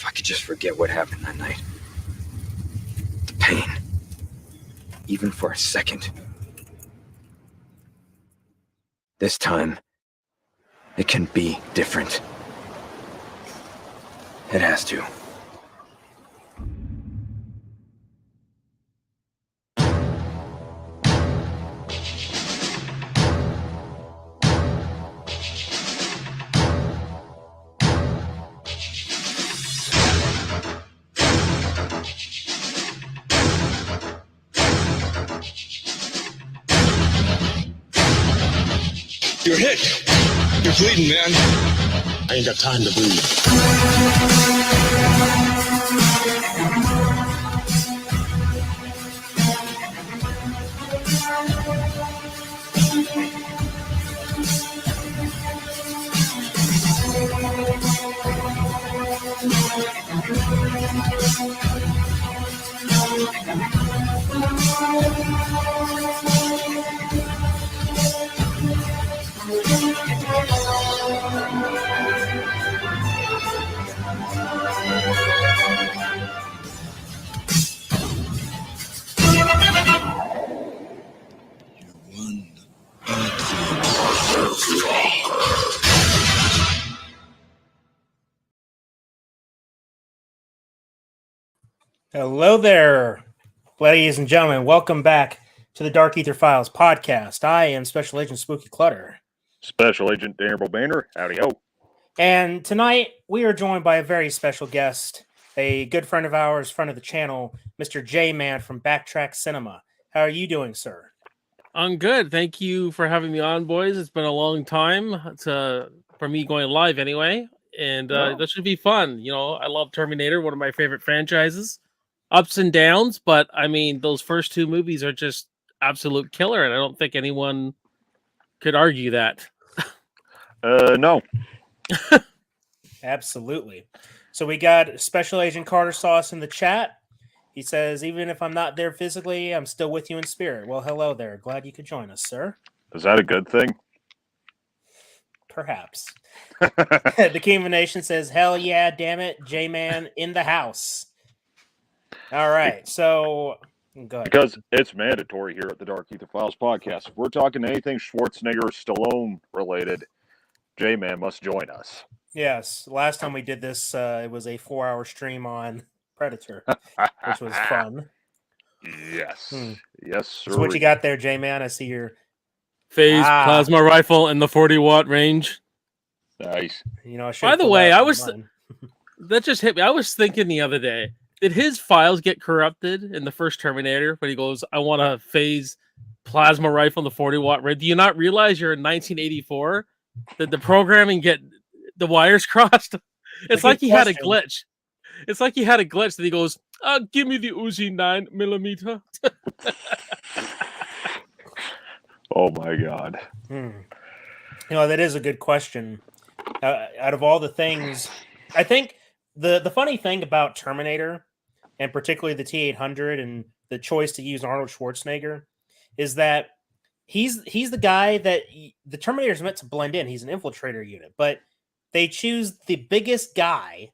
If I could just forget what happened that night. The pain. Even for a second. This time, it can be different. It has to. You're hit. You're bleeding, man. I ain't got time to bleed. Hello there, ladies and gentlemen. Welcome back to the Dark Ether Files podcast. I am Special Agent Spooky Clutter. Special Agent Daner Bobaner. Howdy ho. And tonight we are joined by a very special guest, a good friend of ours, friend of the channel, Mr. J-Man from Backtrack Cinema. How are you doing, sir? I'm good. Thank you for having me on, boys. It's been a long time for me going live anyway. And that should be fun. You know, I love Terminator, one of my favorite franchises. Ups and downs, but I mean, those first two movies are just absolute killer, and I don't think anyone could argue that. No. Absolutely. So we got Special Agent Carter Sauce in the chat. He says, even if I'm not there physically, I'm still with you in spirit. Well, hello there. Glad you could join us, sir. Is that a good thing? Perhaps. The King of the Nation says, hell yeah, damn it, J-Man in the house. All right, so go ahead. Because it's mandatory here at the Dark Ether Files podcast. If we're talking anything Schwarzenegger or Stallone related, J-Man must join us. Yes, last time we did this, it was a 4-hour stream on Predator, which was fun. Yes. Yes, sir. So what you got there, J-Man? I see your phase plasma rifle in the 40-watt range. Nice. You know, by the way, that just hit me. I was thinking the other day, did his files get corrupted in the first Terminator when he goes, I want a phase plasma rifle in the 40-watt range? Do you not realize you're in 1984? That the programming get the wires crossed? It's like he had a glitch. It's like he had a glitch that he goes, give me the Uzi 9mm. Oh my God. You know, that is a good question. Out of all the things, I think the funny thing about Terminator, and particularly the T-800 and the choice to use Arnold Schwarzenegger, is that he's the guy that the Terminator is meant to blend in. He's an infiltrator unit, but they choose the biggest guy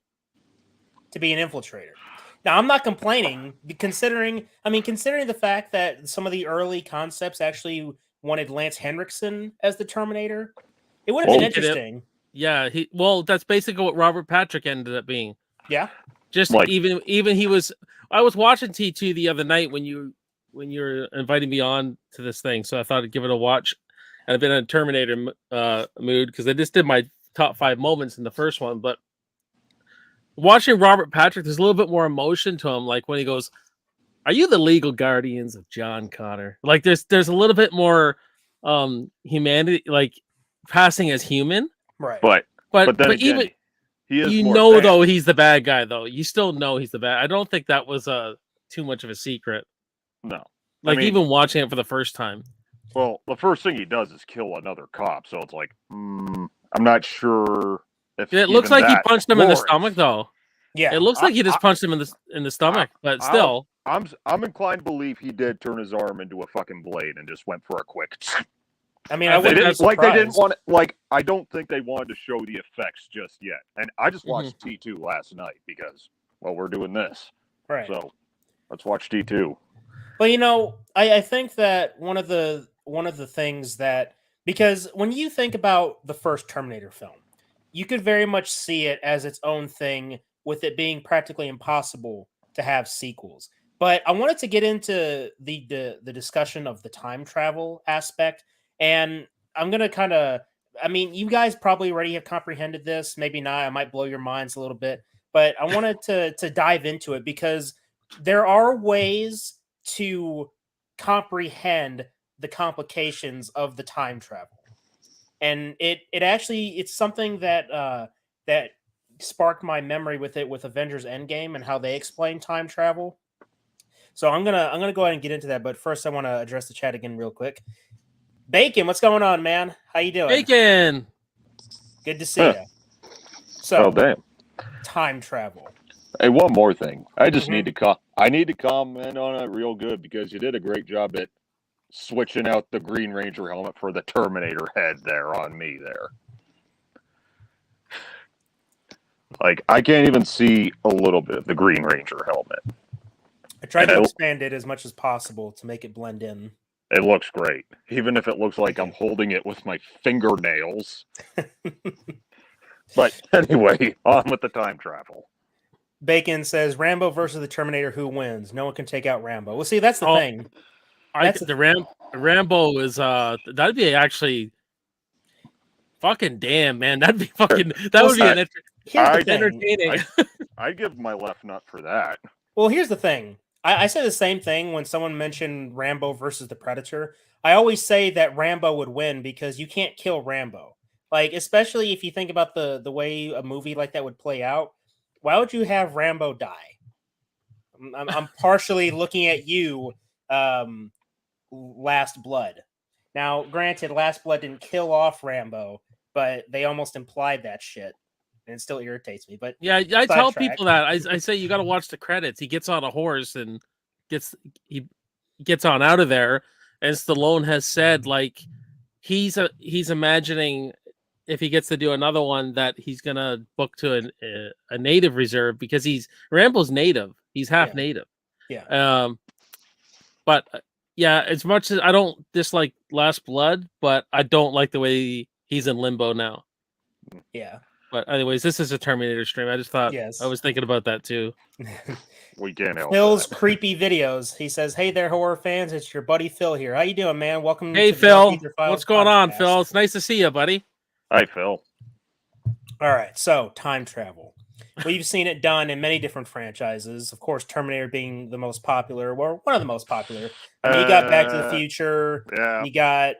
to be an infiltrator. Now, I'm not complaining, considering the fact that some of the early concepts actually wanted Lance Henriksen as the Terminator. It would have been interesting. Yeah, that's basically what Robert Patrick ended up being. Yeah. Just even he was. I was watching T2 the other night when you were inviting me on to this thing, so I thought I'd give it a watch. And I've been in a Terminator mood because I just did my top 5 moments in the first one. But watching Robert Patrick, there's a little bit more emotion to him. Like when he goes, "Are you the legal guardians of John Connor?" Like there's a little bit more humanity, like passing as human. Right. But then again, even he is though he's the bad guy, though you still know he's the bad. I don't think that was too much of a secret. No, even watching it for the first time. Well, the first thing he does is kill another cop, so it's like I'm not sure if it looks like he punched him in the stomach, though. Yeah, it looks like he just punched him in the stomach, but still, I'm inclined to believe he did turn his arm into a fucking blade and just went for a quick. I mean, I I think They wouldn't be didn't surprised. like. They didn't want it. Like, I don't think they wanted to show the effects just yet. And I just watched T2 last night because, well, we're doing this, Right. so let's watch T2. Well, I think that one of the things that, because when you think about the first Terminator film, you could very much see it as its own thing, with it being practically impossible to have sequels. But I wanted to get into the discussion of the time travel aspect, and I'm gonna kind of, I mean, you guys probably already have comprehended this, maybe not. I might blow your minds a little bit, but I wanted to dive into it because there are ways to comprehend the complications of the time travel, and it actually, it's something that sparked my memory with it with Avengers Endgame and how they explain time travel. So I'm gonna go ahead and get into that, but first I want to address the chat again real quick. Bacon, what's going on, man? How you doing? Bacon. Good to see Huh. you. So Oh damn! time travel. Hey, one more thing. I just Mhm. need to I need to comment on it real good because you did a great job at switching out the Green Ranger helmet for the Terminator head there on me there. Like, I can't even see a little bit of the Green Ranger helmet. I tried And to it- expand it as much as possible to make it blend in. It looks great, even if it looks like I'm holding it with my fingernails. But anyway, on with the time travel. Bacon says Rambo versus the Terminator, who wins? No one can take out Rambo. Well, see, that's the Oh, thing. That's Rambo is that'd be actually fucking damn, man. That'd be fucking that would be an Here's the I- thing. entertaining. I'd give my left nut for that. Well, here's the thing. I say the same thing when someone mentioned Rambo versus the Predator. I always say that Rambo would win because you can't kill Rambo. Like, especially if you think about the way a movie like that would play out. Why would you have Rambo die? I'm partially looking at you, Last Blood. Now, granted, Last Blood didn't kill off Rambo, but they almost implied that shit, and it still irritates me. But Yeah, I tell sidetrack. people that I say you got to watch the credits. He gets on a horse and he gets on out of there, and Stallone has said like he's imagining if he gets to do another one that he's gonna book to a native reserve because Rambo's native. He's half native. Yeah. But yeah, as much as I don't dislike Last Blood, but I don't like the way he's in limbo now. Yeah. But anyways, this is a Terminator stream. I just thought Yes. I was thinking about that too. We can't help Phil's that. creepy videos. He says, "Hey there, horror fans! It's your buddy Phil here. How you doing, man? Welcome Hey to the Phil, Ether Files what's going on, podcast." Phil? It's nice to see you, buddy. Hi, Phil. All right, so time travel. We've seen it done in many different franchises. Of course, Terminator being the most popular, or one of the most popular. I mean, you got Back to the Future. Yeah. You got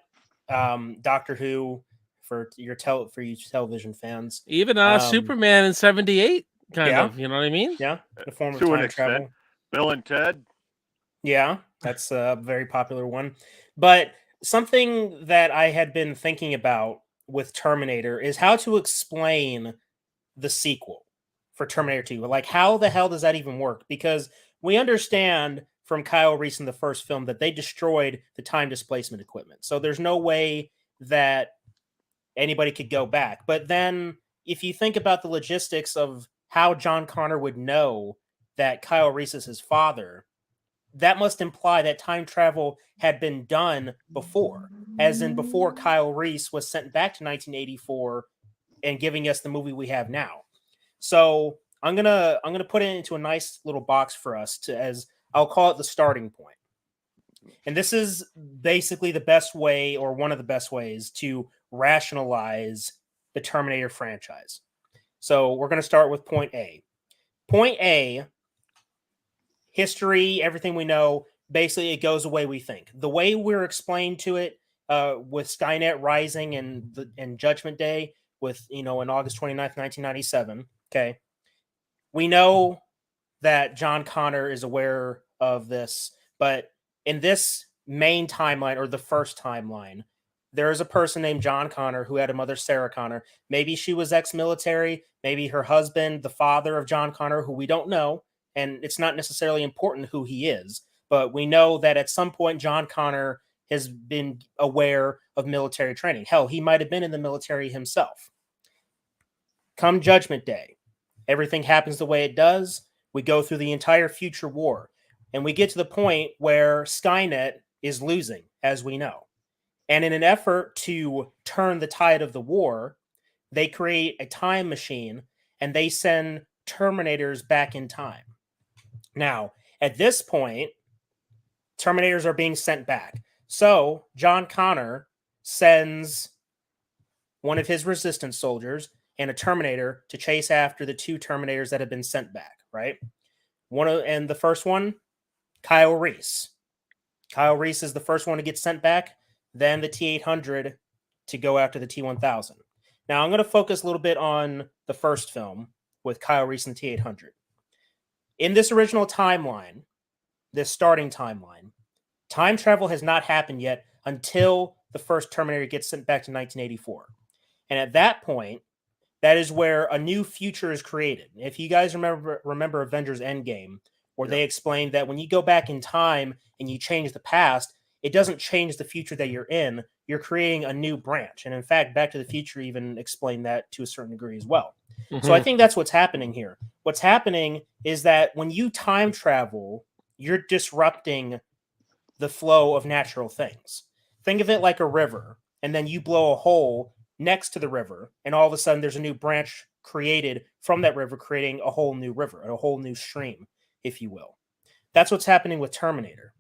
Doctor Who for you television fans. Even Superman in '78, kind of. You know what I mean? Yeah, the form of To an time extent. travel. Bill and Ted. Yeah, that's a very popular one. But something that I had been thinking about with Terminator is how to explain the sequel for Terminator 2. Like, how the hell does that even work? Because we understand from Kyle Reese in the first film that they destroyed the time displacement equipment. So there's no way that anybody could go back. But then if you think about the logistics of how John Connor would know that Kyle Reese is his father, that must imply that time travel had been done before, as in before Kyle Reese was sent back to 1984 and giving us the movie we have now. So I'm gonna put it into a nice little box for us to, as I'll call it, the starting point. And this is basically the best way, or one of the best ways, to rationalize the Terminator franchise. So we're going to start with point A. Point A, history, everything we know, basically it goes the way we think. The way we're explained to it with Skynet Rising and Judgment Day with, in August 29th, 1997, okay, we know that John Connor is aware of this, but in this main timeline, or the first timeline, there is a person named John Connor who had a mother, Sarah Connor. Maybe she was ex-military. Maybe her husband, the father of John Connor, who we don't know, and it's not necessarily important who he is, but we know that at some point John Connor has been aware of military training. Hell, he might have been in the military himself. Come Judgment Day, everything happens the way it does. We go through the entire future war, and we get to the point where Skynet is losing, as we know. And in an effort to turn the tide of the war, they create a time machine and they send Terminators back in time. Now, at this point, Terminators are being sent back. So John Connor sends one of his resistance soldiers and a Terminator to chase after the two Terminators that have been sent back, right? And the first one, Kyle Reese. Kyle Reese is the first one to get sent back, then the T-800 to go after the T-1000. Now, I'm going to focus a little bit on the first film with Kyle Reese and the T-800. In this original timeline, this starting timeline, time travel has not happened yet until the first Terminator gets sent back to 1984. And at that point, that is where a new future is created. If you guys remember Avengers Endgame, where they explained that when you go back in time and you change the past, it doesn't change the future that you're in. You're creating a new branch. And in fact, Back to the Future even explained that to a certain degree as well. So I think that's what's happening here. What's happening is that when you time travel, you're disrupting the flow of natural things. Think of it like a river, and then you blow a hole next to the river, and all of a sudden there's a new branch created from that river, creating a whole new river, a whole new stream, if you will. That's what's happening with Terminator.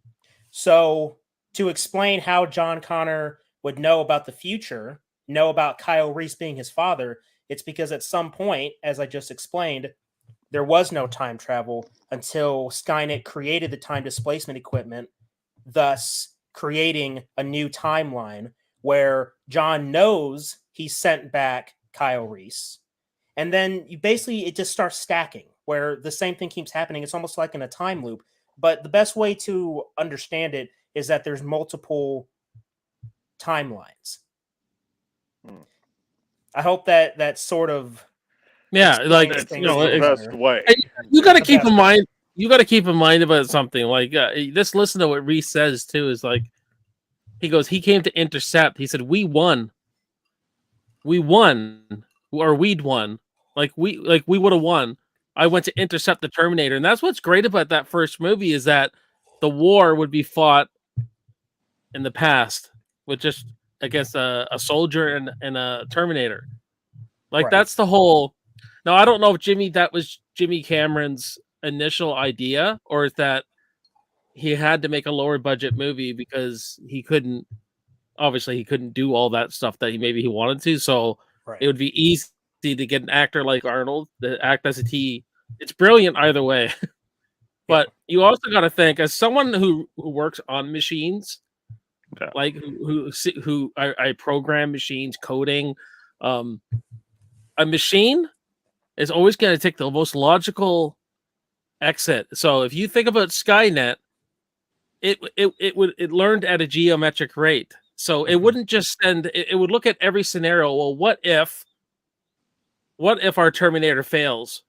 So to explain how John Connor would know about the future, know about Kyle Reese being his father, it's because at some point, as I just explained, there was no time travel until Skynet created the time displacement equipment, thus creating a new timeline where John knows he sent back Kyle Reese. And then it just starts stacking where the same thing keeps happening. It's almost like in a time loop. But the best way to understand it is that there's multiple timelines. I hope that sort of like That's you know, the best way. you got to keep in mind. You got to keep in mind about something like just listen to what Reese says too. Is like he goes, he came to intercept. He said, "We won, or we'd won. Like we would have won. I went to intercept the Terminator," and that's what's great about that first movie is that the war would be fought in the past with just against a soldier and a Terminator. Like that's the whole. Now I don't know if that was Jimmy Cameron's initial idea, or is that he had to make a lower budget movie because he couldn't do all that stuff that he wanted to. So it would be easy to get an actor like Arnold to act as a T. It's brilliant either way. But you also got to think, as someone who works on machines, like who I program machines, coding, a machine is always going to take the most logical exit. So if you think about Skynet, it learned at a geometric rate. So it wouldn't just it would look at every scenario. Well, what if our Terminator fails?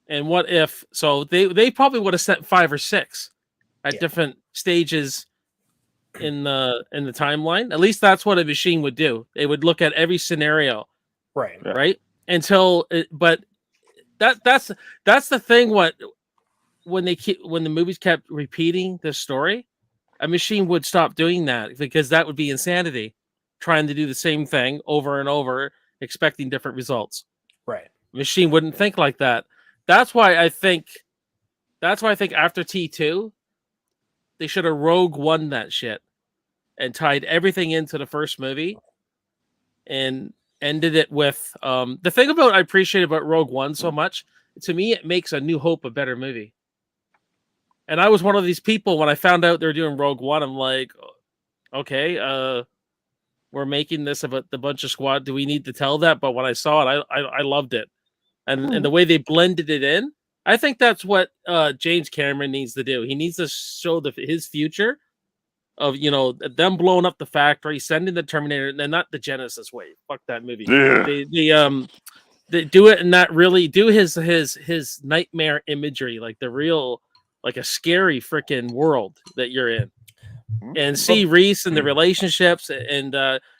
And what if, so they probably would have sent 5 or 6 at different stages in the timeline. At least that's what a machine would do. They would look at every scenario. Right. But that's the thing. When the movies kept repeating this story, a machine would stop doing that because that would be insanity, trying to do the same thing over and over, expecting different results. Right. A machine wouldn't think like that. That's why I think after T2, they should have Rogue One that shit and tied everything into the first movie and ended it with the thing I appreciate about Rogue One so much. To me, it makes A New Hope a better movie. And I was one of these people when I found out they're doing Rogue One. I'm like, okay, we're making this about the bunch of squad. Do we need to tell that? But when I saw it, I loved it, and the way they blended it in. I think that's what James Cameron needs to do. He needs to show his future of them blowing up the factory, sending the Terminator, and not the Genesis way. Fuck that movie. Yeah. They do it and not really do his nightmare imagery, like the real, like a scary freaking world that you're in. and see Reese and the relationships, and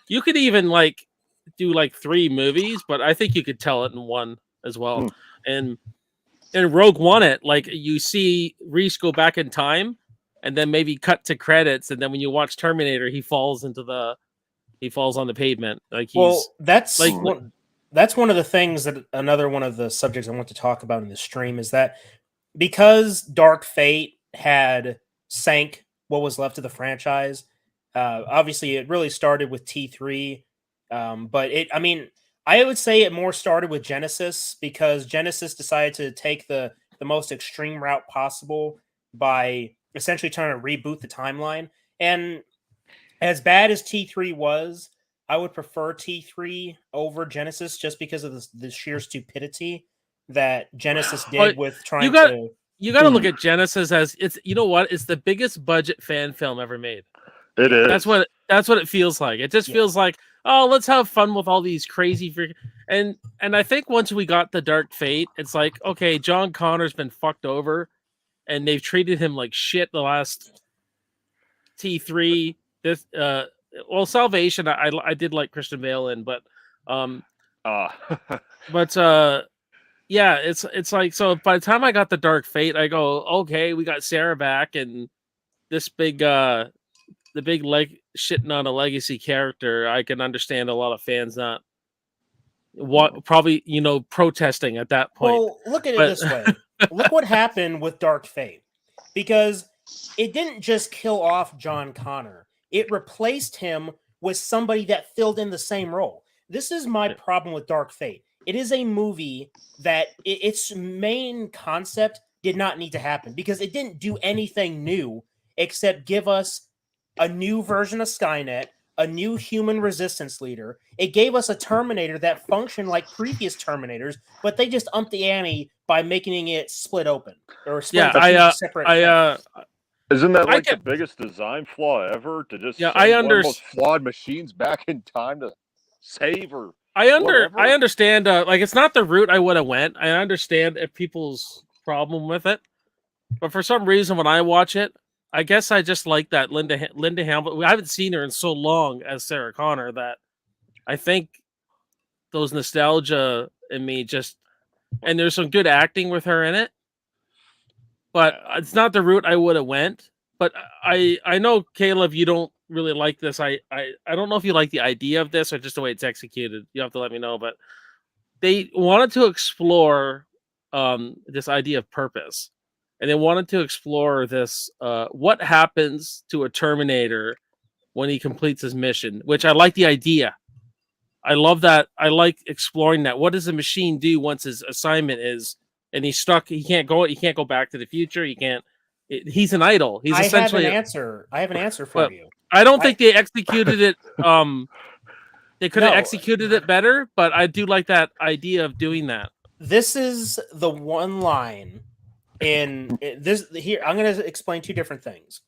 you could even like do like 3 movies, but I think you could tell it in one as well. And Rogue One, it like you see Reese go back in time, and then maybe cut to credits, and then when you watch Terminator, he falls on the pavement. Like he's that's like that's one of the things that another one of the subjects I want to talk about in the stream is that because Dark Fate had sank what was left of the franchise. Obviously, it really started with T3, but I would say it more started with Genesis because Genesis decided to take the most extreme route possible by essentially trying to reboot the timeline. And as bad as T3 was, I would prefer T3 over Genesis just because of the sheer stupidity that Genesis did with trying to. You got to look at Genesis as it's. You know what? It's the biggest budget fan film ever made. It is. That's what it feels like. It just feels like, oh, let's have fun with all these crazy and I think once we got the Dark Fate, it's like, okay, John Connor's been fucked over, and they've treated him like shit the last T3. This Salvation, I did like Christian Bale in, but yeah, it's like, so by the time I got the Dark Fate, I go, okay, we got Sarah back, and this big the big leg shitting on a legacy character. I can understand a lot of fans not probably protesting at that point. Well, look at it this way. Look what happened with Dark Fate, because it didn't just kill off John Connor. It replaced him with somebody that filled in the same role. This is my problem with Dark Fate. It is a movie that its main concept did not need to happen because it didn't do anything new except give us a new version of Skynet, a new human resistance leader. It gave us a Terminator that functioned like previous Terminators, but they just upped the ante by making it split open or split separate. Isn't that like the biggest design flaw ever? To just send one of the most flawed machines back in time to save or I understand. Like, it's not the route I would have went. I understand if people's problem with it, but for some reason, when I watch it, I guess I just like that Linda Hamilton. I haven't seen her in so long as Sarah Connor that I think those nostalgia in me just, and there's some good acting with her in it, but it's not the route I would have went. But I know, Caleb, you don't really like this. I don't know if you like the idea of this or just the way it's executed. You have to let me know. But they wanted to explore this idea of purpose, and they wanted to explore this what happens to a Terminator when he completes his mission, which I like the idea. I love that. I like exploring that. What does the machine do once his assignment is and he's stuck? He can't go back to the future. He can't. He's an idol. He's essentially I have an answer for you. I don't think they executed it. They could have executed it better, but I do like that idea of doing that. This is the one line in this here. I'm going to explain 2 different things.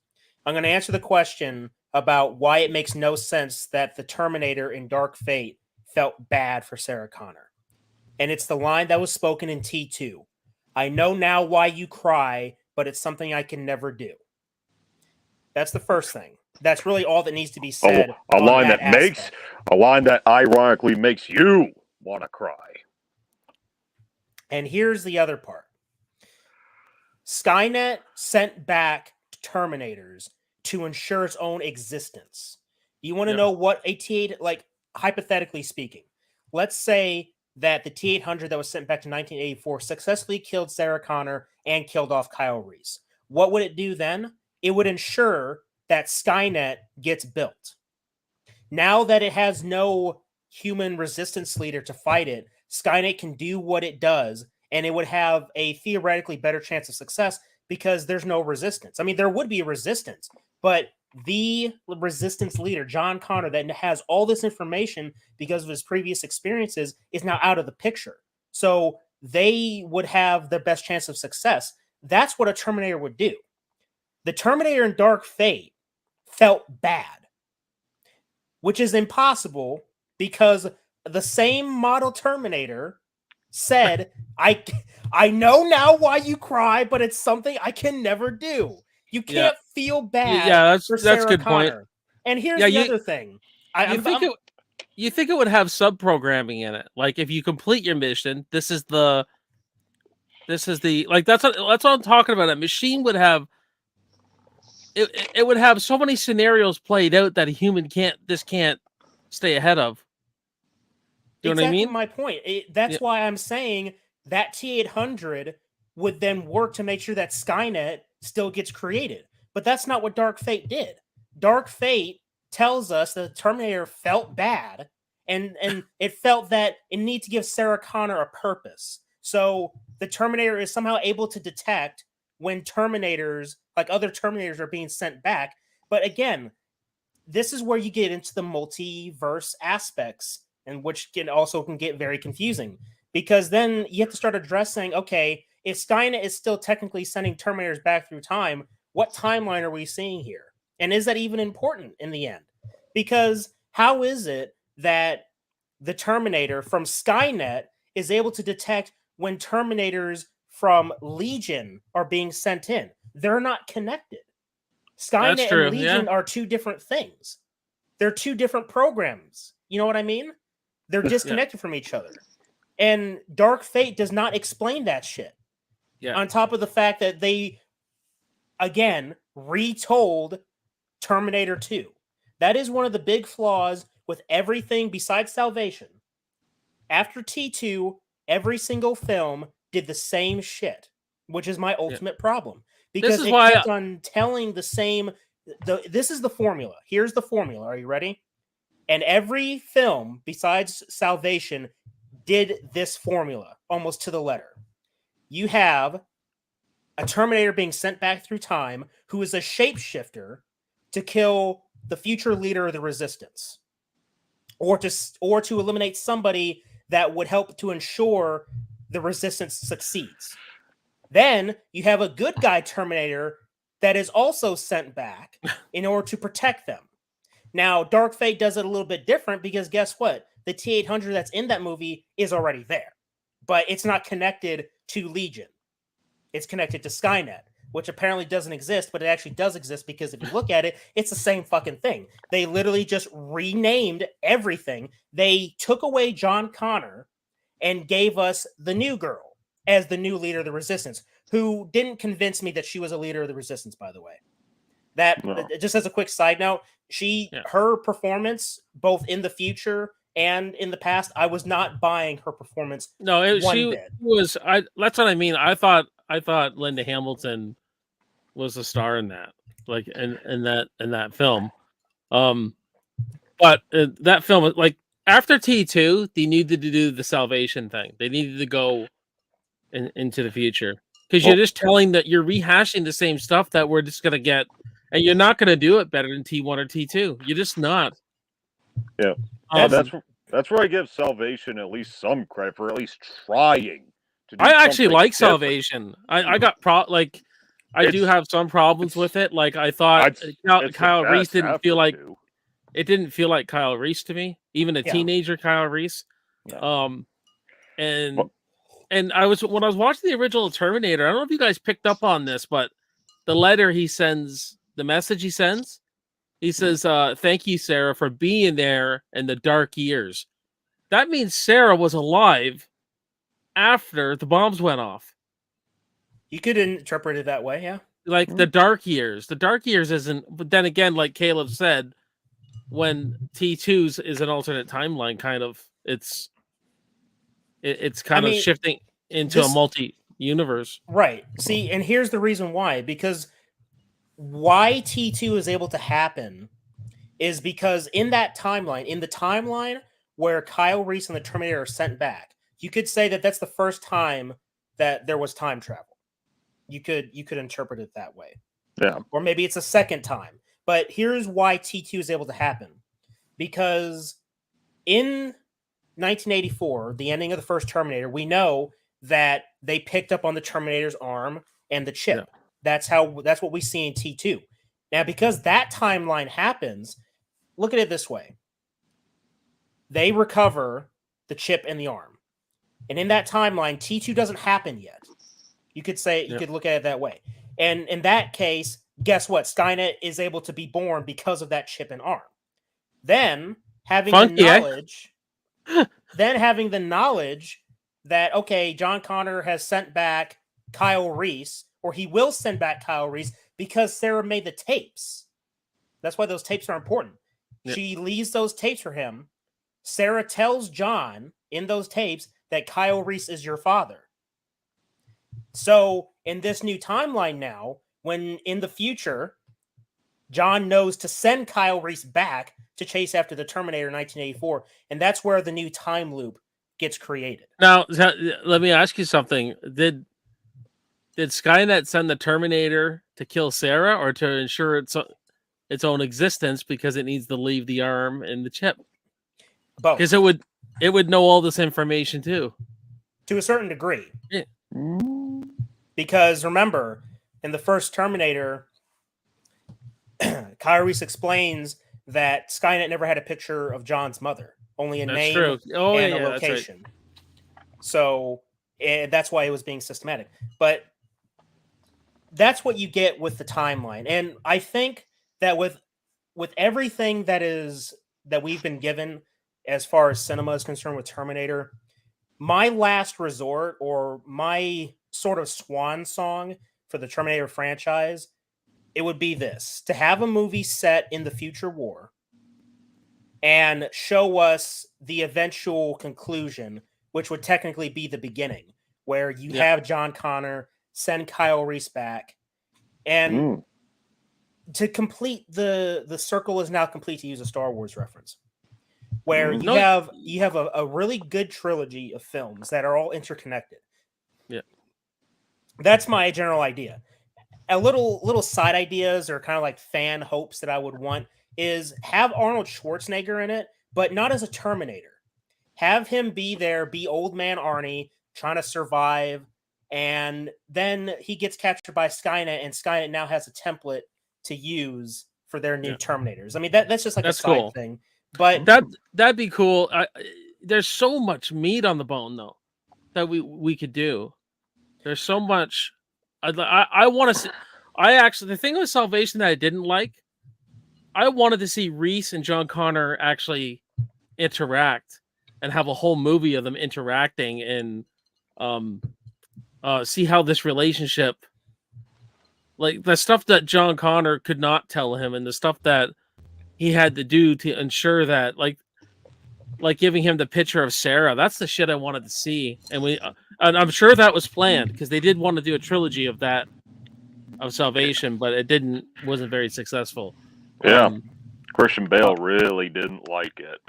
I'm going to answer the question about why it makes no sense that the Terminator in Dark Fate felt bad for Sarah Connor. And it's the line that was spoken in T2. I know now why you cry, but it's something I can never do. That's the first thing. That's really all that needs to be said. A line that ironically makes you want to cry. And here's the other part. Skynet sent back Terminators to ensure its own existence. You want to know what a T8, like hypothetically speaking, let's say that the T-800 that was sent back to 1984 successfully killed Sarah Connor and killed off Kyle Reese. What would it do then? It would ensure that Skynet gets built. Now that it has no human resistance leader to fight it, Skynet can do what it does, and it would have a theoretically better chance of success because there's no resistance. I mean, there would be a resistance, but the resistance leader, John Connor, that has all this information because of his previous experiences, is now out of the picture. So they would have the best chance of success. That's what a Terminator would do. The Terminator in Dark Fate felt bad, which is impossible because the same model Terminator said, I know now why you cry, but it's something I can never do. You can't feel bad Yeah, for that's Sarah a good point. Connor. And here's Yeah, the you- other thing. You think it would have sub programming in it? Like if you complete your mission, this is the like that's what I'm talking about. A machine would have it would have so many scenarios played out that a human can't stay ahead of. You know what I mean? My point. That's why I'm saying that T-800 would then work to make sure that Skynet still gets created. But that's not what Dark Fate did. Dark Fate tells us that the Terminator felt bad, and it felt that it needed to give Sarah Connor a purpose. So the Terminator is somehow able to detect when Terminators, like other Terminators, are being sent back. But again, this is where you get into the multiverse aspects, and which can get very confusing, because then you have to start addressing, okay, if Skynet is still technically sending Terminators back through time, what timeline are we seeing here? And is that even important in the end? Because how is it that the Terminator from Skynet is able to detect when Terminators from Legion are being sent in? They're not connected. Skynet and Legion are two different things. They're two different programs. You know what I mean? They're disconnected from each other. And Dark Fate does not explain that shit. Yeah. On top of the fact that they, again, retold Terminator 2. That is one of the big flaws with everything besides Salvation. After T2, every single film did the same shit, which is my ultimate problem. Because it kept on telling the same... this is the formula. Here's the formula. Are you ready? And every film besides Salvation did this formula almost to the letter. You have a Terminator being sent back through time who is a shapeshifter to kill the future leader of the Resistance, or to eliminate somebody that would help to ensure the Resistance succeeds. Then you have a good guy Terminator that is also sent back in order to protect them. Now, Dark Fate does it a little bit different because guess what? The T-800 that's in that movie is already there, but it's not connected to Legion. It's connected to Skynet, which apparently doesn't exist, but it actually does exist because if you look at it, it's the same fucking thing. They literally just renamed everything. They took away John Connor and gave us the new girl as the new leader of the Resistance, who didn't convince me that she was a leader of the Resistance, by the way. Just as a quick side note, her performance, both in the future and in the past, I was not buying her performance. No, was. That's what I mean. I thought Linda Hamilton was a star in that, like in that film. But that film, like after T2, they needed to do the Salvation thing. They needed to go into the future because you're just telling that you're rehashing the same stuff that we're just gonna get, and you're not gonna do it better than T1 or T2. You're just not. Yeah, that's where I give Salvation at least some credit for at least trying. I actually like Salvation. I do have some problems with it. Like I thought Kyle Reese didn't feel like it didn't feel like Kyle Reese to me, even a teenager Kyle Reese. Yeah. And when I was watching the original Terminator, I don't know if you guys picked up on this, but the letter he sends, the message he sends, he says, "Thank you, Sarah, for being there in the dark years." That means Sarah was alive after the bombs went off. You could interpret it that way, yeah. Like the dark years. The dark years isn't, but then again, like Caleb said, when T2's is an alternate timeline, kind of it's kind of shifting into a multi-universe. Right. See, and here's the reason why. Because why T2 is able to happen is because in that timeline, in the timeline where Kyle Reese and the Terminator are sent back, you could say that that's the first time that there was time travel. You could interpret it that way. Yeah. Or maybe it's a second time. But here's why T2 is able to happen. Because in 1984, the ending of the first Terminator, we know that they picked up on the Terminator's arm and the chip. Yeah. That's what we see in T2. Now, because that timeline happens, look at it this way. They recover the chip and the arm. And in that timeline, T2 doesn't happen yet. You could say, you could look at it that way. And in that case, guess what? Skynet is able to be born because of that chip and arm. Then having Funky, the eh? knowledge, that okay, John Connor has sent back Kyle Reese, or he will send back Kyle Reese because Sarah made the tapes. That's why those tapes are important. Yep. She leaves those tapes for him. Sarah tells John in those tapes that Kyle Reese is your father. So in this new timeline now, when in the future, John knows to send Kyle Reese back to chase after the Terminator in 1984, and that's where the new time loop gets created. Now, let me ask you something. Did Skynet send the Terminator to kill Sarah, or to ensure its own existence because it needs to leave the arm and the chip? Both. Because it would know all this information too. To a certain degree. Yeah. Because remember, in the first Terminator, Kyle Reese explains that Skynet never had a picture of John's mother, only a name and a location. Right. So that's why it was being systematic. But that's what you get with the timeline. And I think that with everything that we've been given as far as cinema is concerned with Terminator, my last resort, or my sort of swan song for the Terminator franchise, it would be this: to have a movie set in the future war and show us the eventual conclusion, which would technically be the beginning, where you have John Connor send Kyle Reese back, and to complete the circle is now complete, to use a Star Wars reference, where you have a really good trilogy of films that are all interconnected. Yeah, that's my general idea. A little side ideas, or kind of like fan hopes that I would want, is have Arnold Schwarzenegger in it, but not as a Terminator. Have him be there, be old man Arnie trying to survive, and then he gets captured by Skynet, and Skynet now has a template to use for their new Terminators. I mean, that's just like a side thing. But that'd be cool. There's so much meat on the bone, though, that we could do. There's so much. I want to see. The thing with Salvation that I didn't like, I wanted to see Reese and John Connor actually interact and have a whole movie of them interacting, and see how this relationship, like the stuff that John Connor could not tell him, and the stuff that he had to do to ensure that, like giving him the picture of Sarah. That's the shit I wanted to see, and I'm sure that was planned, because they did want to do a trilogy of that, of Salvation, but it wasn't very successful. Yeah, Christian Bale really didn't like it.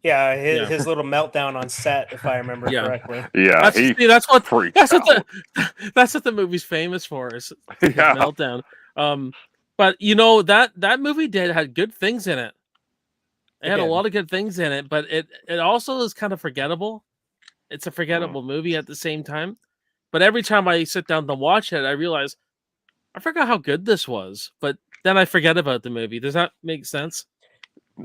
Yeah, his little meltdown on set, if I remember correctly. Yeah, that's what the movie's famous for, is his meltdown. But that movie had good things in it. It had a lot of good things in it, but it also is kind of forgettable. It's a forgettable movie at the same time. But every time I sit down to watch it, I realize I forgot how good this was. But then I forget about the movie. Does that make sense?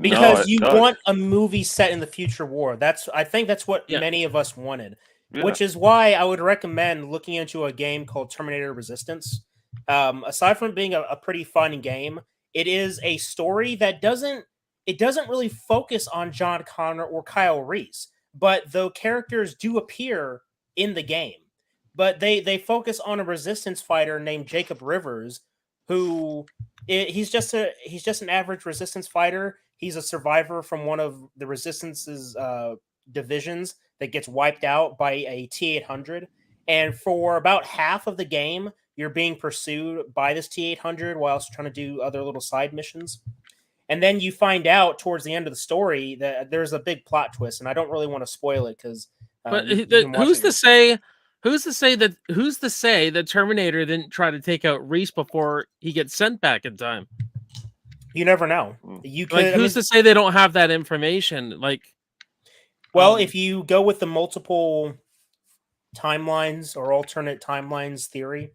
Because you want a movie set in the future war. I think that's what many of us wanted. Yeah. Which is why I would recommend looking into a game called Terminator Resistance. Aside from being a pretty fun game, it is a story that doesn't really focus on John Connor or Kyle Reese, but the characters do appear in the game. But they focus on a resistance fighter named Jacob Rivers, who he's just an average resistance fighter. He's a survivor from one of the Resistance's divisions that gets wiped out by a T-800. And for about half of the game, you're being pursued by this T-800 while also trying to do other little side missions. And then you find out towards the end of the story that there's a big plot twist, and I don't really want to spoil it because. Who's to say that Terminator didn't try to take out Reese before he gets sent back in time? You never know. Who's to say they don't have that information? If you go with the multiple timelines or alternate timelines theory,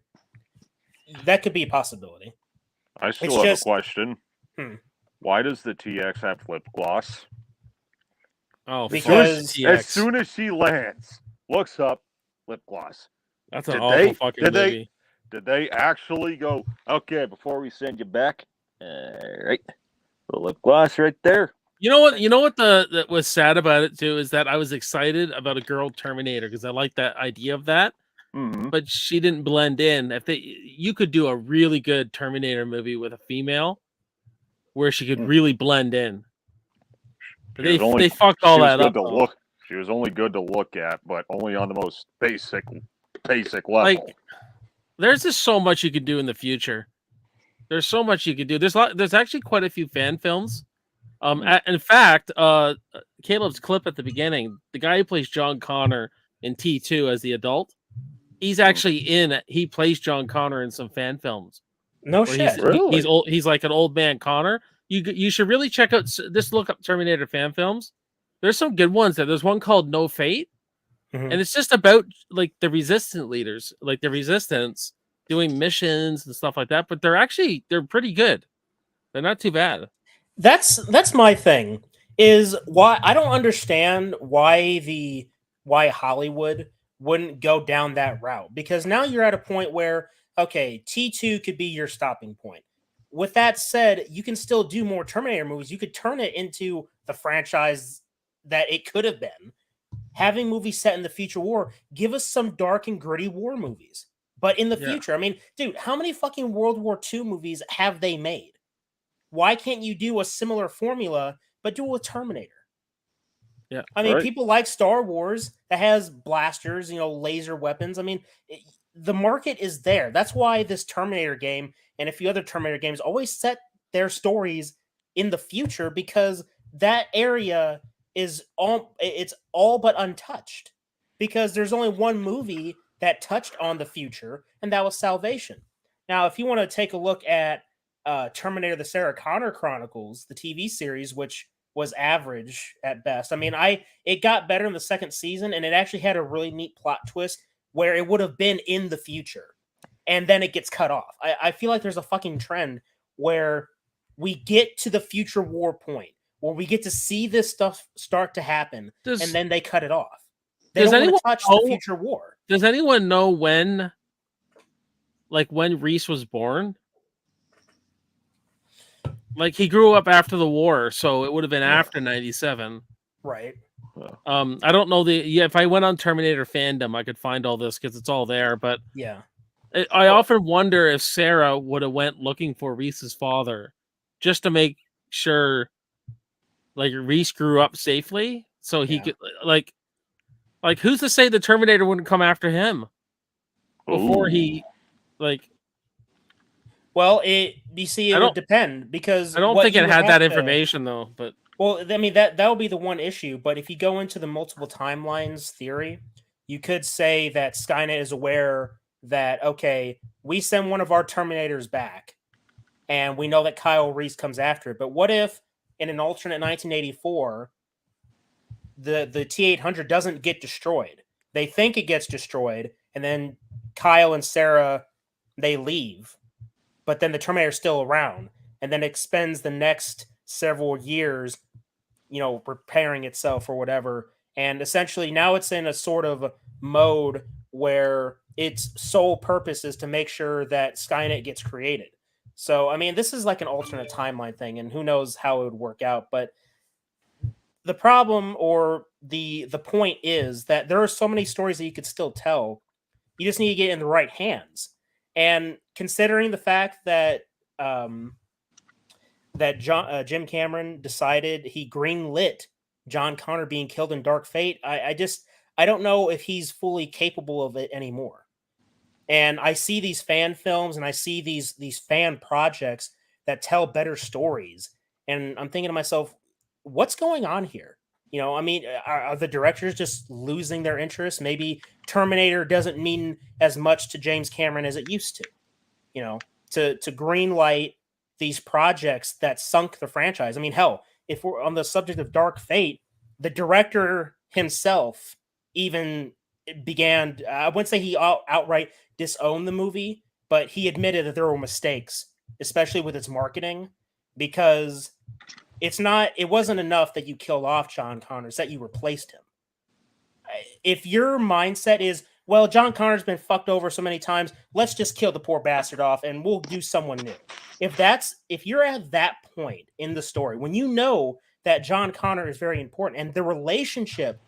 that could be a possibility. I still have a question. Why does the TX have lip gloss? Oh, because as soon as she lands, looks up, lip gloss. That's an awful fucking movie. Did they actually go, okay, before we send you back, right, the lip gloss right there? You know what? You know what that was sad about it too is that I was excited about a girl Terminator because I like that idea of that, Mm-hmm. but she didn't blend in. You could do a really good Terminator movie with a female, where she could really blend in. They fucked all that up. She was only good to look at, but only on the most basic level. Like, there's just so much you could do in the future. There's so much you could do. There's actually quite a few fan films. In fact, Caleb's clip at the beginning, the guy who plays John Connor in T2 as the adult, he's actually he plays John Connor in some fan films. No shit. He's old. He's like an old man Connor. You should really check out. Just look up Terminator fan films. There's some good ones there. There's one called No Fate, and it's just about like the resistant leaders, like the resistance doing missions and stuff like that. But they're pretty good. They're not too bad. That's my thing. Is why I don't understand why Hollywood wouldn't go down that route, because now you're at a point where okay, T2 could be your stopping point. With that said, you can still do more Terminator movies. You could turn it into the franchise that it could have been. Having movies set in the future war, give us some dark and gritty war movies. But in the future, I mean, dude, how many fucking World War II movies have they made? Why can't you do a similar formula, but do it with Terminator? Yeah, I mean, people like Star Wars that has blasters, laser weapons. I mean, the market is there. That's why this Terminator game and a few other Terminator games always set their stories in the future, because that area is all but untouched, because there's only one movie that touched on the future, and that was Salvation. Now, if you want to take a look at Terminator: The Sarah Connor Chronicles, the TV series, which was average at best. I mean, it got better in the second season, and it actually had a really neat plot twist where it would have been in the future, and then it gets cut off. I feel like there's a fucking trend where we get to the future war point, where we get to see this stuff start to happen, and then they cut it off. They don't want to touch the future war. Does anyone know when Reese was born? Like, he grew up after the war, so it would have been after 97. Right. I don't know if I went on Terminator fandom, I could find all this because it's all there. But yeah, I often wonder if Sarah would have went looking for Reese's father just to make sure, like, Reese grew up safely, so he could like who's to say the Terminator wouldn't come after him before he like. Well, it would depend, because I don't think it had that information though. But well, I mean that will be the one issue. But if you go into the multiple timelines theory, you could say that Skynet is aware that okay, we send one of our Terminators back, and we know that Kyle Reese comes after it. But what if in an alternate 1984, the T-800 doesn't get destroyed? They think it gets destroyed, and then Kyle and Sarah, they leave. But then the Terminator's still around, and then it spends the next several years, repairing itself or whatever. And essentially now it's in a sort of mode where its sole purpose is to make sure that Skynet gets created. So, I mean, this is like an alternate timeline thing, and who knows how it would work out. But the problem, or the point, is that there are so many stories that you could still tell. You just need to get in the right hands. And considering the fact that Jim Cameron decided he greenlit John Connor being killed in Dark Fate, I don't know if he's fully capable of it anymore. And I see these fan films and I see these fan projects that tell better stories, and I'm thinking to myself, what's going on here? I mean, are the directors just losing their interest? Maybe Terminator doesn't mean as much to James Cameron as it used to, to greenlight these projects that sunk the franchise. I mean, hell, if we're on the subject of Dark Fate, the director himself even began, I wouldn't say he outright disowned the movie, but he admitted that there were mistakes, especially with its marketing, because it wasn't enough that you killed off John Connor, it's that you replaced him. If your mindset is, well, John Connor's been fucked over so many times. Let's just kill the poor bastard off, and we'll do someone new. If you're at that point in the story, when you know that John Connor is very important, and the relationship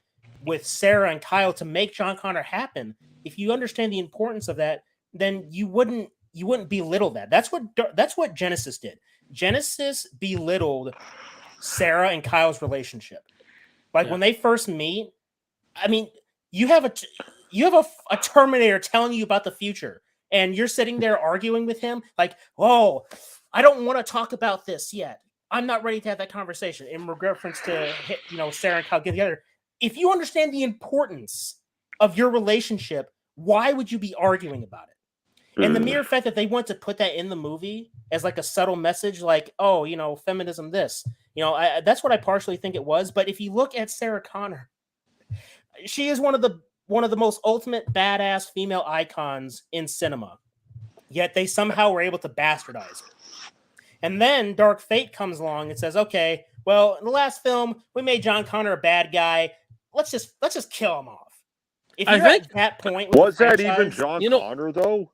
with Sarah and Kyle to make John Connor happen, if you understand the importance of that, then you wouldn't belittle that. That's what Genesis did. Genesis belittled Sarah and Kyle's relationship. Like when they first meet, I mean, you have a Terminator telling you about the future, and you're sitting there arguing with him like, "Oh, I don't want to talk about this yet. I'm not ready to have that conversation." In reference to Sarah and Kyle get together. If you understand the importance of your relationship, why would you be arguing about it? And the mere fact that they want to put that in the movie as like a subtle message, like, oh, feminism, this, that's what I partially think it was. But if you look at Sarah Connor, she is one of the most ultimate badass female icons in cinema. Yet they somehow were able to bastardize her. And then Dark Fate comes along and says, okay, well, in the last film, we made John Connor a bad guy. Let's just kill him off. If you're at that point, was that even John Connor though?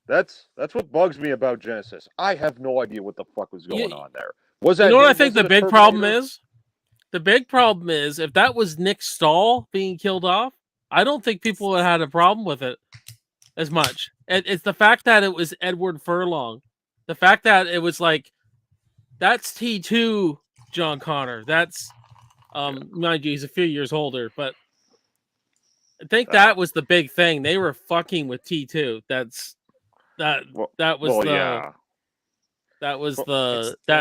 That's what bugs me about Genesis. I have no idea what the fuck was going on there. Was that? You know what I think the big problem is? The big problem is if that was Nick Stahl being killed off, I don't think people would have had a problem with it as much. It's the fact that it was Edward Furlong. The fact that it was like, that's T2 John Connor. That's, mind you, he's a few years older, but I think that was the big thing. They were fucking with T2. That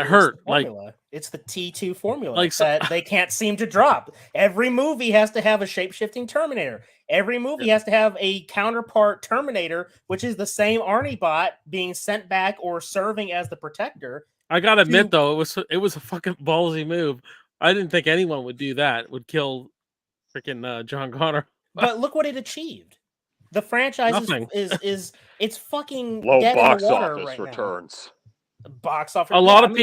hurt. Like, it's the T2 formula that they can't seem to drop. Every movie has to have a shape-shifting Terminator. Every movie has to have a counterpart Terminator, which is the same Arnie bot being sent back or serving as the protector. I gotta admit, though, it was a fucking ballsy move. I didn't think anyone would do that. Would kill freaking John Connor. But look what it achieved. The franchise is it's fucking low dead box in the water office right returns. Now. Box office. A lot of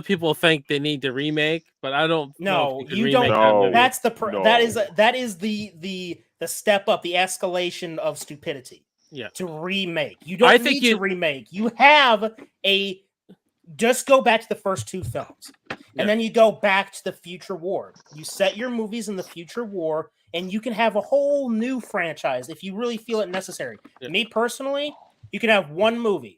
people think they need to remake, but I don't. No, you don't. No, that's that is the step up, the escalation of stupidity. Yeah. To remake, you don't need to remake. You have just go back to the first two films, and then you go back to the future war. You set your movies in the future war, and you can have a whole new franchise if you really feel it necessary. Yeah. Me personally, you can have one movie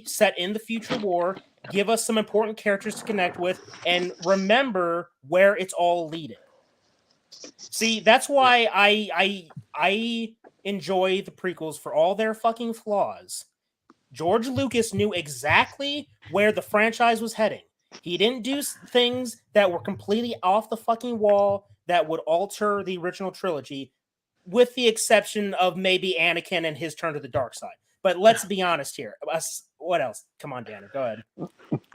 set in the future war, give us some important characters to connect with, and remember where it's all leading. See, that's why I enjoy the prequels for all their fucking flaws. George Lucas knew exactly where the franchise was heading. He didn't do things that were completely off the fucking wall that would alter the original trilogy, with the exception of maybe Anakin and his turn to the dark side. But let's be honest here. What else? Come on, Danner, go ahead.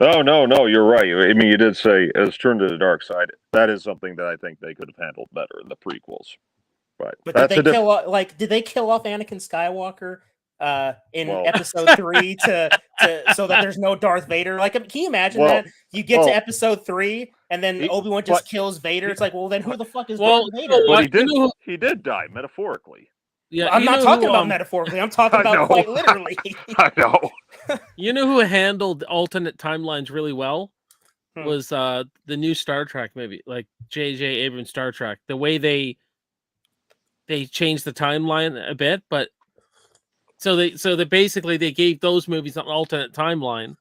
Oh, no, you're right. I mean, you did say his turn to the dark side. That is something that I think they could have handled better in the prequels. But did they kill off Anakin Skywalker in episode 3 to so that there's no Darth Vader? Like, can you imagine that? You get to episode 3 and then Obi-Wan just kills Vader. It's like, well, then who the fuck is Darth Vader? But he did die metaphorically. Yeah, I'm not talking about metaphorically. I'm talking about quite literally. I know. You know who handled alternate timelines really well? Was the new Star Trek movie, like J.J. Abrams' Star Trek. The way they changed the timeline a bit, but so they basically they gave those movies an alternate timeline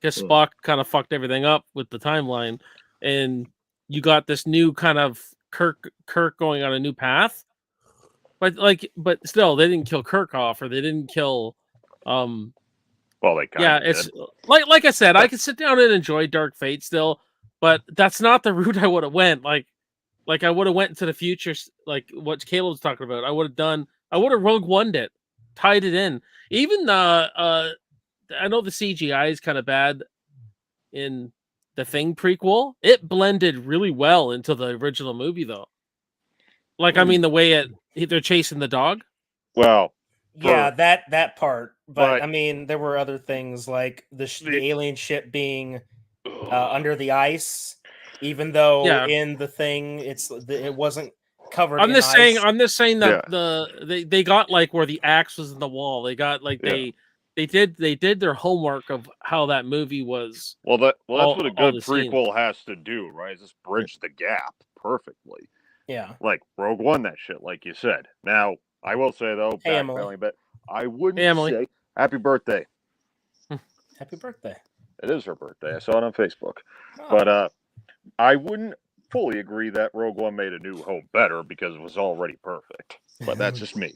because Spock kind of fucked everything up with the timeline, and you got this new kind of Kirk going on a new path. But still, they didn't kill Kirk off, or they didn't kill. Well, they it's like I said, I could sit down and enjoy Dark Fate still, but that's not the route I would have went. Like I would have went into the future, like what Caleb's talking about. I would have Rogue One'd it, tied it in. Even I know the CGI is kind of bad in the Thing prequel. It blended really well into the original movie, though. Like, I mean, the way they're chasing the dog. Well, yeah, that part. But I mean, there were other things like the alien ship being under the ice, even though in the Thing it wasn't covered I'm in just saying. ice. I'm just saying that Yeah. they got like where the axe was in the wall. They got like Yeah. they did their homework of how that movie was. That's what a All good the scenes. prequel has to do, right? Is just bridge the gap perfectly. Yeah. Like Rogue One, that shit, like you said. Now, I will say though, Hey, Emily. backpedaling a bit, I wouldn't Hey, Emily. say happy birthday. Happy birthday. It is her birthday. I saw it on Facebook. Oh. But I wouldn't fully agree that Rogue One made A New Hope better because it was already perfect. But that's just me.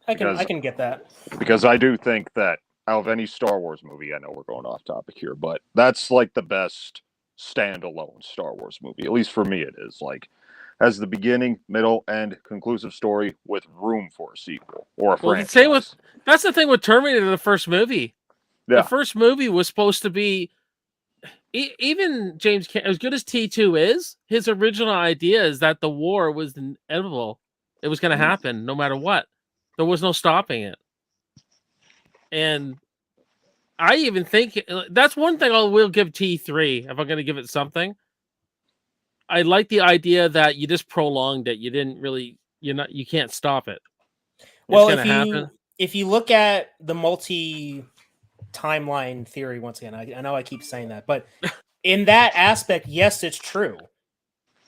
I can get that. Because I do think that out of any Star Wars movie, I know we're going off topic here, but that's like the best standalone Star Wars movie. At least for me, it is. Like, has the beginning, middle, end, conclusive story with room for a sequel or a franchise. That's the thing with Terminator, the first movie. Yeah. The first movie was supposed to be even James Cameron, as good as T2 is, his original idea is that the war was inevitable. It was going to happen no matter what. There was no stopping it. And I even think that's one thing I will give T3 if I'm going to give it something. I like the idea that you just prolonged it. You didn't really, you can't stop it. Well, happen. If you look at the multi-timeline theory, once again, I know I keep saying that, but in that aspect, yes, it's true.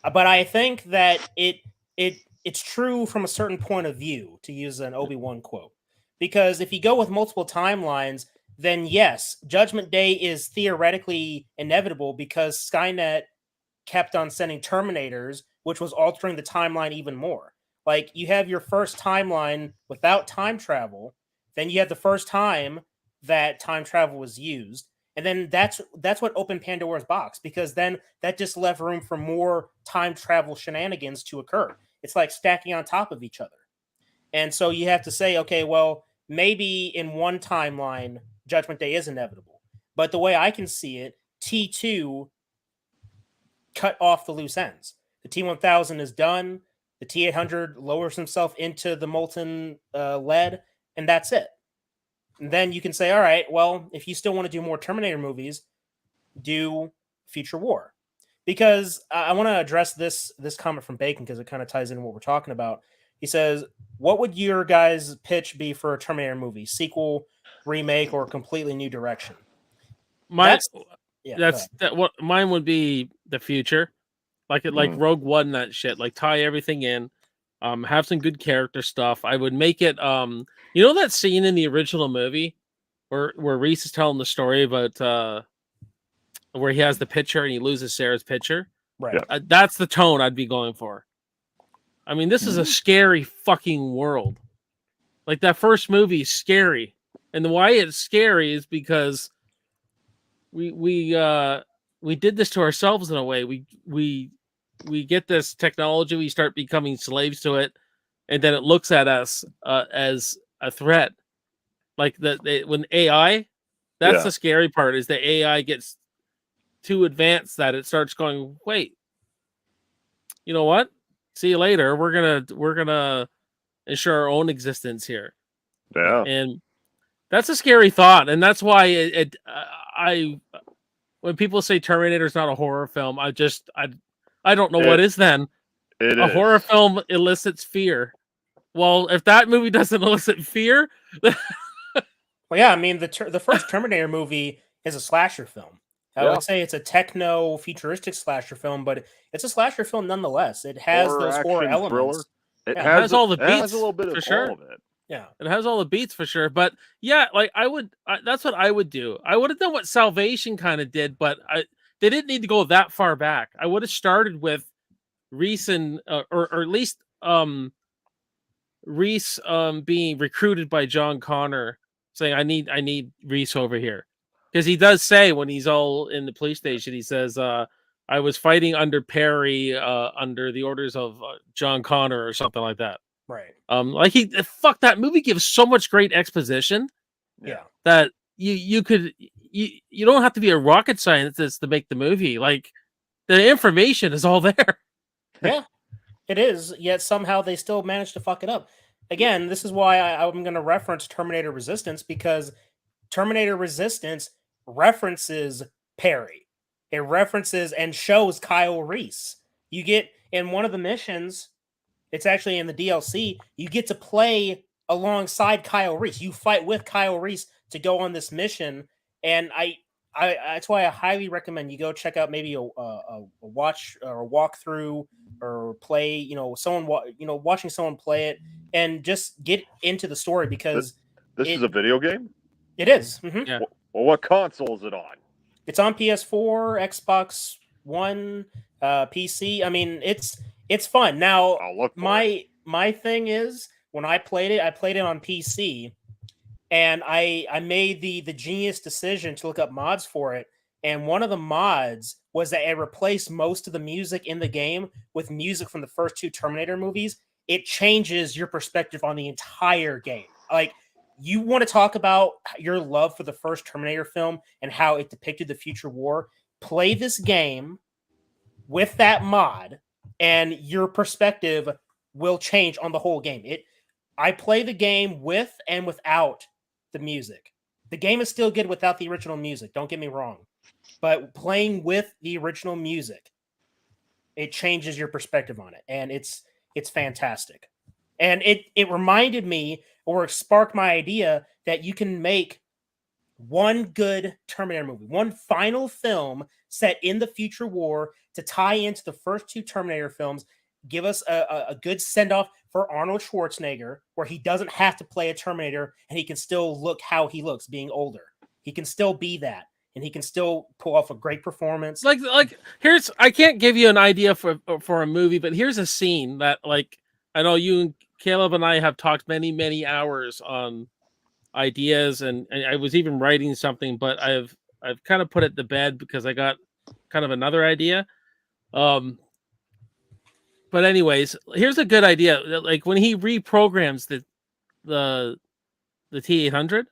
But I think that it's true from a certain point of view, to use an Obi-Wan quote. Because if you go with multiple timelines, then yes, Judgment Day is theoretically inevitable because Skynet kept on sending Terminators, which was altering the timeline even more. Like, you have your first timeline without time travel, then you have the first time that time travel was used, and then that's what opened Pandora's box, because then that just left room for more time travel shenanigans to occur. It's like stacking on top of each other. And so you have to say, okay, well, maybe in one timeline, Judgment Day is inevitable. But the way I can see it, T2 cut off the loose ends. The T-1000 is done. The T-800 lowers himself into the molten lead, and that's it. And then you can say, all right, well, if you still want to do more Terminator movies, do Future War. Because I want to address this comment from Bacon because it kind of ties into what we're talking about. He says, what would your guys' pitch be for a Terminator movie? Sequel, remake, or completely new direction? What mine would be the future. Like Rogue One, that shit. Like, tie everything in. Have some good character stuff. I would make it that scene in the original movie where Reese is telling the story about where he has the picture and he loses Sarah's picture. Right. That's the tone I'd be going for. I mean, this is a scary fucking world. Like, that first movie is scary. And why it's scary is because we did this to ourselves in a way. We get this technology, we start becoming slaves to it, and then it looks at us as a threat. Like when AI, that's the scary part, is the AI gets too advanced that it starts going, wait, you know what? See you later. We're gonna ensure our own existence here. Yeah. And that's a scary thought, and that's why when people say Terminator is not a horror film, I don't know what is then. A horror film elicits fear. Well, if that movie doesn't elicit fear, well, yeah, I mean the first Terminator movie is a slasher film. I would say it's a techno-futuristic slasher film, but it's a slasher film nonetheless. It has those horror elements. It has all the beats. It has a little bit of sure. all of it. Yeah, it has all the beats for sure. But yeah, like that's what I would do. I would have done what Salvation kind of did, but they didn't need to go that far back. I would have started with Reese and or at least Reese being recruited by John Connor, saying, I need Reese over here. Because he does say when he's all in the police station, he says, I was fighting under Perry under the orders of John Connor or something like that. Right. That movie gives so much great exposition. Yeah. That you don't have to be a rocket scientist to make the movie. Like, the information is all there. Yeah, it is. Yet somehow they still manage to fuck it up. Again, this is why I'm going to reference Terminator Resistance, because Terminator Resistance references Perry. It references and shows Kyle Reese. in one of the missions, it's actually in the DLC, you get to play alongside Kyle Reese. You fight with Kyle Reese to go on this mission, and I that's why I highly recommend you go check out maybe a watch or a walkthrough or play. Watching someone play it and just get into the story because This is a video game? it is. Mhm. Yeah. Well, what console is it on? It's on PS4, Xbox One, PC. I mean, it's fun. Now, I'll look for it. my thing is when I played it on PC, and I made the genius decision to look up mods for it. And one of the mods was that it replaced most of the music in the game with music from the first two Terminator movies. It changes your perspective on the entire game. Like, you want to talk about your love for the first Terminator film and how it depicted the future war, play this game with that mod, and your perspective will change on the whole game. I play the game with and without the music. The game is still good without the original music, don't get me wrong. But playing with the original music, it changes your perspective on it. And it's fantastic. And it reminded me, or it sparked my idea, that you can make one good Terminator movie, one final film set in the future war to tie into the first two Terminator films, give us a good send-off for Arnold Schwarzenegger, where he doesn't have to play a Terminator and he can still look how he looks being older. He can still be that, and he can still pull off a great performance. Like here's, I can't give you an idea for a movie, but here's a scene that, like, I know you and Caleb and I have talked many hours on ideas, and I was even writing something, but I've kind of put it to bed because I got kind of another idea. But anyways, here's a good idea. Like when he reprograms the T-800,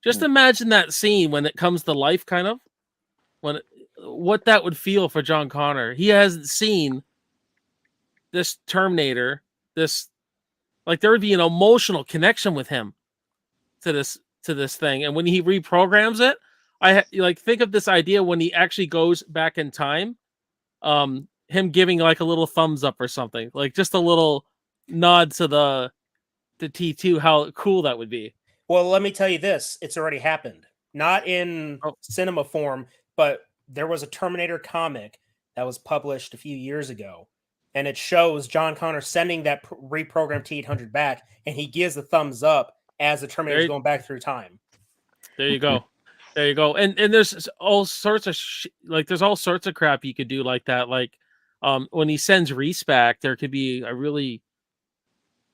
just imagine that scene when it comes to life, kind of what that would feel for John Connor. He hasn't seen this Terminator. Like there would be an emotional connection with him to this thing, and when he reprograms it, think of this idea when he actually goes back in time. Him giving like a little thumbs up or something, like just a little nod to the T2, how cool that would be. Well, let me tell you this. It's already happened. Not in cinema form, but there was a Terminator comic that was published a few years ago, and it shows John Connor sending that reprogrammed T-800 back, and he gives the thumbs up as the Terminator's going back through time. There you go. There you go. And there's all sorts of there's all sorts of crap you could do like that. Like when he sends Reese back, there could be a really,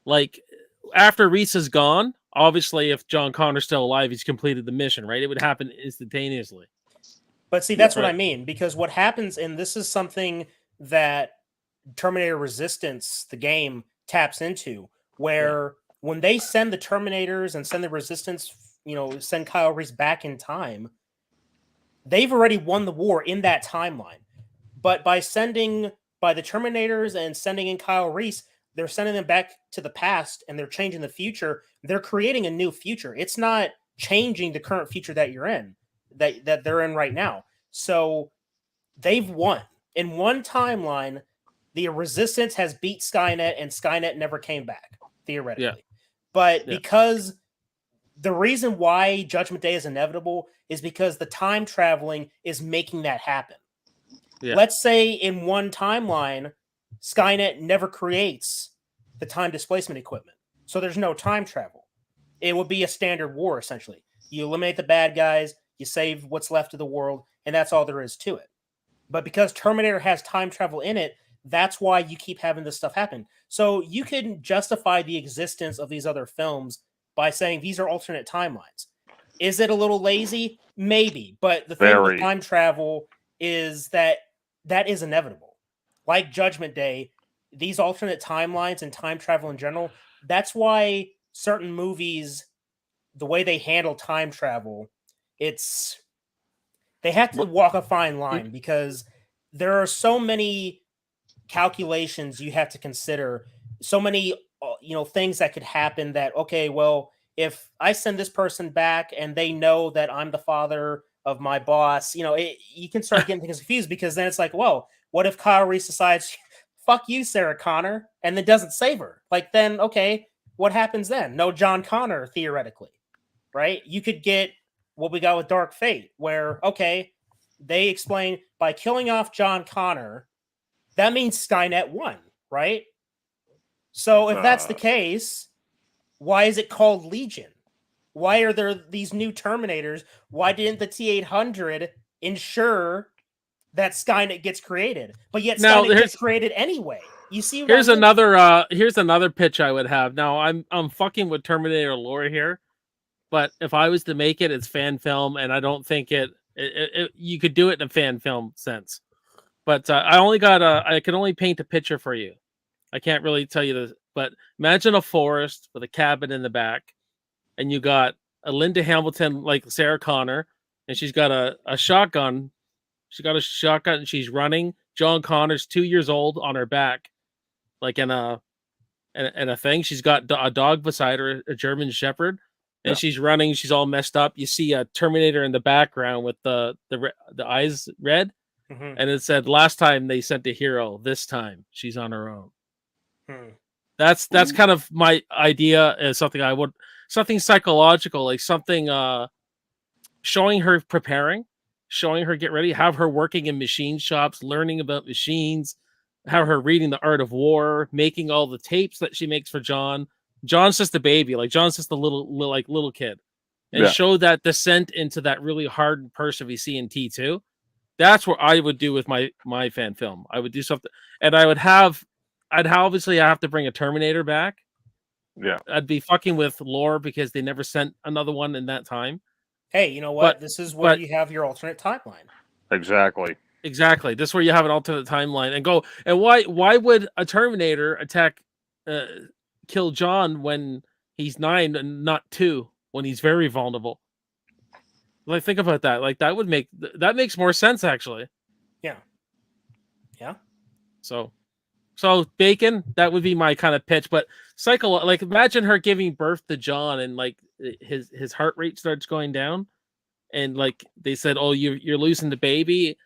like, after Reese is gone, obviously if John Connor's still alive, he's completed the mission, right? It would happen instantaneously. But see, that's what I mean, because what happens, and this is something that Terminator Resistance, the game, taps into, where when they send the Terminators and send the Resistance, send Kyle Reese back in time, they've already won the war in that timeline. But by the Terminators and sending in Kyle Reese, they're sending them back to the past, and they're changing the future. They're creating a new future. It's not changing the current future that you're in, that they're in right now. So they've won. In one timeline, the Resistance has beat Skynet, and Skynet never came back, theoretically. Yeah. But because the reason why Judgment Day is inevitable is because the time traveling is making that happen. Yeah. Let's say in one timeline, Skynet never creates the time displacement equipment, so there's no time travel. It would be a standard war, essentially. You eliminate the bad guys, you save what's left of the world, and that's all there is to it. But because Terminator has time travel in it, that's why you keep having this stuff happen. So you can justify the existence of these other films by saying these are alternate timelines. Is it a little lazy? Maybe. But the thing with time travel is that is inevitable. Like Judgment Day, these alternate timelines and time travel in general, that's why certain movies, the way they handle time travel, they have to walk a fine line, because there are so many calculations you have to consider, so many things that could happen that, okay, well, if I send this person back and they know that I'm the father of my boss, you can start getting things confused, because then it's like, well, what if Kyle Reese decides, fuck you, Sarah Connor, and then doesn't save her. Like, then, okay, what happens then? No John Connor, theoretically, right? You could get what we got with Dark Fate, where, okay, they explain by killing off John Connor, that means Skynet won, right? So if that's the case, why is it called Legion? Why are there these new Terminators? Why didn't the T-800 ensure that Skynet gets created? But yet Skynet gets created anyway. You see, here's another pitch I would have. Now I'm fucking with Terminator lore here, but if I was to make it, it's fan film, and I don't think you could do it in a fan film sense. But I can only paint a picture for you. I can't really tell you this, but imagine a forest with a cabin in the back, and you got a Linda Hamilton like Sarah Connor, and she's got a shotgun. She got a shotgun, and she's running. John Connor's 2 years old on her back, like in a thing. She's got a dog beside her, a German Shepherd, and she's running. She's all messed up. You see a Terminator in the background with the eyes red, and it said, "Last time they sent a hero. This time she's on her own." That's kind of my idea. Is something psychological, like something showing her preparing, showing her get ready, have her working in machine shops, learning about machines, have her reading the art of war, making all the tapes that she makes for John. John's just a baby, like John's just a little kid, and show that descent into that really hardened person we see in T2. That's what I would do with my fan film. I would do something, and I'd obviously have to bring a Terminator back. Yeah, I'd be fucking with lore because they never sent another one in that time. Hey, you know what? This is where you have your alternate timeline. Exactly. This is where you have an alternate timeline and go. And why would a Terminator kill John when he's 9 and not 2 when he's very vulnerable? Like, think about that. Like, that makes more sense actually. Yeah. So Bacon, that would be my kind of pitch. But like, imagine her giving birth to John, and like his heart rate starts going down, and like they said, "Oh, you're losing the baby,"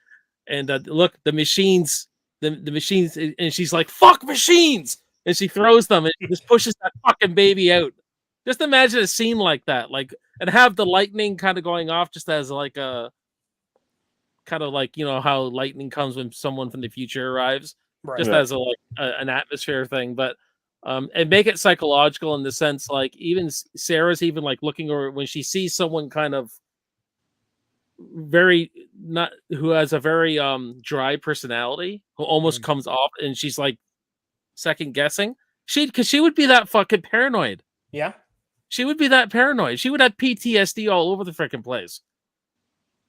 and look, the machines, the machines, and she's like, "Fuck machines," and she throws them and just pushes that fucking baby out. Just imagine a scene like that, like, and have the lightning kind of going off, just as like a kind of like, you know how lightning comes when someone from the future arrives. Right. Just as an atmosphere thing, but and make it psychological in the sense, like, even Sarah's even like looking over when she sees someone kind of who has a very dry personality, who almost comes off, and she's like second guessing, because she would be that fucking paranoid. Yeah, she would be that paranoid. She would have PTSD all over the freaking place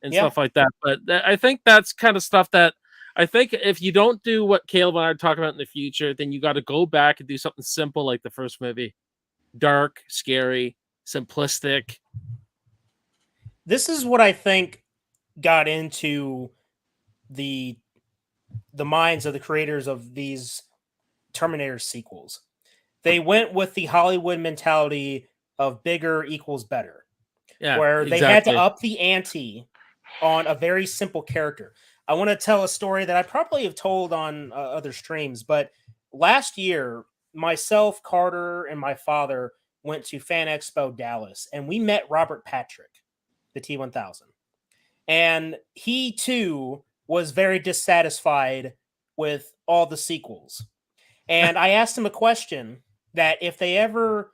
and stuff like that. But I think that's kind of stuff that I think if you don't do what Caleb and I are talking about in the future, then you got to go back and do something simple like the first movie. Dark, scary, simplistic. This is what I think got into the minds of the creators of these Terminator sequels. They went with the Hollywood mentality of bigger equals better. Yeah, where they had to up the ante on a very simple character. I want to tell a story that I probably have told on other streams, but last year, myself, Carter, and my father went to Fan Expo Dallas, and we met Robert Patrick, the T-1000. And he, too, was very dissatisfied with all the sequels. And I asked him a question that if they ever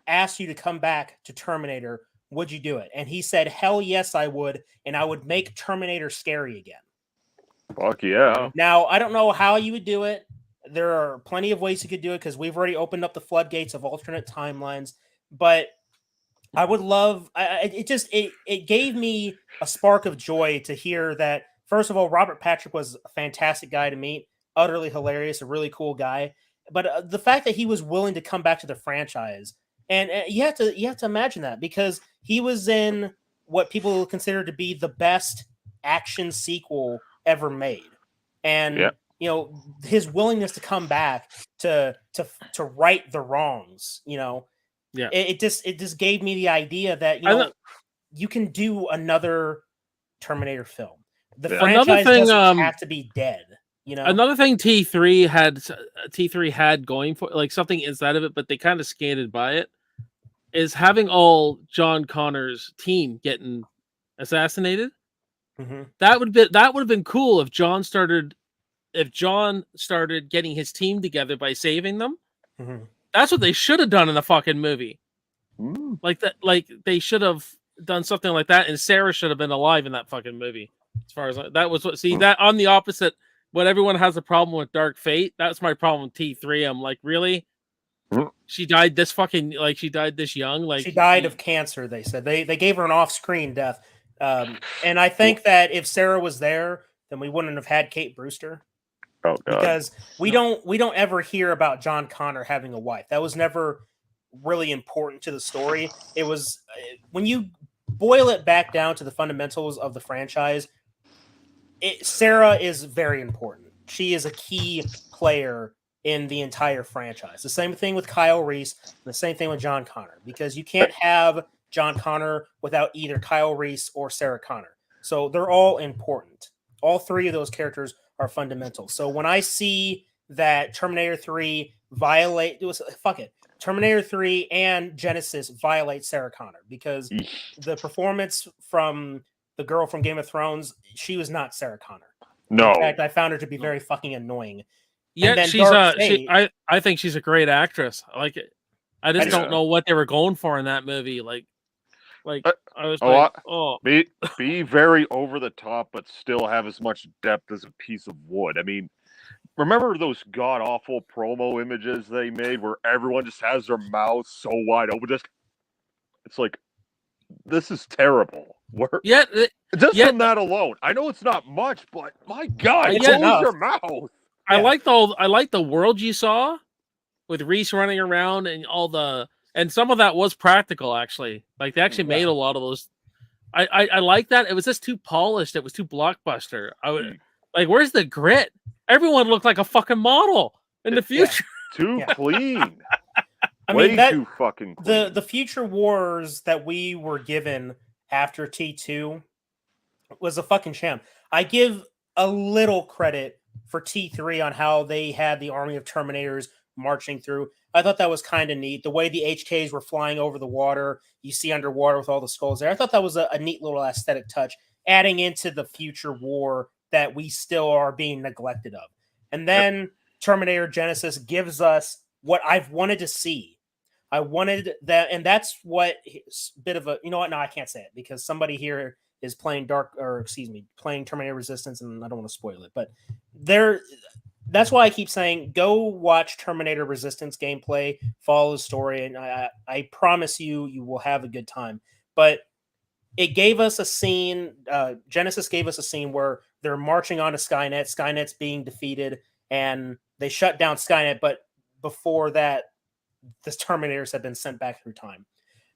asked you to come back to Terminator, would you do it? And he said, hell yes, I would, and I would make Terminator scary again. Fuck yeah. Now, I don't know how you would do it. There are plenty of ways you could do it because we've already opened up the floodgates of alternate timelines. But I would love it gave me a spark of joy to hear that, first of all, Robert Patrick was a fantastic guy to meet, utterly hilarious, a really cool guy. But the fact that he was willing to come back to the franchise, and you have to imagine that, because he was in what people consider to be the best action sequel ever made, and you know, his willingness to come back to right the wrongs, you know, it just gave me the idea that, you know, you can do another Terminator film. The franchise doesn't have to be dead. You know, Another thing T3 had going for like something inside of it, but they kind of skated by it, is having all John Connor's team getting assassinated. Mhm. That would have been cool if John started getting his team together by saving them. Mhm. That's what they should have done in the fucking movie. Mm. Like that, like they should have done something like that, and Sarah should have been alive in that fucking movie. As far as that was what that on the opposite. When everyone has a problem with Dark Fate, that's my problem with T3. I'm like, really? She died this young. Like she died of cancer. They said they gave her an off-screen death, and I think that if Sarah was there, then we wouldn't have had Kate Brewster. Oh god. Because we don't ever hear about John Connor having a wife. That was never really important to the story. It was when you boil it back down to the fundamentals of the franchise, Sarah is very important. She is a key player in the entire franchise. The same thing with Kyle Reese, and the same thing with John Connor, because you can't have John Connor without either Kyle Reese or Sarah Connor. So they're all important. All three of those characters are fundamental. So when I see that Terminator 3 Terminator 3 and Genesis violate Sarah Connor, because the performance from the girl from Game of Thrones, she was not Sarah Connor. No. In fact, I found her to be very fucking annoying. Yeah, then she's I think she's a great actress. I like it. I just don't know what they were going for in that movie. Like I was be very over the top, but still have as much depth as a piece of wood. I mean, remember those god awful promo images they made where everyone just has their mouths so wide open? It's like, this is terrible. From that alone, I know it's not much, but my God, close your mouth. I like the world you saw with Reese running around and and some of that was practical actually. Like they actually made a lot of those. I like that. It was just too polished. It was too blockbuster. Like, where's the grit? Everyone looked like a fucking model in the future. Too clean. Way too fucking clean. The future wars that we were given after T2 was a fucking sham. I give a little credit for T3 on how they had the army of Terminators marching through. I thought that was kind of neat. The way the HKs were flying over the water, you see underwater with all the skulls there. I thought that was a neat little aesthetic touch, adding into the future war that we still are being neglected of. And then Terminator Genesis gives us what I've wanted to see. I wanted that, and that's what bit of a, you know what? No, I can't say it because somebody here is playing playing Terminator Resistance, and I don't want to spoil it. But that's why I keep saying, go watch Terminator Resistance gameplay, follow the story, and I promise you will have a good time. But it gave us a scene, Genesis gave us a scene where they're marching onto Skynet, Skynet's being defeated, and they shut down Skynet, but before that, the Terminators have been sent back through time.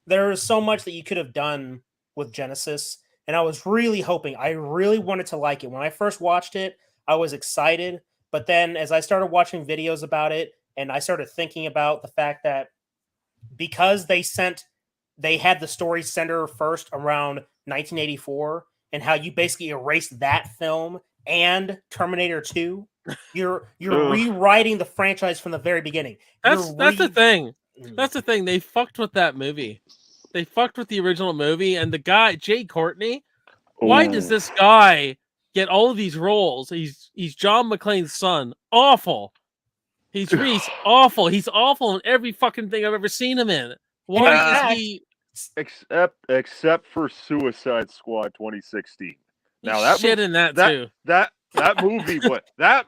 There is so much that you could have done with Genesis, and I was really hoping, I really wanted to like it. When I first watched it, I was excited, but then as I started watching videos about it, and I started thinking about the fact that because they had the story center first around 1984, and how you basically erased that film and Terminator 2, you're rewriting the franchise from the very beginning. That's the thing. That's the thing. They fucked with that movie. They fucked with the original movie, and the guy Jay Courtney. Why does this guy get all of these roles? He's John McClane's son. Awful. He's Reese. Awful. He's awful in every fucking thing I've ever seen him in. Why is he? Except for Suicide Squad 2016. Now that shit in that too. That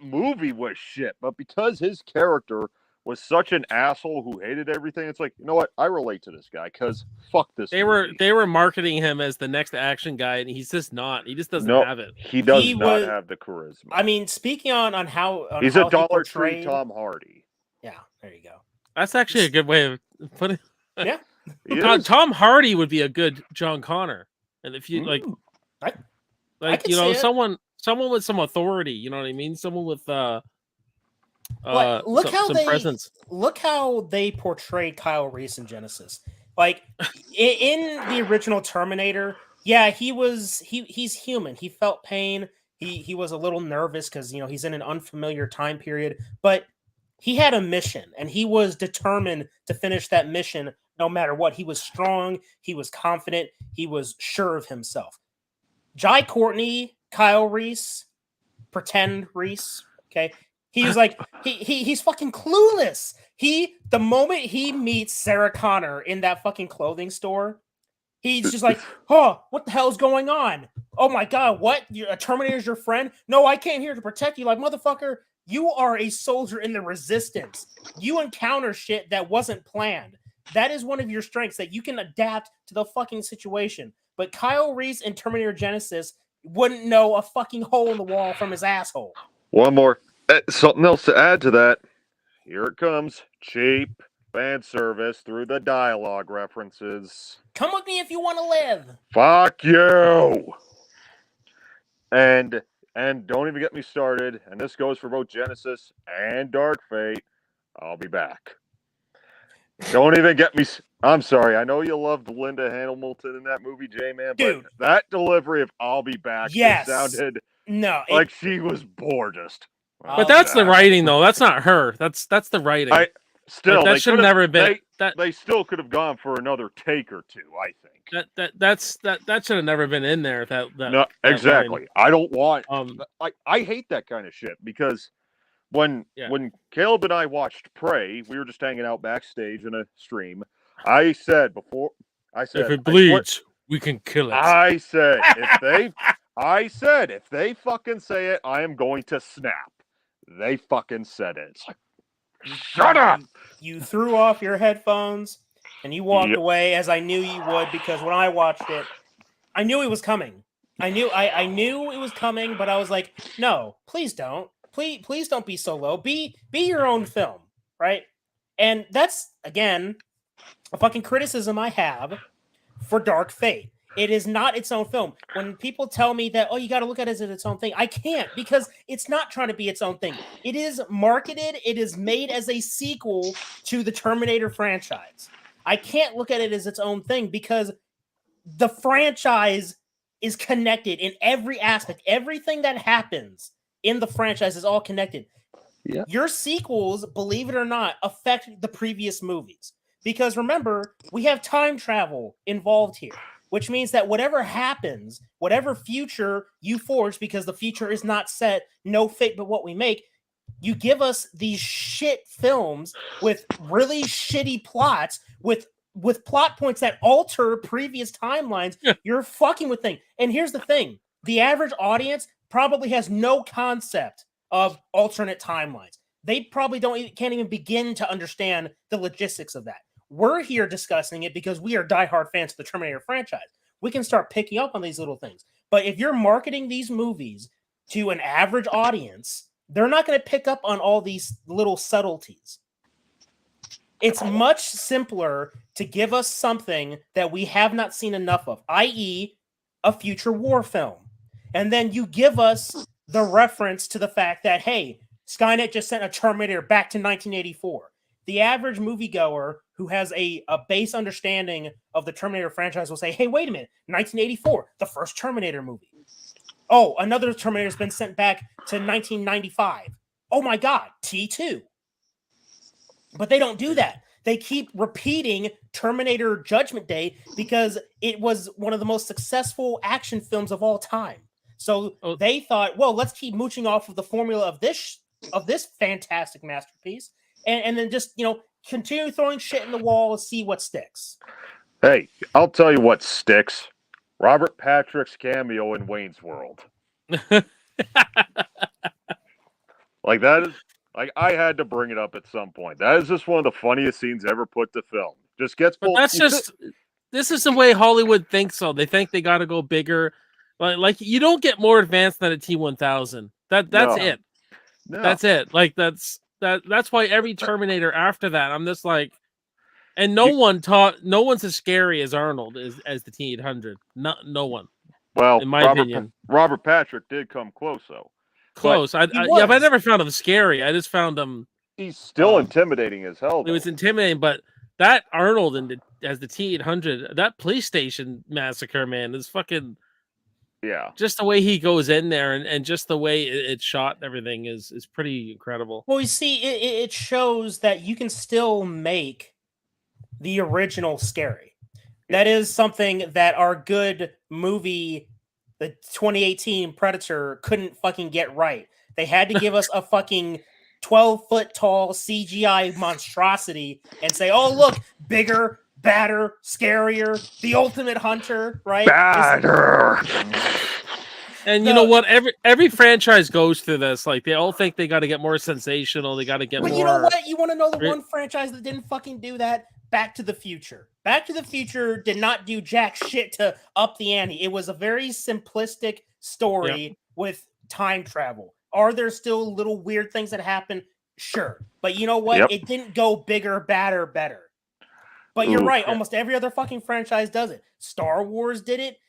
movie was shit. But because his character was such an asshole who hated everything, it's like, you know what? I relate to this guy because fuck this. They were marketing him as the next action guy, and he's just not. He just doesn't have it. He does not have the charisma. I mean, speaking on how he's how a Dollar Tree Tom Hardy. Yeah, there you go. That's actually a good way of putting it. Yeah. Tom Hardy would be a good John Connor, and if you someone with some authority, you know what I mean, someone with some presence. Look how they portrayed Kyle Reese in Genesis. Like in the original Terminator, yeah, he's human. He felt pain. he was a little nervous because he's in an unfamiliar time period, but he had a mission and he was determined to finish that mission no matter what. He was strong, he was confident, he was sure of himself. Jai Courtney, Kyle Reese, pretend Reese, okay? He was like, he's fucking clueless. The moment he meets Sarah Connor in that fucking clothing store, he's just like, oh, what the hell is going on? Oh my God, what? A Terminator's your friend? No, I came here to protect you. Like, motherfucker, you are a soldier in the resistance. You encounter shit that wasn't planned. That is one of your strengths, that you can adapt to the fucking situation. But Kyle Reese in Terminator Genesis wouldn't know a fucking hole in the wall from his asshole. One more. Something else to add to that. Here it comes. Cheap fan service through the dialogue references. Come with me if you want to live. Fuck you. And don't even get me started. And this goes for both Genesis and Dark Fate. I'll be back. Don't even get me. I'm sorry. I know you loved Linda Hamilton in that movie, J-Man, but that delivery of "I'll be back" sounded like she was bored. But that's the writing, though. That's not her. That's the writing. That should have never been. They still could have gone for another take or two. I think that should have never been in there. No, exactly. Line. I don't want. I hate that kind of shit because when Caleb and I watched Prey, we were just hanging out backstage in a stream. I said if it bleeds, we can kill it. I said if they fucking say it, I am going to snap. They fucking said it. It's like, shut up! You threw off your headphones and you walked away, as I knew you would, because when I watched it, I knew it was coming. I knew it was coming, but I was like, no, please don't. Please don't be so low. Be your own film, right? And that's, again, a fucking criticism I have for Dark Fate. It is not its own film. When people tell me that, oh, you got to look at it as its own thing, I can't, because it's not trying to be its own thing. It is marketed. It is made as a sequel to the Terminator franchise. I can't look at it as its own thing because the franchise is connected in every aspect. Everything that happens in the franchise is all connected. Yeah. Your sequels, believe it or not, affect the previous movies. Because remember, we have time travel involved here, which means that whatever happens, whatever future you forge, because the future is not set, no fate but what we make, you give us these shit films with really shitty plots, with plot points that alter previous timelines. You're fucking with things. And here's the thing. The average audience probably has no concept of alternate timelines. They probably can't even begin to understand the logistics of that. We're here discussing it because we are diehard fans of the Terminator franchise. We can start picking up on these little things. But if you're marketing these movies to an average audience, they're not going to pick up on all these little subtleties. It's much simpler to give us something that we have not seen enough of, i.e., a future war film. And then you give us the reference to the fact that, hey, Skynet just sent a Terminator back to 1984. The average moviegoer who has a base understanding of the Terminator franchise will say, hey, wait a minute, 1984, the first Terminator movie. Oh, another Terminator's been sent back to 1995. Oh my God, T2. But they don't do that. They keep repeating Terminator Judgment Day because it was one of the most successful action films of all time. So they thought, well, let's keep mooching off of the formula of this fantastic masterpiece, and then just continue throwing shit in the wall and see what sticks. Hey, I'll tell you what sticks. Robert Patrick's cameo in Wayne's World. Like that is like I had to bring it up at some point. That is just one of the funniest scenes ever put to film. Just gets full. But this is the way Hollywood thinks. So they think they got to go bigger. Like you don't get more advanced than a T-1000. That's it. No. That's it. Like that's why every Terminator after that, I'm just like, and no one's as scary as Arnold as the T-800. No one. Well, in my opinion, Robert Patrick did come close though. Close. But I never found him scary. I just found him. He's still intimidating as hell. It was intimidating, but that Arnold as the T-800, that police station massacre, man, is fucking. Yeah. just the way he goes in there and just the way it's shot and everything is pretty incredible. Well, you see, it shows that you can still make the original scary. That is something that our good movie, the 2018 Predator, couldn't fucking get right. They had to give us a fucking 12-foot tall CGI monstrosity and say, "Oh, look, bigger, badder, scarier, the ultimate hunter," right? Badder. And you know what? Every franchise goes through this. Like they all think they got to get more sensational. They got to get But more. you know what? You want to know the one franchise that didn't fucking do that? Back to the Future. Back to the Future did not do jack shit to up the ante. It was a very simplistic story with time travel. Are there still little weird things that happen? Sure. But you know what? Yep. It didn't go bigger, badder, better. But you're right. Almost every other fucking franchise does it. Star Wars did it.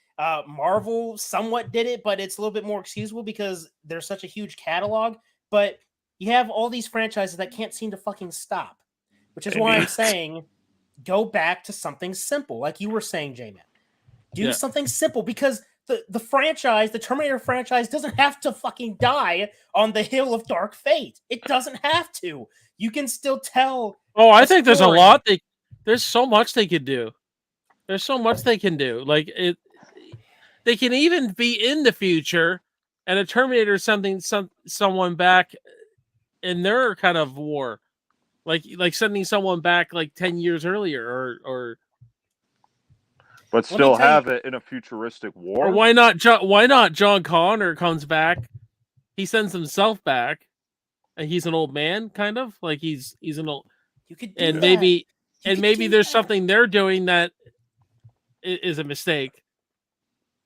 Marvel somewhat did it, but it's a little bit more excusable because there's such a huge catalog. But you have all these franchises that can't seem to fucking stop, which is why I'm saying go back to something simple. Like you were saying, J-Man. Do something simple because the franchise, the Terminator franchise, doesn't have to fucking die on the hill of dark fate. It doesn't have to. You can still tell. Oh, I think there's a lot. There's so much they could do. There's so much they can do. Like it. They can even be in the future, and a Terminator someone back in their kind of war, like sending someone back like 10 years earlier, or but still have it in a futuristic war. Or why not? Why not? John Connor comes back. He sends himself back, and he's an old man, kind of like he's an old. You could do and that. maybe there's something they're doing that is a mistake.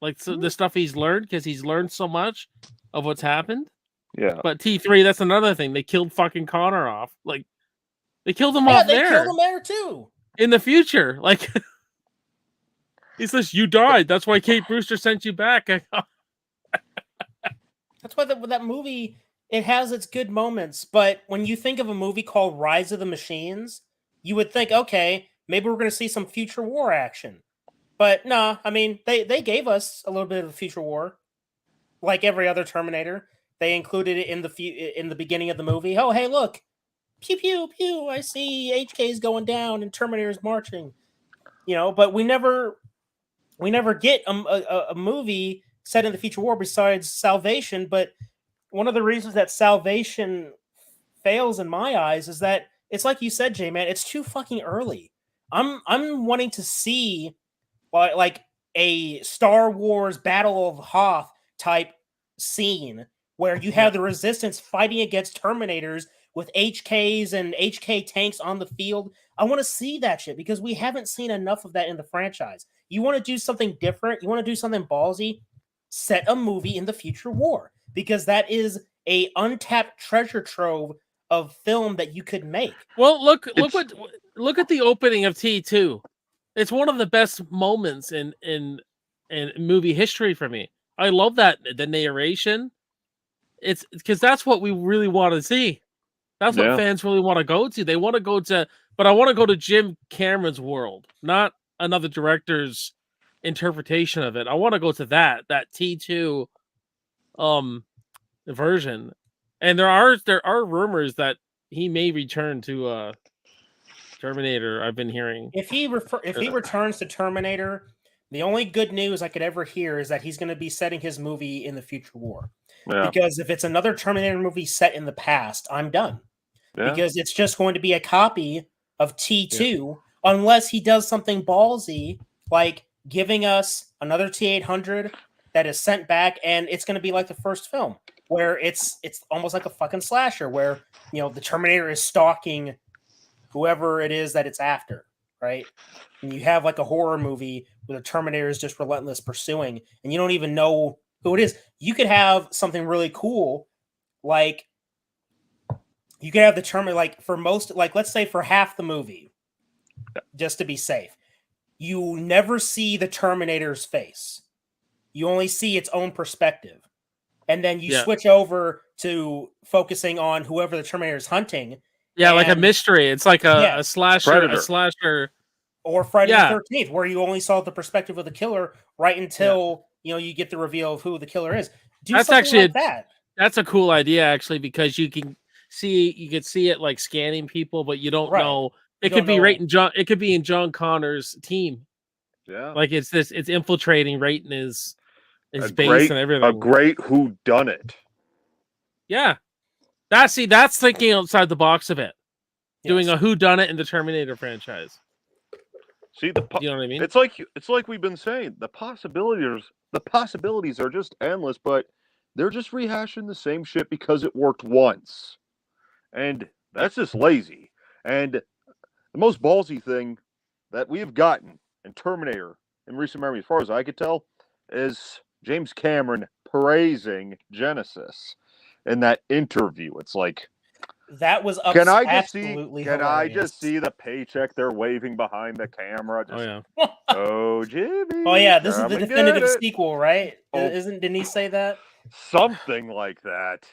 Like the stuff he's learned, because he's learned so much of what's happened. Yeah. But T3, that's another thing. They killed fucking Connor off. Like, they killed him off there. Yeah, they killed him there, too. In the future. Like, he says, you died. That's why Kate Brewster sent you back. That's why that movie, it has its good moments. But when you think of a movie called Rise of the Machines, you would think, okay, maybe we're going to see some future war action. But no, I mean, they gave us a little bit of future war, like every other Terminator. They included it in the beginning of the movie. Oh, hey, look, pew pew pew! I see HK's going down and Terminator's marching. You know, but we never get a movie set in the future war besides Salvation. But one of the reasons that Salvation fails in my eyes is that it's like you said, J-Man. It's too fucking early. I'm wanting to see like a Star Wars Battle of Hoth type scene where you have the Resistance fighting against Terminators with HKs and HK tanks on the field. I want to see that shit because we haven't seen enough of that in the franchise. You want to do something different? You want to do something ballsy? Set a movie in the future war because that is a untapped treasure trove of film that you could make. Well, look at the opening of T2. It's one of the best moments in movie history for me. I love that the narration. It's because that's what we really want to see. That's what fans really want to go to. They want to go to, but I want to go to Jim Cameron's world, not another director's interpretation of it. I want to go to that T2 version. And there are rumors that he may return to Terminator. I've been hearing if he returns to Terminator, the only good news I could ever hear is that he's going to be setting his movie in the future war. Yeah. Because if it's another Terminator movie set in the past, I'm done. Yeah. Because it's just going to be a copy of T2 unless he does something ballsy like giving us another T-800 that is sent back, and it's going to be like the first film where it's almost like a fucking slasher where, you know, the Terminator is stalking whoever it is that it's after, right? And you have like a horror movie where the Terminator is just relentless pursuing, and you don't even know who it is. You could have something really cool, like you could have the Terminator, like for most, like let's say for half the movie, just to be safe, you never see the Terminator's face. You only see its own perspective. And then you switch over to focusing on whoever the Terminator is hunting. Yeah, like a mystery. It's like a slasher, Predator. a slasher. Or Friday the 13th, where you only saw the perspective of the killer right until you get the reveal of who the killer is. Do That's something actually like that. That's a cool idea, actually, because you can see it like scanning people, but you don't Right. know. You It could don't be know. right in John. It could be in John Connor's team. Yeah. Like it's infiltrating right in his base and A everything. great who done it. Yeah, that's thinking outside the box of it. Doing Yes. a who done it in the Terminator franchise. See You know what I mean? It's like we've been saying. The possibilities are just endless, but they're just rehashing the same shit because it worked once. And that's just lazy. And the most ballsy thing that we have gotten in Terminator in recent memory, as far as I could tell, is James Cameron praising Genesis in that interview. It's like, That was can I just hilarious. see the paycheck they're waving behind the camera? Just, Oh yeah. oh, Jimmy. Oh yeah, this is come the and get definitive it." sequel, right? Oh. Didn't he say that? Something like that.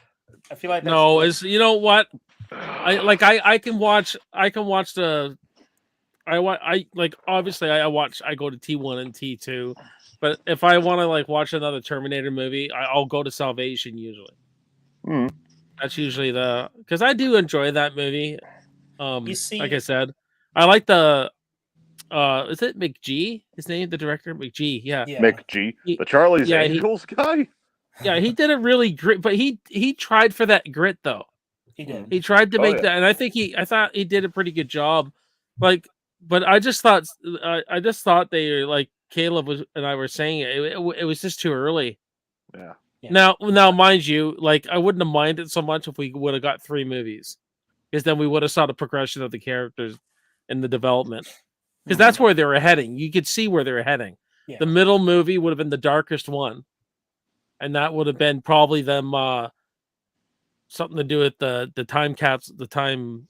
I feel like that's No, what- is you know what? I can watch the obviously I go to T1 and T2, but if I want to like watch another Terminator movie, I'll go to Salvation usually. Hmm. That's usually because I do enjoy that movie. You see, like I said, I like the is it McG? His name, the director McG. Yeah, yeah. Mick G, the Charlie's Angels guy. Yeah, he did a really great, but he tried for that grit though. He did. He tried to Oh, make yeah. that, and I thought he did a pretty good job. Like, but I just thought they like Caleb and I were saying it was just too early. Yeah. Now, mind you, like I wouldn't have minded so much if we would have got 3 movies, because then we would have saw the progression of the characters and the development. Because that's where they were heading. You could see where they were heading. Yeah. The middle movie would have been the darkest one, and that would have been probably them something to do with the time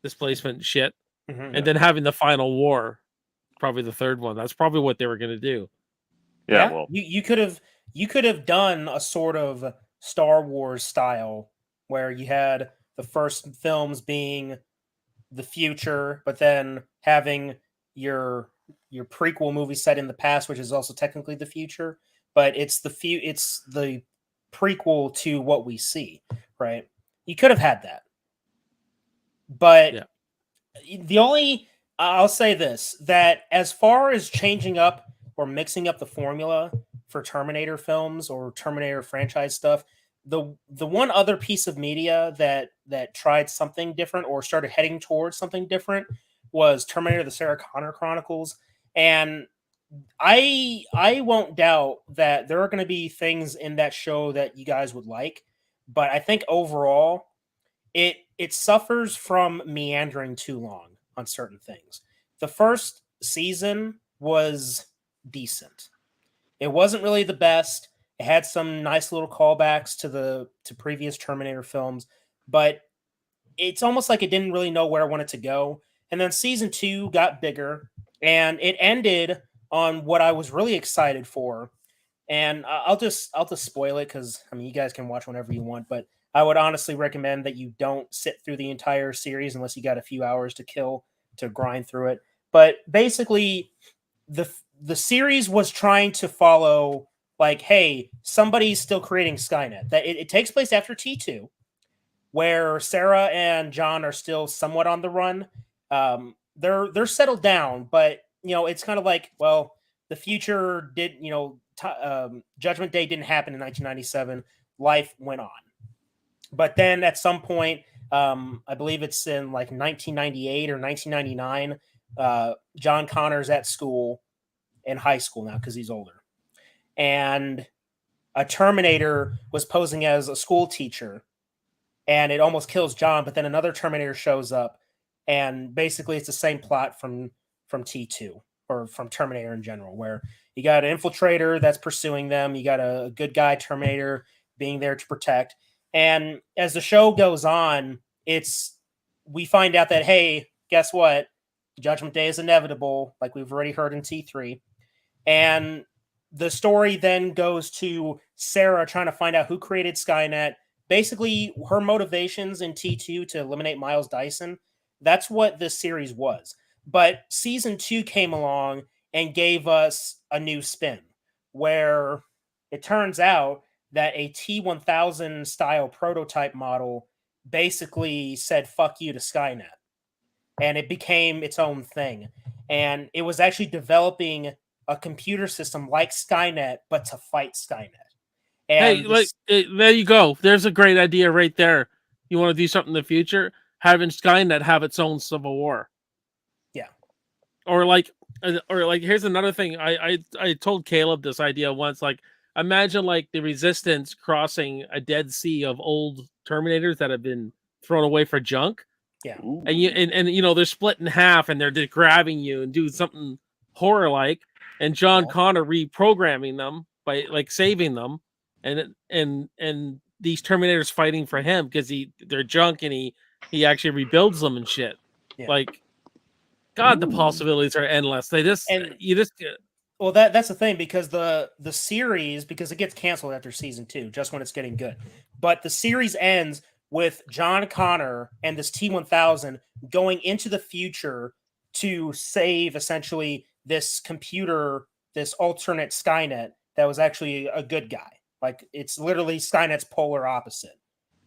displacement shit, Mhm. and then having the final war, probably the third one. That's probably what they were going to do. Yeah, well, you could have done a sort of Star Wars style where you had the first films being the future, but then having your prequel movie set in the past, which is also technically the future, but it's the prequel to what we see, right? You could have had that, but Yeah. I'll say this, that as far as changing up or mixing up the formula for Terminator films or Terminator franchise stuff, the one other piece of media that tried something different or started heading towards something different was Terminator: The Sarah Connor Chronicles, and I won't doubt that there are going to be things in that show that you guys would like, but I think overall it suffers from meandering too long on certain things. The first season was decent. It wasn't really the best. It had some nice little callbacks to previous Terminator films, but it's almost like it didn't really know where it wanted to go. And then season 2 got bigger, and it ended on what I was really excited for. And I'll just spoil it because I mean you guys can watch whenever you want, but I would honestly recommend that you don't sit through the entire series unless you got a few hours to kill to grind through it. But basically, the series was trying to follow like, hey, somebody's still creating Skynet. That it takes place after T2, where Sarah and John are still somewhat on the run. They're settled down, but it's kind of like, well, the future did, Judgment Day didn't happen in 1997. Life went on, but then at some point, I believe it's in like 1998 or 1999. John Connor's at school, in high school now because he's older, and a Terminator was posing as a school teacher, and it almost kills John. But then another Terminator shows up, and basically it's the same plot from T2 or from Terminator in general, where you got an infiltrator that's pursuing them, you got a good guy Terminator being there to protect. And as the show goes on, we find out that, hey, guess what? Judgment Day is inevitable, like we've already heard in T3. And the story then goes to Sarah trying to find out who created Skynet. Basically, her motivations in T2 to eliminate Miles Dyson. That's what this series was. But season 2 came along and gave us a new spin, where it turns out that a T-1000 style prototype model basically said "fuck you" to Skynet, and it became its own thing. And it was actually developing a computer system like Skynet, but to fight Skynet. And there you go. There's a great idea right there. You want to do something in the future? Having Skynet have its own civil war. Yeah. Or like here's another thing. I told Caleb this idea once. Like, imagine like the Resistance crossing a dead sea of old Terminators that have been thrown away for junk. Yeah. And you know they're split in half and they're just grabbing you and doing something horror like, and John Connor reprogramming them by like saving them, and these Terminators fighting for him because they're junk and he actually rebuilds them and shit. Yeah. Like, God, the possibilities are endless. Well, that's the thing, because the series, because it gets canceled after season 2, just when it's getting good. But the series ends with John Connor and this T-1000 going into the future to save essentially this computer, this alternate Skynet that was actually a good guy. Like, it's literally Skynet's polar opposite,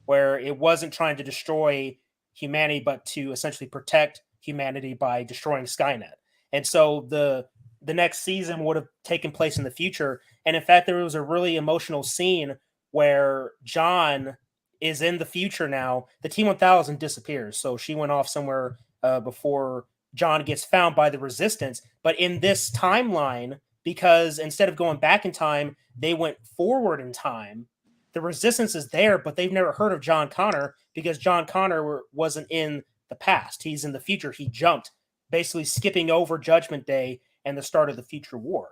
where it wasn't trying to destroy humanity, but to essentially protect humanity by destroying Skynet. And so the next season would have taken place in the future. And in fact, there was a really emotional scene where John is in the future now. The T-1000 disappears. So she went off somewhere before John gets found by the Resistance. But in this timeline, because instead of going back in time, they went forward in time, the Resistance is there, but they've never heard of John Connor because John Connor wasn't in the past. He's in the future. He jumped, basically skipping over Judgment Day and the start of the future war.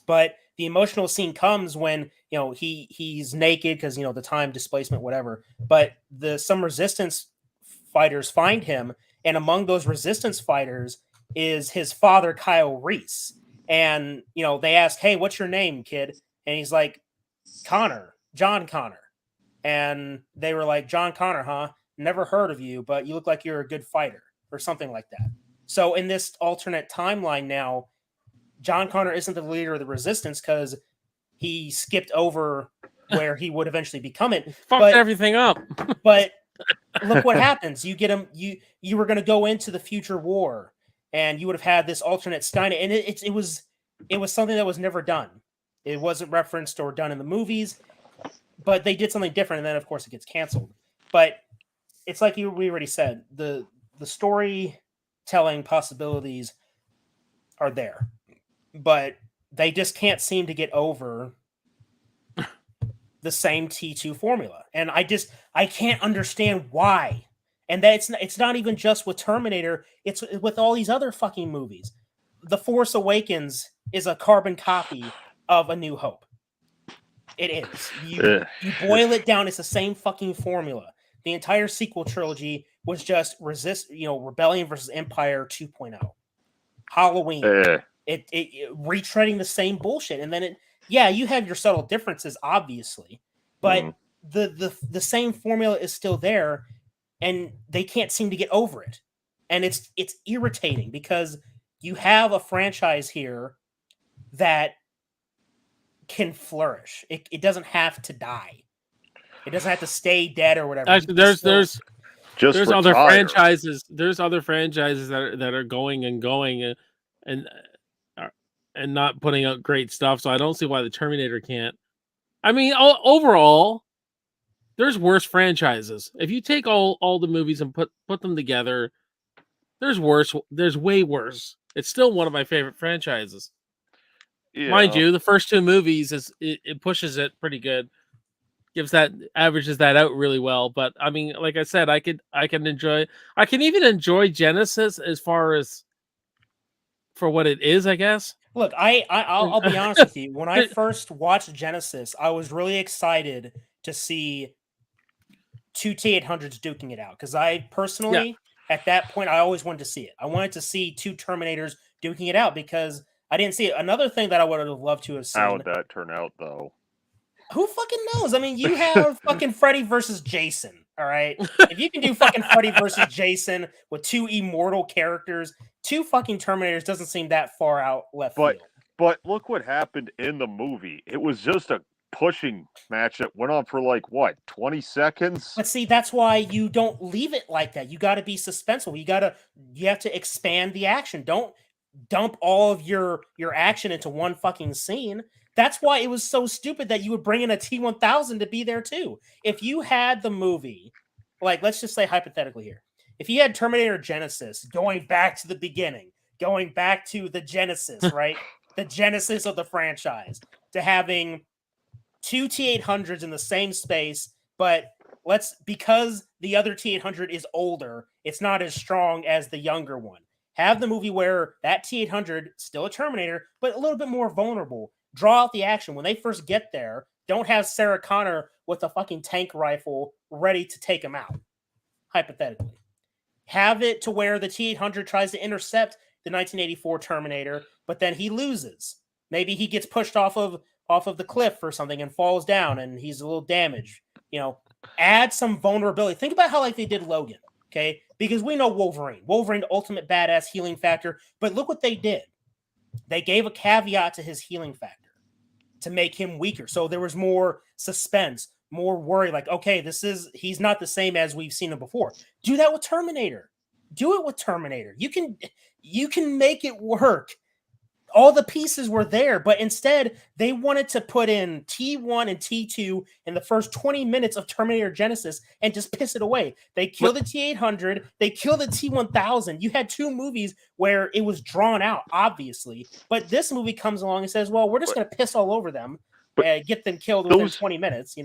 But the emotional scene comes when, you know, he's naked because, you know, the time displacement, whatever. But some Resistance fighters find him, and among those Resistance fighters is his father, Kyle Reese. And, you know, they ask, "Hey, what's your name, kid?" And he's like, "Connor, John Connor." And they were like, "John Connor, huh? Never heard of you, but you look like you're a good fighter," or something like that. So in this alternate timeline now, John Connor isn't the leader of the Resistance because he skipped over where he would eventually become it. Fucked everything up. But look what happens. You get him. You were going to go into the future war, and you would have had this alternate Skynet, and it was something that was never done. It wasn't referenced or done in the movies, but they did something different, and then of course it gets canceled. But it's like we already said, the storytelling possibilities are there, but they just can't seem to get over the same T2 formula. And I can't understand why. And that it's not even just with Terminator, it's with all these other fucking movies. The Force Awakens is a carbon copy of A New Hope. It is. You boil it down, it's the same fucking formula. The entire sequel trilogy was just Rebellion versus Empire 2.0. Halloween. It retreading the same bullshit. And then you have your subtle differences, obviously, but the same formula is still there, and they can't seem to get over it. And it's irritating because you have a franchise here that can flourish. It doesn't have to die. It doesn't have to stay dead or whatever. Actually, there's other franchises. There's other franchises that are going and not putting out great stuff. So I don't see why the Terminator can't. I mean, overall, there's worse franchises. If you take all the movies and put them together, there's worse. There's way worse. It's still one of my favorite franchises. Yeah. Mind you, the first 2 movies it pushes it pretty good. Averages that out really well. But I mean, like I said, I can even enjoy Genesis as far as for what it is, I guess. Look, I'll be honest with you. When I first watched Genesis, I was really excited to see 2 T-800s duking it out, because I personally, at that point, I always wanted to see it. I wanted to see 2 Terminators duking it out because I didn't see it. Another thing that I would have loved to have seen. How would that turn out, though? Who fucking knows? I mean, you have fucking Freddy versus Jason, all right? If you can do fucking Freddy versus Jason with 2 immortal characters, 2 fucking Terminators doesn't seem that far out left field. But look what happened in the movie. It was just a pushing match that went on for like what, 20 seconds? But see, that's why you don't leave it like that. You got to be suspenseful. You have to expand the action. Don't dump all of your action into one fucking scene. That's why it was so stupid that you would bring in a T-1000 to be there too. If you had the movie, like let's just say hypothetically here, if you had Terminator Genesis going back to the beginning, going back to the Genesis, right? The genesis of the franchise, to having two T-800s in the same space, but because the other T-800 is older, it's not as strong as the younger one. Have the movie where that T-800, still a Terminator, but a little bit more vulnerable. Draw out the action. When they first get there, don't have Sarah Connor with a fucking tank rifle ready to take him out, hypothetically. Have it to where the T-800 tries to intercept the 1984 Terminator, but then he loses. Maybe he gets pushed off of the cliff or something and falls down and he's a little damaged. Add some vulnerability. Think about how like they did Logan, okay? Because we know Wolverine, ultimate badass healing factor, but look what they did. They gave a caveat to his healing factor to make him weaker. So there was more suspense, more worry, like, okay, he's not the same as we've seen him before. Do that with Terminator. Do it with Terminator. You can make it work. All the pieces were there, but instead they wanted to put in T1 and T2 in the first 20 minutes of Terminator Genesis and just piss it away. They killed the T-800, they killed the T-1000. You had two movies where it was drawn out, obviously, but this movie comes along and says, well, we're just going to piss all over them and get them killed within 20 minutes,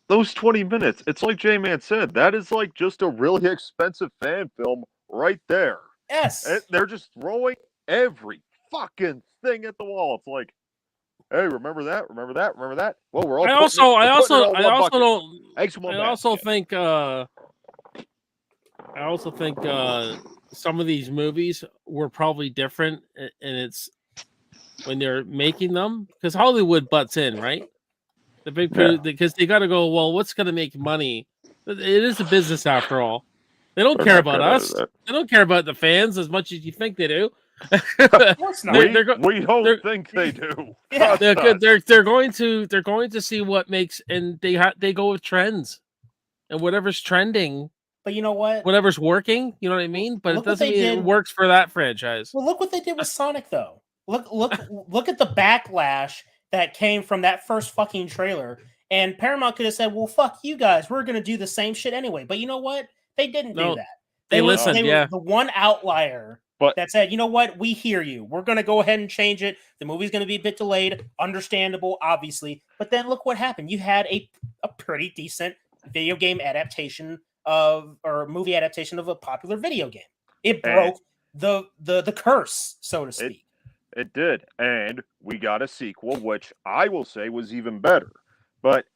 Those 20 minutes, it's like J-Man said, that is like just a really expensive fan film right there. Yes. They're just throwing every fucking thing at the wall. It's like, hey, remember that? Remember that? Remember that? Well, we're all. I also think some of these movies were probably different, and it's when they're making them because Hollywood butts in, right? The big because they got to go. Well, what's going to make money? It is a business after all. They don't care about us. They don't care about the fans as much as you think they do. We don't think they do. Yeah, they're going to see what makes, and they go with trends, and whatever's trending. But you know what? Whatever's working, you know what I mean. But it doesn't mean it works for that franchise. Well, look what they did with Sonic, though. Look at the backlash that came from that first fucking trailer. And Paramount could have said, "Well, fuck you guys. We're going to do the same shit anyway." But you know what? They didn't do that. They listened. They were the one outlier that said, "You know what? We hear you. We're going to go ahead and change it. The movie's going to be a bit delayed, understandable, obviously." But then look what happened. You had a pretty decent video game adaptation movie adaptation of a popular video game. It broke the curse, so to speak. It did, and we got a sequel, which I will say was even better. But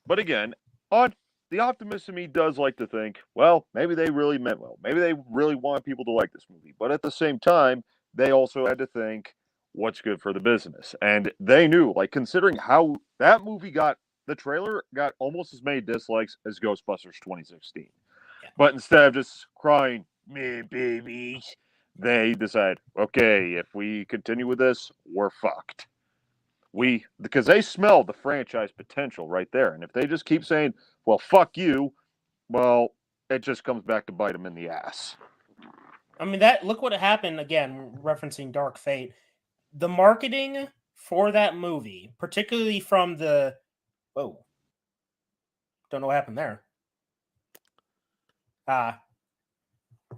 again, the optimist in me does like to think, well, maybe they really meant well. Maybe they really want people to like this movie. But at the same time, they also had to think what's good for the business. And they knew, like, considering how that movie the trailer got almost as many dislikes as Ghostbusters 2016. Yeah. But instead of just crying, me baby, they decide, okay, if we continue with this, we're fucked. Because they smell the franchise potential right there. And if they just keep saying, well, fuck you, well, it just comes back to bite them in the ass. I mean, look what happened, again, referencing Dark Fate. The marketing for that movie, particularly from don't know what happened there. All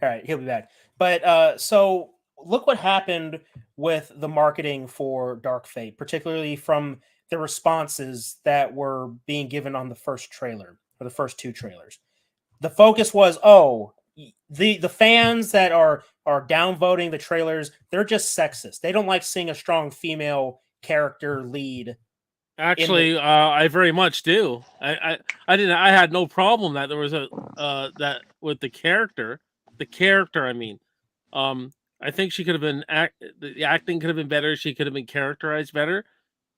right, he'll be back. But so look what happened with the marketing for Dark Fate, particularly from the responses that were being given on the first trailer or the first two trailers. The focus was, the fans that are downvoting the trailers, they're just sexist. They don't like seeing a strong female character lead. Actually, I very much do. I had no problem that there was that with the character. The character, I mean, I think she could have been the acting could have been better. She could have been characterized better.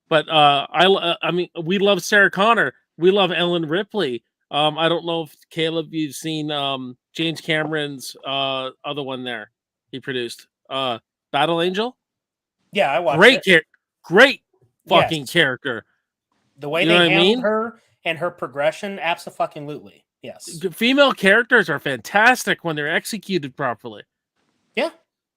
But I mean, we love Sarah Connor. We love Ellen Ripley. I don't know if Caleb, you've seen James Cameron's other one there he produced, Battle Angel. Yeah, I watched it. great fucking Yes. character. The way You know they what I handled mean? her and her progression, abso-fucking-lutely. Yes. Female characters are fantastic when they're executed properly. Yeah.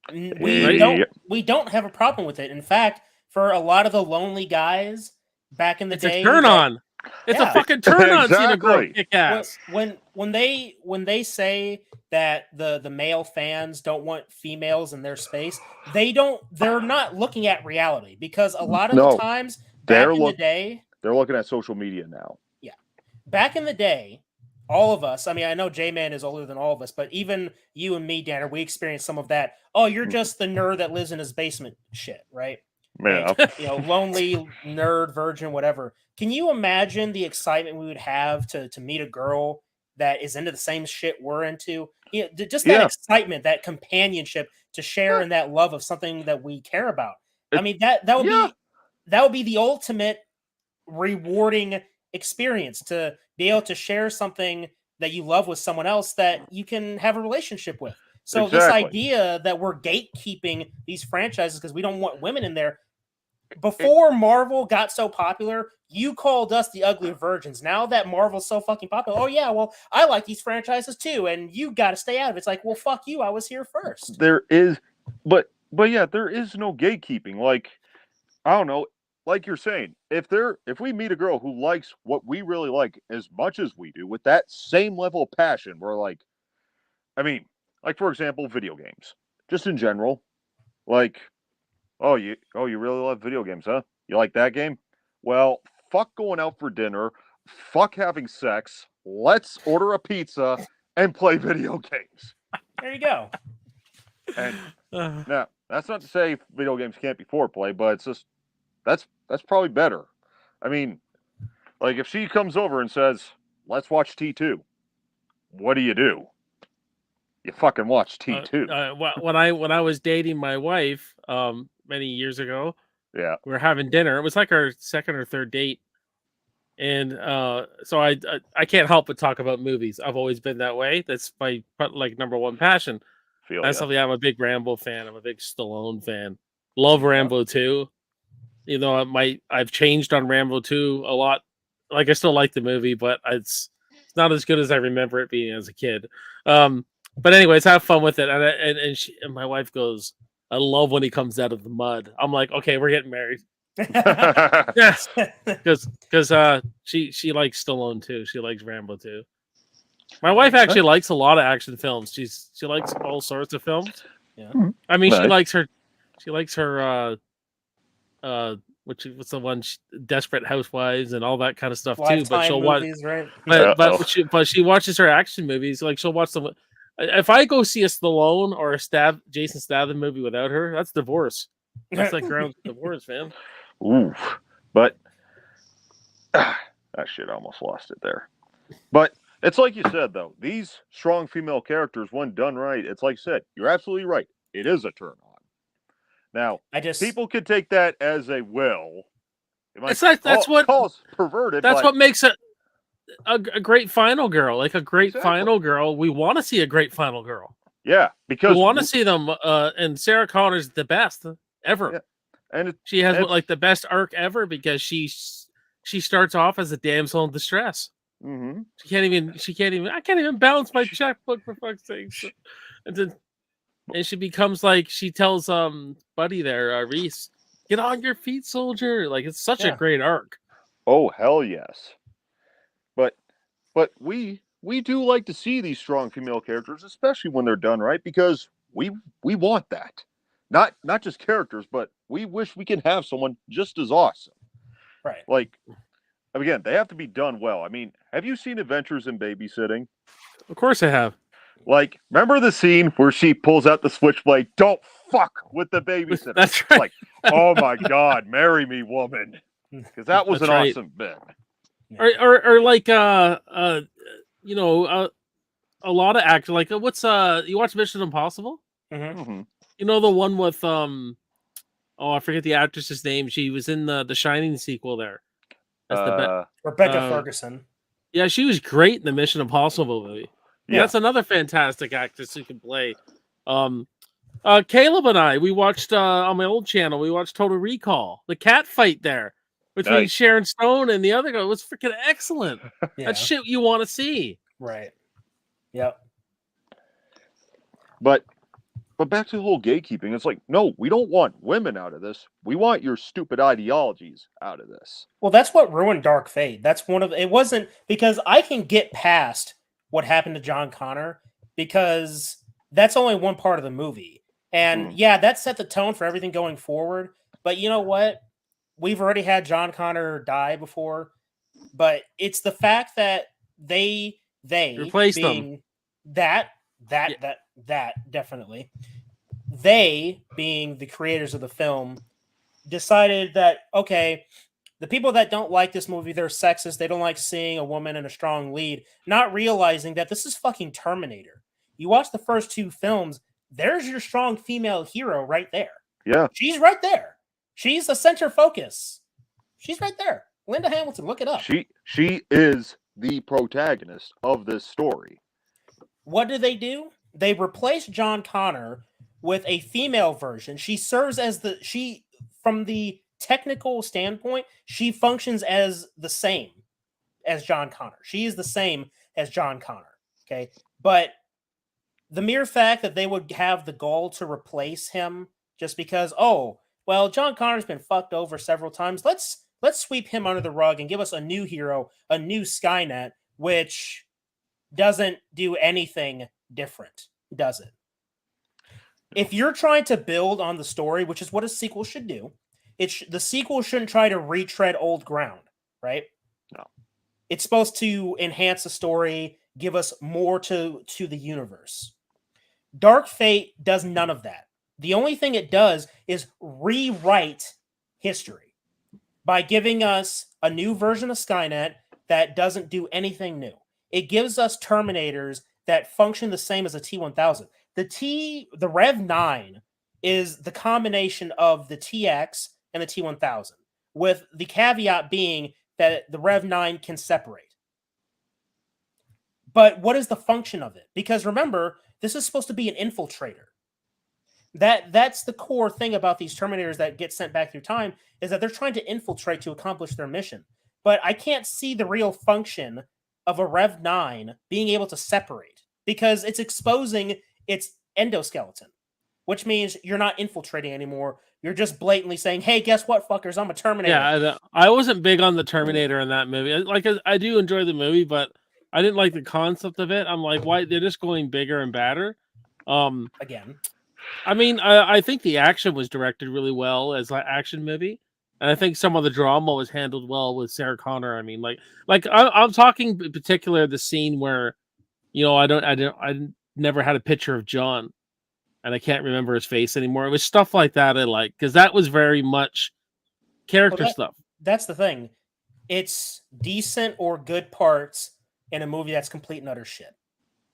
Right? We don't have a problem with it. In fact, for a lot of the lonely guys back in the It's a day, turn that- on. It's a Yeah. fucking turn on seeing a girl Exactly. kick ass. when they say that the male fans don't want females in their space, they're not looking at reality, because a lot of No. the times back They're in the day, They're looking at social media now. back in the day, all of us, I mean, I know J-Man is older than all of us, but even you and me, Danner, we experienced some of that. Oh, you're just the nerd that lives in his basement shit, right? Yeah. Like, lonely nerd, virgin, whatever. Can you imagine the excitement we would have to meet a girl that is into the same shit we're into? Just that excitement, that companionship to share in that love of something that we care about. I mean, that would be the ultimate rewarding experience, to be able to share something that you love with someone else that you can have a relationship with. So this idea that we're gatekeeping these franchises because we don't want women in there. Before Marvel got so popular, you called us the ugly virgins. Now that Marvel's so fucking popular, oh yeah, well, I like these franchises too, and you got to stay out of it. It's like, well, fuck you, I was here first. There is, but yeah, there is no gatekeeping. Like, I don't know, like you're saying, if we meet a girl who likes what we really like as much as we do, with that same level of passion, we're like, I mean, like for example, video games, just in general, like, oh you really love video games, huh? You like that game? Well, fuck going out for dinner, fuck having sex. Let's order a pizza and play video games. There you go. And now, that's not to say video games can't be foreplay, but it's just that's probably better. I mean, like if she comes over and says, "Let's watch T2," what do? You fucking watch T2. When I was dating my wife many years ago, Yeah. we were having dinner. It was like our second or third date, and so I can't help but talk about movies. I've always been that way. That's my number one passion. That's something. I'm a big Rambo fan. I'm a big Stallone fan. Love Rambo 2. You know, I've changed on Rambo 2 a lot. Like, I still like the movie, but it's not as good as I remember it being as a kid. But anyways, have fun with it. And my wife goes, I love when he comes out of the mud. I'm like, okay, we're getting married. Yes, because she likes Stallone too. She likes Rambo too. My wife actually likes a lot of action films. She likes all sorts of films. Yeah, I mean, Nice. she likes her what's the one, Desperate Housewives and all that kind of stuff too. But Lifetime she'll movies, right? but she watches her action movies. Like, she'll watch them. If I go see a Stallone or a Jason Statham movie without her, that's divorce. That's like ground divorce, man. Ooh, but that shit, almost lost it there. But it's like you said, though, these strong female characters, when done right, it's like you said, you're absolutely right. It is a turn on. Now, people could take that as a will. That's what call us perverted. That's what makes it a great final girl. Like a great final girl, we want to see a great final girl. Yeah, because we want to see them. And Sarah Connor's the best ever. Yeah. And she has like the best arc ever because she starts off as a damsel in distress. Mm-hmm. She can't even. I can't even balance my checkbook, for fuck's sake. And she becomes like, she tells Buddy there, Reese, get on your feet, soldier. Like, it's such a great arc. Oh, hell yes. But we do like to see these strong female characters, especially when they're done right, because we want that. Not just characters, but we wish we can have someone just as awesome. Right. Like, again, they have to be done well. I mean, have you seen Adventures in Babysitting? Of course I have. Like, remember the scene where she pulls out the switchblade? Don't fuck with the babysitter. That's right. Like, oh my God, marry me, woman. Because that was an awesome bit. Or like you know, a lot of actors, like what's you watch Mission Impossible? Mm-hmm. You know, the one with I forget the actress's name. She was in the Shining sequel there. That's Rebecca Ferguson. Yeah, she was great in the Mission Impossible movie. Yeah, that's another fantastic actress who can play. Caleb and I, we watched on my old channel. We watched Total Recall, the cat fight there between Nice. Sharon Stone and the other guy. It was freaking excellent. Yeah. That's shit you want to see. Right. Yep. But back to the whole gatekeeping. It's like, no, we don't want women out of this. We want your stupid ideologies out of this. Well, that's what ruined Dark Fate. That's one of it. Wasn't because I can get past what happened to John Connor because that's only one part of the movie. And yeah, that set the tone for everything going forward. But you know what? We've already had John Connor die before. But it's the fact that they Replace being them. That definitely. They, being the creators of the film, decided that, okay, the people that don't like this movie, they're sexist. They don't like seeing a woman in a strong lead, not realizing that this is fucking Terminator. You watch the first two films, there's your strong female hero right there. Yeah. She's right there. She's the center focus. She's right there. Linda Hamilton, look it up. She is the protagonist of this story. What do? They replace John Connor with a female version. She serves as from the technical standpoint, she functions as the same as John Connor. She is the same as John Connor. Okay. But the mere fact that they would have the goal to replace him just because, oh, well, John Connor's been fucked over several times. Let's sweep him under the rug and give us a new hero, a new Skynet, which doesn't do anything different, does it? If you're trying to build on the story, which is what a sequel should do, the sequel shouldn't try to retread old ground, right? No. It's supposed to enhance the story, give us more to the universe. Dark Fate does none of that. The only thing it does is rewrite history by giving us a new version of Skynet that doesn't do anything new. It gives us Terminators that function the same as a T-1000. The Rev 9 is the combination of the TX and the T-1000, with the caveat being that the Rev 9 can separate. But what is the function of it? Because remember, this is supposed to be an infiltrator. That's the core thing about these Terminators that get sent back through time, is that they're trying to infiltrate to accomplish their mission. But I can't see the real function of a Rev 9 being able to separate, because it's exposing its endoskeleton, which means you're not infiltrating anymore. You're just blatantly saying, hey, guess what, fuckers? I'm a Terminator. Yeah, I wasn't big on the Terminator in that movie. Like, I do enjoy the movie, but I didn't like the concept of it. I'm like, why? They're just going bigger and badder. Again. I mean, I think the action was directed really well as an action movie. And I think some of the drama was handled well with Sarah Connor. I mean, I'm talking in particular the scene where, you know, I never had a picture of John, and I can't remember his face anymore. It was stuff like that I like, because that was very much character stuff. That's the thing. It's decent or good parts in a movie that's complete and utter shit.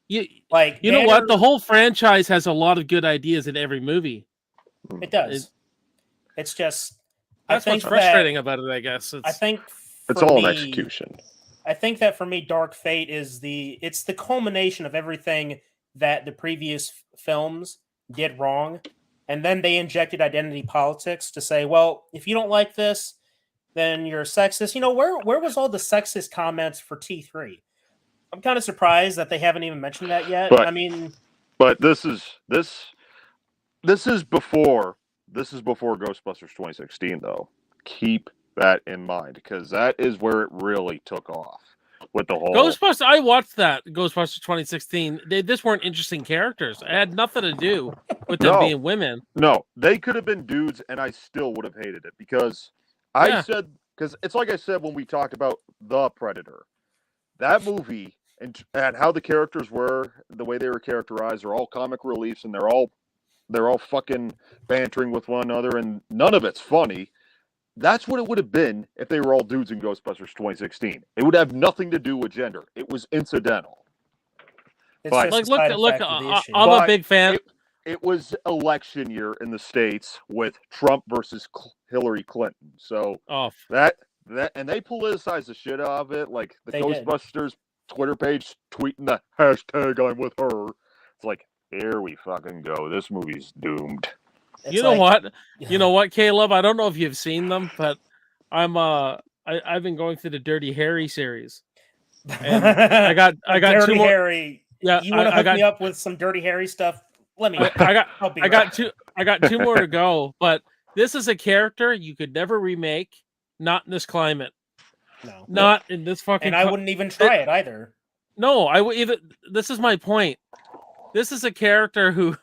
You know Daner, what? The whole franchise has a lot of good ideas in every movie. It does. It's just that's what's frustrating about it, I guess. It's all an execution. I think that for me, Dark Fate is the culmination of everything that the previous films did wrong, and then they injected identity politics to say, well, if you don't like this, then you're a sexist. You know, where was all the sexist comments for T3? I'm kind of surprised that they haven't even mentioned that yet. But this is before Ghostbusters 2016, though. Keep that in mind, because that is where it really took off with the whole Ghostbusters. I watched that Ghostbusters 2016. They just weren't interesting characters. It had nothing to do with them being women. No, they could have been dudes, and I still would have hated it, because it's like I said when we talked about The Predator. That movie and how the characters were, the way they were characterized, are all comic reliefs, and they're all fucking bantering with one another, and none of it's funny. That's what it would have been if they were all dudes in Ghostbusters 2016. It would have nothing to do with gender. It was incidental. I'm a big fan. It was election year in the States with Trump versus Hillary Clinton. So that and they politicized the shit out of it. Like the Ghostbusters Twitter page tweeting the hashtag I'm with her. It's like, Here we fucking go. This movie's doomed. It's You know like- what? You know what, Caleb? I don't know if you've seen them, but I've been going through the Dirty Harry series. And I got Dirty two more. Harry. Yeah, You want to I hook got me up with some Dirty Harry stuff? Let me. I'll be I got right two. I got two more to go. But this is a character you could never remake. Not in this climate. No. Not in this fucking. And I wouldn't even try it either. No, I would either. This is my point. This is a character who.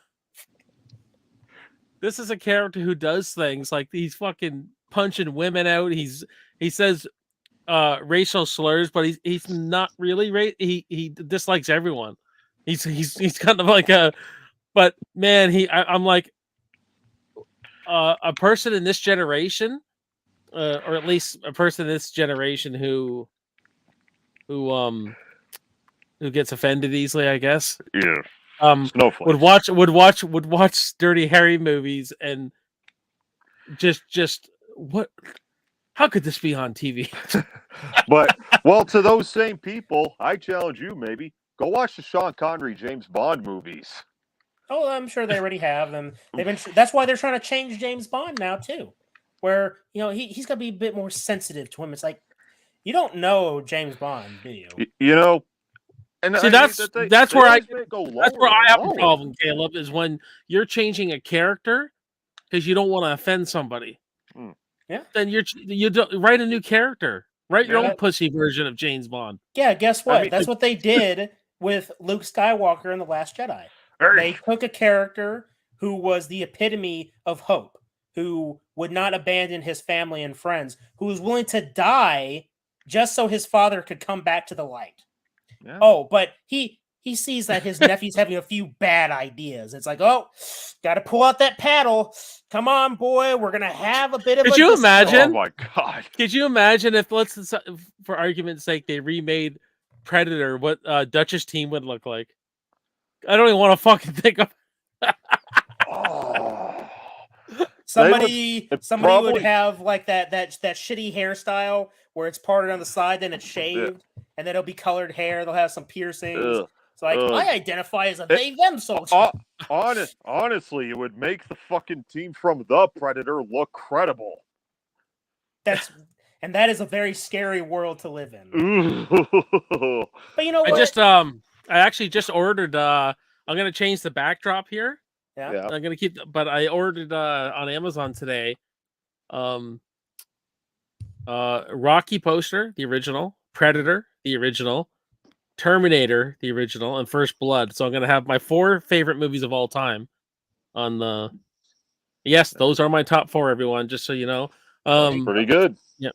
This is a character who does things like he's fucking punching women out. He says racial slurs, but he's not really he dislikes everyone. He's kind of like a, but man, I'm like a person in this generation, or at least a person in this generation who gets offended easily, I guess. Yeah. Snowflakes. would watch Dirty Harry movies and just what? How could this be on TV? But, well, to those same people, I challenge you, maybe, go watch the Sean Connery James Bond movies. Oh, I'm sure they already have them. That's why they're trying to change James Bond now too, where he's got to be a bit more sensitive to him. It's like you don't know James Bond, do you? You know, and see, that's where I have a problem, Caleb, is when you're changing a character because you don't want to offend somebody. Yeah. Then you don't write a new character. Write your own pussy version of James Bond. Yeah, guess what? That's what they did with Luke Skywalker in The Last Jedi. They took a character who was the epitome of hope, who would not abandon his family and friends, who was willing to die just so his father could come back to the light. Yeah. Oh, but he sees that his nephew's having a few bad ideas. It's like, oh, got to pull out that paddle. Come on, boy. We're going to have a bit of Could you imagine? Oh, my God. Could you imagine if, for argument's sake, they remade Predator, what Dutch's team would look like? I don't even want to fucking think of Somebody would have like that shitty hairstyle where it's parted on the side, then it's shaved, and then it'll be colored hair. They'll have some piercings. It's like, I identify as a they-them soldier. Honestly, it would make the fucking team from The Predator look credible. And that is a very scary world to live in. But you know what? I actually just ordered, I'm going to change the backdrop here. Yeah. I'm going to keep, but I ordered on Amazon today, Rocky poster, the original, Predator, the original, Terminator, the original, and First Blood. So I'm going to have my 4 favorite movies of all time on the. Yes, those are my top 4, everyone. Just so you know. Pretty good. Yeah.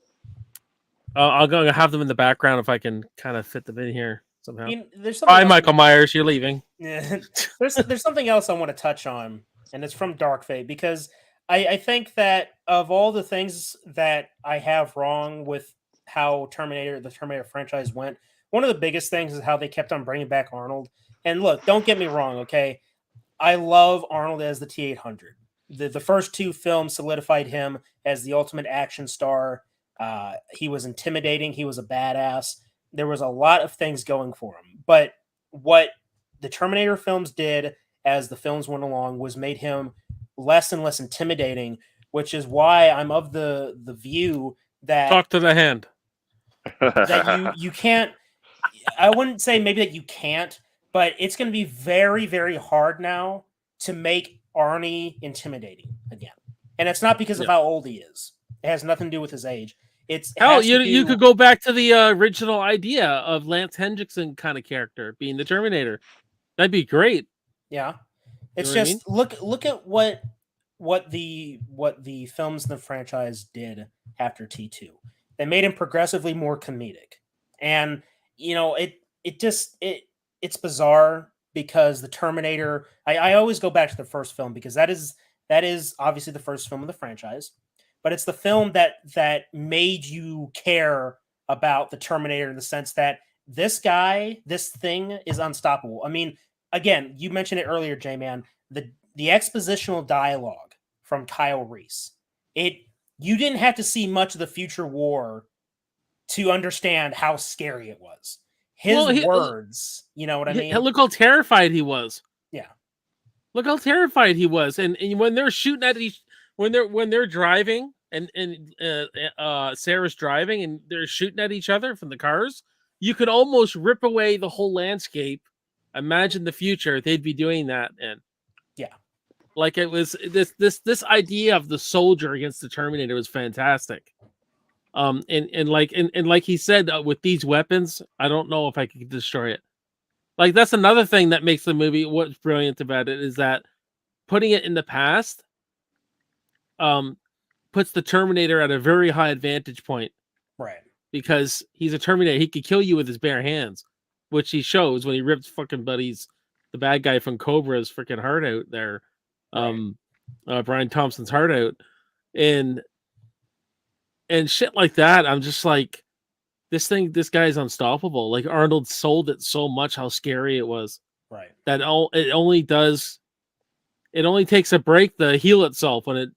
I'll go have them in the background if I can kind of fit them in here somehow. Bye, Michael Myers. You're leaving. Yeah. There's something else I want to touch on, and it's from Dark Fate, because I think that of all the things that I have wrong with how the Terminator franchise went, one of the biggest things is how they kept on bringing back Arnold. And look, don't get me wrong, okay? I love Arnold as the T-800. The first 2 films solidified him as the ultimate action star. He was intimidating. He was a badass. There was a lot of things going for him. But what the Terminator films did as the films went along was made him less and less intimidating, which is why I'm of the view that... Talk to the hand. That you can't... I wouldn't say maybe that you can't, but it's going to be very, very hard now to make Arnie intimidating again. And it's not because of how old he is. It has nothing to do with his age. You could go back to the original idea of Lance Hendrickson kind of character being the Terminator. That'd be great. Yeah. It's just look at what the films in the franchise did after T2. They made him progressively more comedic. And it's bizarre because the Terminator, I always go back to the first film because that is obviously the first film of the franchise, but it's the film that made you care about the Terminator in the sense that this thing is unstoppable. I mean, again, you mentioned it earlier, J-Man, the expositional dialogue from Kyle Reese. You didn't have to see much of the future war to understand how scary it was. His words, you know what I mean? Look how terrified he was. Yeah. Look how terrified he was, and when they're shooting at each, when they're driving, and Sarah's driving, and they're shooting at each other from the cars, you could almost rip away the whole landscape. Imagine the future; they'd be doing that, and Yeah. like it was this idea of the soldier against the Terminator was fantastic. And like he said, with these weapons, I don't know if I could destroy it. Like that's another thing that makes the movie what's brilliant about it is that putting it in the past puts the Terminator at a very high advantage point Right. because he's a Terminator. He could kill you with his bare hands, which he shows when he rips fucking buddies, the bad guy from Cobra's freaking heart out there. Brian Thompson's heart out. And shit like that. I'm just like, this guy's unstoppable. Like Arnold sold it so much how scary it was. Right. That it only takes a break to heal itself when it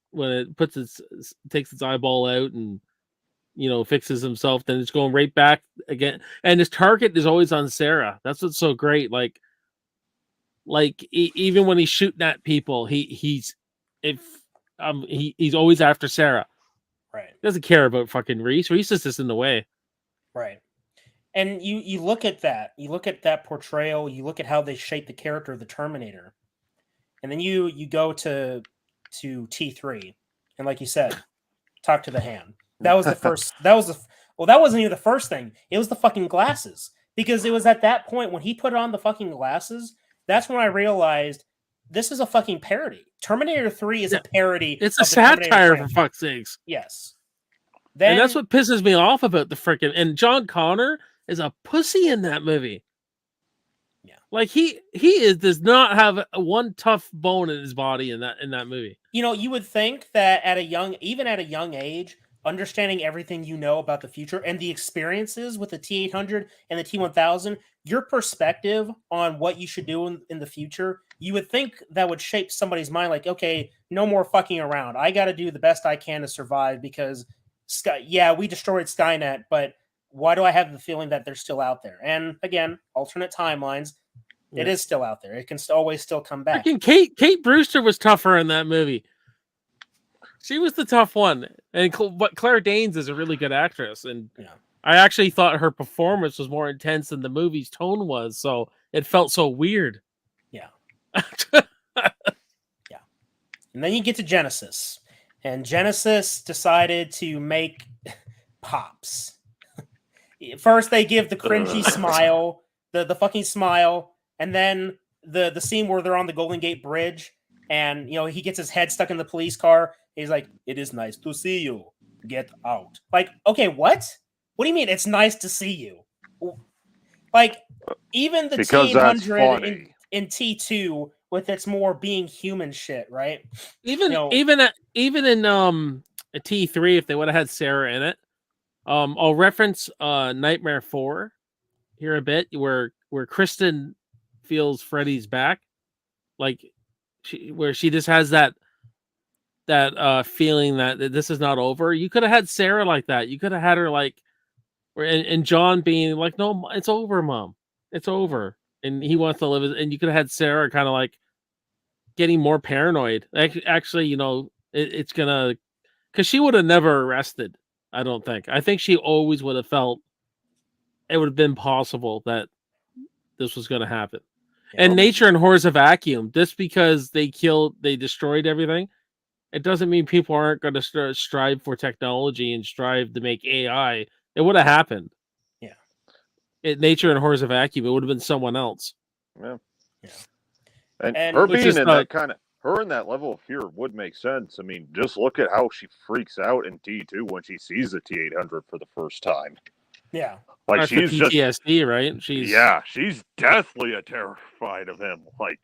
takes its eyeball out and fixes himself, then it's going right back again. And his target is always on Sarah. That's what's so great. Like even when he's shooting at people, he's always after Sarah. Right. He doesn't care about fucking Reese. Reese is just in the way. Right. And you look at that. You look at that portrayal. You look at how they shape the character of the Terminator. And then you go to T3. And like you said, talk to the hand. That was the first. That wasn't even the first thing. It was the fucking glasses. Because it was at that point when he put on the fucking glasses, that's when I realized this is a fucking parody. Terminator 3 is a parody. It's a satire, for fuck's sakes. Yes. And that's what pisses me off about the freaking. And John Connor is a pussy in that movie. Yeah, like he does not have one tough bone in his body in that movie. You would think that at a young age, understanding everything about the future and the experiences with the T800 and the T1000, your perspective on what you should do in the future, you would think that would shape somebody's mind. Like, okay, no more fucking around. I got to do the best I can to survive because we destroyed Skynet, but why do I have the feeling that they're still out there? And again, alternate timelines, it is still out there. It can always still come back. Kate Brewster was tougher in that movie. She was the tough one, but Claire Danes is a really good actress, and I actually thought her performance was more intense than the movie's tone was, so it felt so weird. Yeah. Yeah. And then you get to Genesis, and Genesis decided to make Pops. First, they give the cringy smile, the fucking smile, and then the scene where they're on the Golden Gate Bridge, and he gets his head stuck in the police car. He's like, "It is nice to see you. Get out." Like, okay, what? What do you mean? It's nice to see you. Like, even the T800 in T2 with its more being human shit, right? Even in a T3, if they would have had Sarah in it, I'll reference Nightmare 4 here a bit, where Kristen feels Freddy's back, like where she just has that feeling that this is not over. You could have had Sarah like that. You could have had her like, and John being like, "No, it's over, Mom. It's over," and he wants to live. And you could have had Sarah kind of like getting more paranoid. Actually, it's gonna, because she would have never arrested. I don't think. I think she always would have felt it would have been possible that this was going to happen. And nature abhors a vacuum. Just because they destroyed everything, it doesn't mean people aren't going to strive for technology and strive to make AI. It would have happened. Yeah. Nature abhors a vacuum. It would have been someone else. Yeah. Yeah. And her being in that kind of, her in that level of fear would make sense. I mean, just look at how she freaks out in T2 when she sees the T800 for the first time. Yeah. Like, she's PTSD, right? She's deathly terrified of him. Like,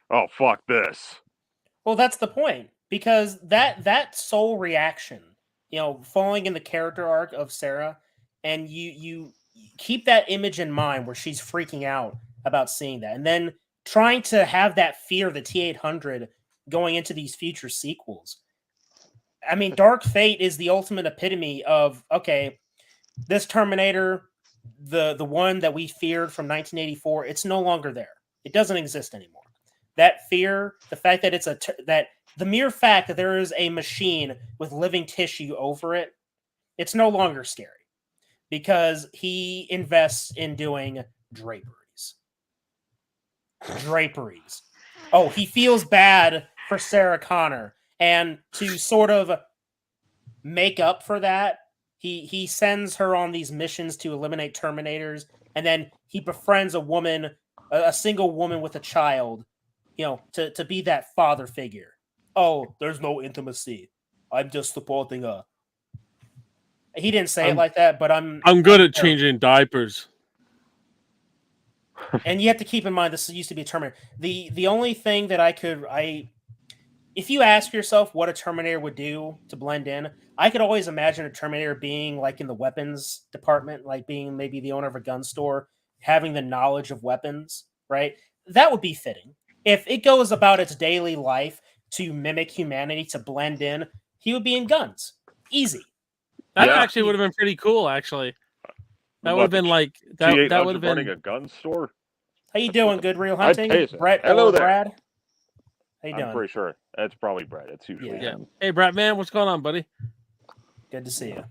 oh, fuck this. Well, that's the point. Because that sole reaction, falling in the character arc of Sarah, and you keep that image in mind where she's freaking out about seeing that. And then trying to have that fear of the T800 going into these future sequels. I mean, Dark Fate is the ultimate epitome of, okay, this Terminator, the one that we feared from 1984, it's no longer there. It doesn't exist anymore. that fear, the fact that that the mere fact that there is a machine with living tissue over it, it's no longer scary because he invests in doing draperies. Draperies. Oh, he feels bad for Sarah Connor, and to sort of make up for that, he sends her on these missions to eliminate Terminators, and then he befriends a single woman with a child, to be that father figure. Oh, there's no intimacy. I'm just supporting her. He didn't say it like that, but I'm good at changing diapers. And you have to keep in mind this used to be a Terminator. The only thing that if you ask yourself what a Terminator would do to blend in, I could always imagine a Terminator being like in the weapons department, like being maybe the owner of a gun store, having the knowledge of weapons, right? That would be fitting. If it goes about its daily life to mimic humanity, to blend in, he would be in guns. Easy. That actually would have been pretty cool, actually. That would have been like that would have been running a gun store. How you doing, Good Real Hunting? Brett Hello there. Brad? How you doing? I'm pretty sure that's probably Brad. It's usually him. Hey, Brad, man, what's going on, buddy? Good to see you.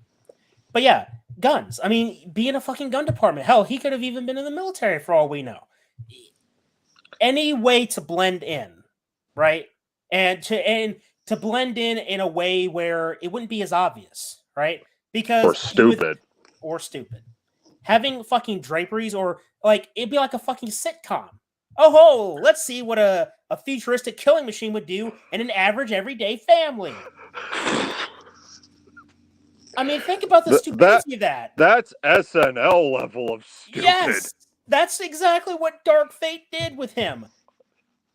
But yeah, guns. I mean, be in a fucking gun department. Hell, he could have even been in the military for all we know. Any way to blend in, right? And to blend in a way where it wouldn't be as obvious, right? Because or stupid. Having fucking draperies, or like it'd be like a fucking sitcom. Oh, let's see what a futuristic killing machine would do in an average everyday family. I mean, think about the stupidity of that. That's SNL level of stupid. Yes, that's exactly what Dark Fate did with him.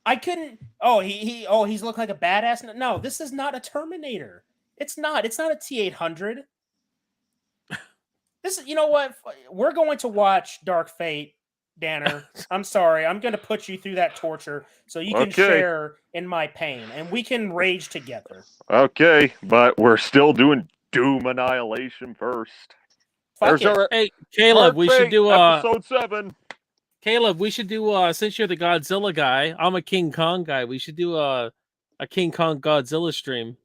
I couldn't. Oh, he's looking like a badass. No, this is not a Terminator. It's not. It's not a T-800. You know what? We're going to watch Dark Fate, Danner. I'm sorry. I'm going to put you through that torture so you can share in my pain, and we can rage together. Okay, but we're still doing Doom Annihilation first. Hey, Caleb, we should do episode 7. Caleb, we should do since you're the Godzilla guy, I'm a King Kong guy. We should do a King Kong Godzilla stream.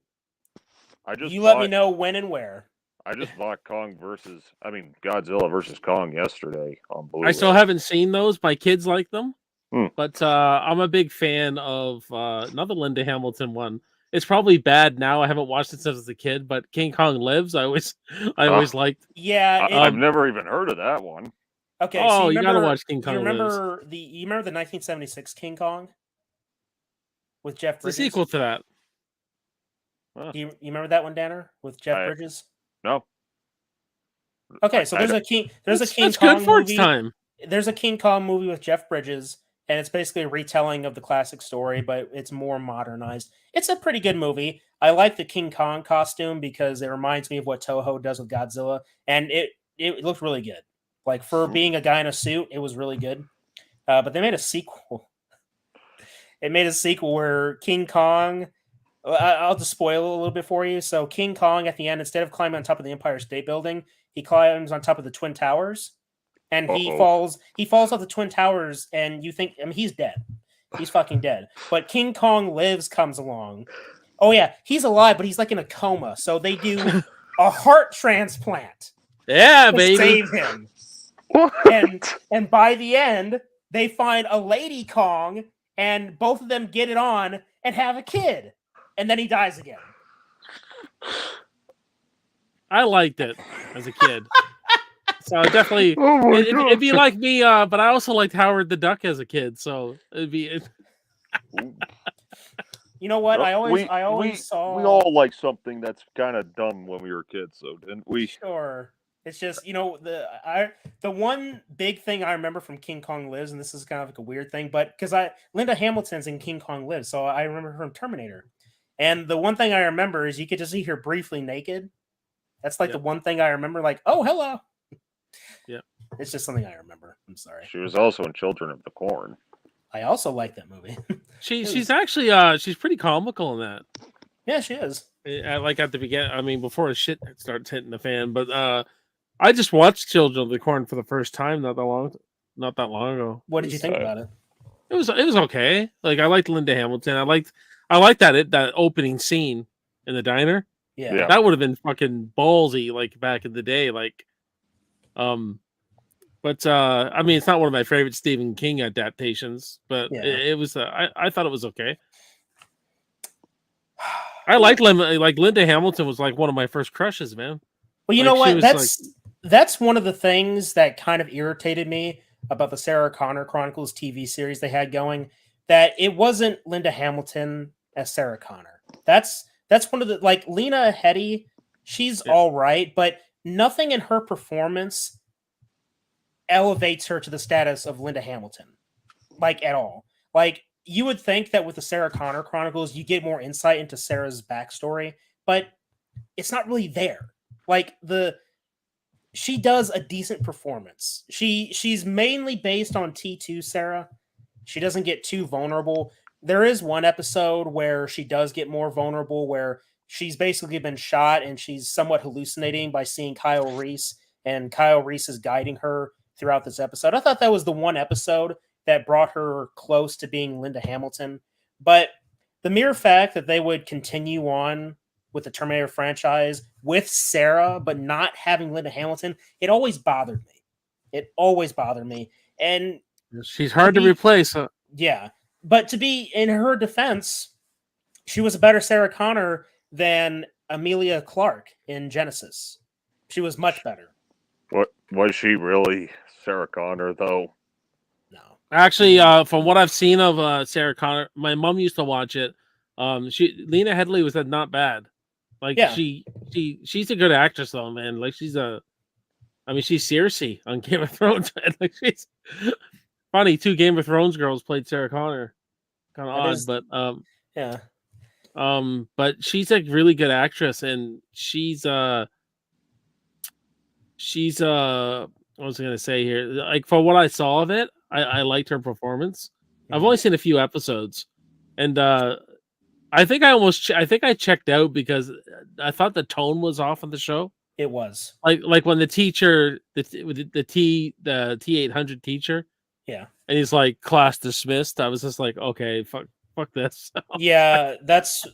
Let me know when and where. I just bought Godzilla versus Kong yesterday on Blu-ray. I still haven't seen those. My kids like them, but I'm a big fan of another Linda Hamilton one. It's probably bad now. I haven't watched it since I was a kid, but King Kong Lives. I always liked. Yeah, I've never even heard of that one. Okay, so you gotta watch King Kong. You remember Lives. the 1976 King Kong with Jeff Bridges? The sequel to that. Do you remember that one, Danner, with Jeff Bridges? No. Okay, so there's a King Kong good for movie. Its time. There's a King Kong movie with Jeff Bridges, and it's basically a retelling of the classic story, but it's more modernized. It's a pretty good movie. I like the King Kong costume because it reminds me of what Toho does with Godzilla, and it looked really good. Like, for being a guy in a suit, it was really good. But they made a sequel. It made a sequel where King Kong... I'll just spoil it a little bit for you. So King Kong, at the end, instead of climbing on top of the Empire State Building, he climbs on top of the Twin Towers. And he falls off the Twin Towers, and you think... I mean, he's dead. He's fucking dead. But King Kong Lives comes along. Oh, yeah. He's alive, but he's like in a coma. So they do a heart transplant. Yeah, to baby. Save him. And by the end, they find a Lady Kong, and both of them get it on and have a kid. And then he dies again. I liked it as a kid. So definitely, it'd be like me, but I also liked Howard the Duck as a kid. So it'd be... You know what? We all like something that's kind of dumb when we were kids, so didn't we? Sure. It's just, the one big thing I remember from King Kong Lives, and this is kind of like a weird thing, but because Linda Hamilton's in King Kong Lives, so I remember her from Terminator. And the one thing I remember is you could just see her briefly naked. That's like the one thing I remember, like, oh, hello. Yeah. It's just something I remember. I'm sorry. She was also in Children of the Corn. I also like that movie. She's actually she's pretty comical in that. Yeah, she is. Like at the beginning, I mean, before the shit starts hitting the fan, but I just watched Children of the Corn for the first time not that long ago. What did you think about it? It It was okay. Like I liked Linda Hamilton. I liked that opening scene in the diner. Yeah. Yeah. That would have been fucking ballsy, like back in the day. Like, but I mean, it's not one of my favorite Stephen King adaptations, but Yeah. it was. I thought it was okay. I liked Linda Hamilton was like one of my first crushes, man. Well, you Like, know she what? was That's one of the things that kind of irritated me about the Sarah Connor Chronicles TV series they had going. That it wasn't Linda Hamilton as Sarah Connor. That's one of the like Lena Headey. She's Yeah. all right, but nothing in her performance elevates her to the status of Linda Hamilton, like at all. Like you would think that with the Sarah Connor Chronicles, you get more insight into Sarah's backstory, but it's not really there. Like she does a decent performance. She's mainly based on T2 Sarah. She doesn't get too vulnerable. There is one episode where she does get more vulnerable where she's basically been shot and she's somewhat hallucinating by seeing Kyle Reese, and Kyle Reese is guiding her throughout this episode. I thought that was the one episode that brought her close to being Linda Hamilton. But the mere fact that they would continue on with the Terminator franchise with Sarah, but not having Linda Hamilton, it always bothered me. It always bothered me. And she's hard to replace. Huh? yeah, but to be in her defense, she was a better Sarah Connor than Amelia Clarke in Genesis. She was much better. What was she really, Sarah Connor? Though. No, Actually, from what I've seen of Sarah Connor, my mom used to watch it. Lena Headey was not bad. Like yeah. she's a good actress though, man. Like she's Cersei on Game of Thrones. Like she's funny. 2 Game of Thrones girls played Sarah Connor. Kind of odd, but yeah. But she's a really good actress, and she's what was I gonna say here? Like for what I saw of it, I liked her performance. I've only seen a few episodes, and I think I checked out because I thought the tone was off of the show. It was like when the teacher, the T800 teacher, yeah, and he's like class dismissed. I was just like, okay, fuck this. yeah.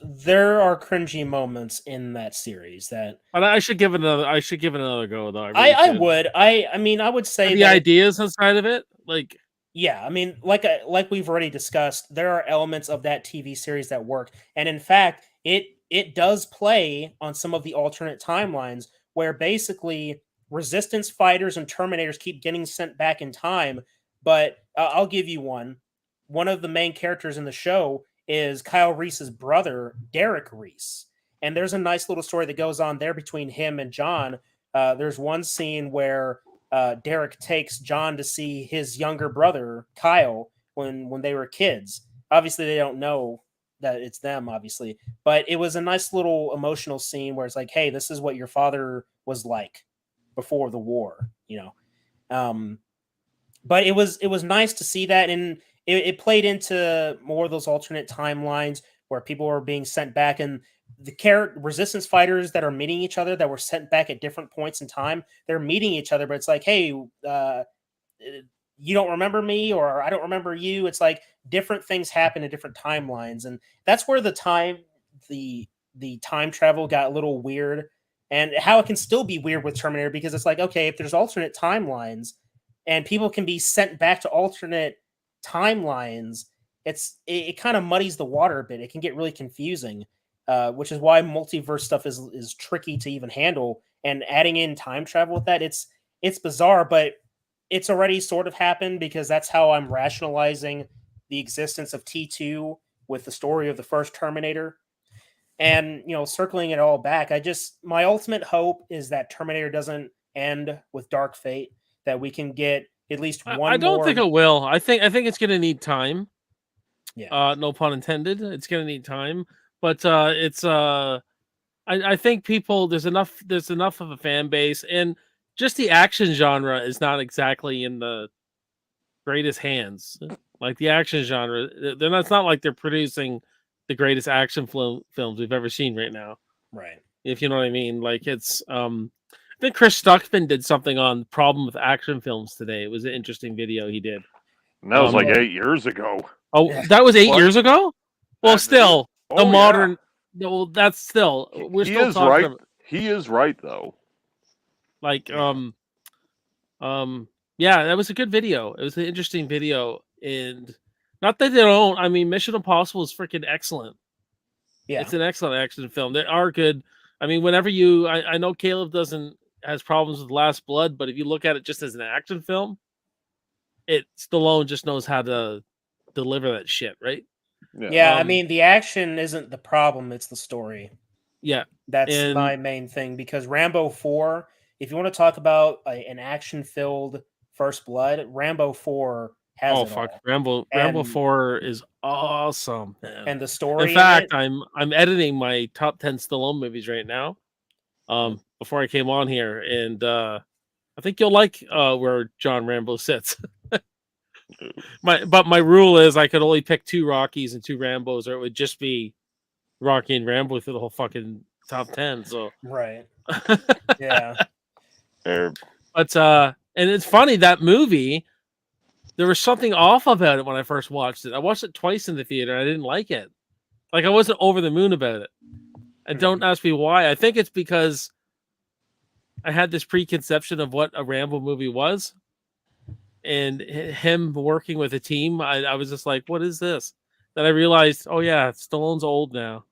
There are cringy moments in that series that. But I should give it another go though. I would. I mean, I would say the ideas inside of it, like. Yeah, I mean, like we've already discussed, there are elements of that TV series that work, and in fact, it does play on some of the alternate timelines where basically resistance fighters and Terminators keep getting sent back in time. But I'll give you one. One of the main characters in the show is Kyle Reese's brother, Derek Reese, and there's a nice little story that goes on there between him and John. There's one scene where Derek takes John to see his younger brother Kyle when they were kids. Obviously, they don't know that it's them, obviously, but it was a nice little emotional scene where it's like, "Hey, this is what your father was like before the war," you know. But it was nice to see that, and it played into more of those alternate timelines where people were being sent back, and the resistance fighters that are meeting each other that were sent back at different points in time, they're meeting each other, but it's like, hey, you don't remember me, or I don't remember you. It's like different things happen in different timelines, and that's where the time travel got a little weird, and how it can still be weird with Terminator, because it's like, okay, if there's alternate timelines and people can be sent back to alternate timelines, it kind of muddies the water a bit. It can get really confusing. Which is why multiverse stuff is tricky to even handle, and adding in time travel with that, it's bizarre, but it's already sort of happened because that's how I'm rationalizing the existence of T2 with the story of the first Terminator. And, circling it all back, my ultimate hope is that Terminator doesn't end with Dark Fate, that we can get at least one. I don't think it will. I think it's going to need time. Yeah. No pun intended. It's going to need time. But I think there's enough of a fan base, and just the action genre is not exactly in the greatest hands. Like the action genre, it's not like they're producing the greatest action films we've ever seen right now. Right. If you know what I mean. Like it's I think Chris Stuckman did something on the problem with action films today. It was an interesting video he did. And that was like Um, 8 years ago. Oh, Yeah. that was 8 years What? ago. Well, That- still the Oh, modern. yeah. No, that's still we're He still is talking right. about He is right, though. like Yeah. yeah, that was a good video. It was an interesting video, and not that they don't. I mean, Mission Impossible is freaking excellent. Yeah. It's an excellent action film. They are good. I mean, whenever you, I know Caleb has problems with Last Blood, but if you look at it just as an action film, Stallone just knows how to deliver that shit, right? Yeah, I Um, mean, the action isn't the problem, it's the story. Yeah, That's and my main thing because Rambo 4, if you want to talk about an action-filled First Blood, Rambo 4 has oh it fuck, all. Rambo And 4 is awesome, man. and the In story in fact, it, I'm editing my top 10 Stallone movies right now. Before I came on here, and I think you'll like where John Rambo sits. My rule is I could only pick 2 Rockies and 2 Rambos, or it would just be Rocky and Rambo through the whole fucking top 10. So, right. Yeah. Er, but and it's funny that movie. There was something off about it when I first watched it. I watched it twice in the theater. I didn't like it. Like I wasn't over the moon about it. And don't ask me why. I think it's because I had this preconception of what a Rambo movie was, and him working with a team. I was just like, "What is this?" Then I realized, "Oh yeah, Stallone's old now."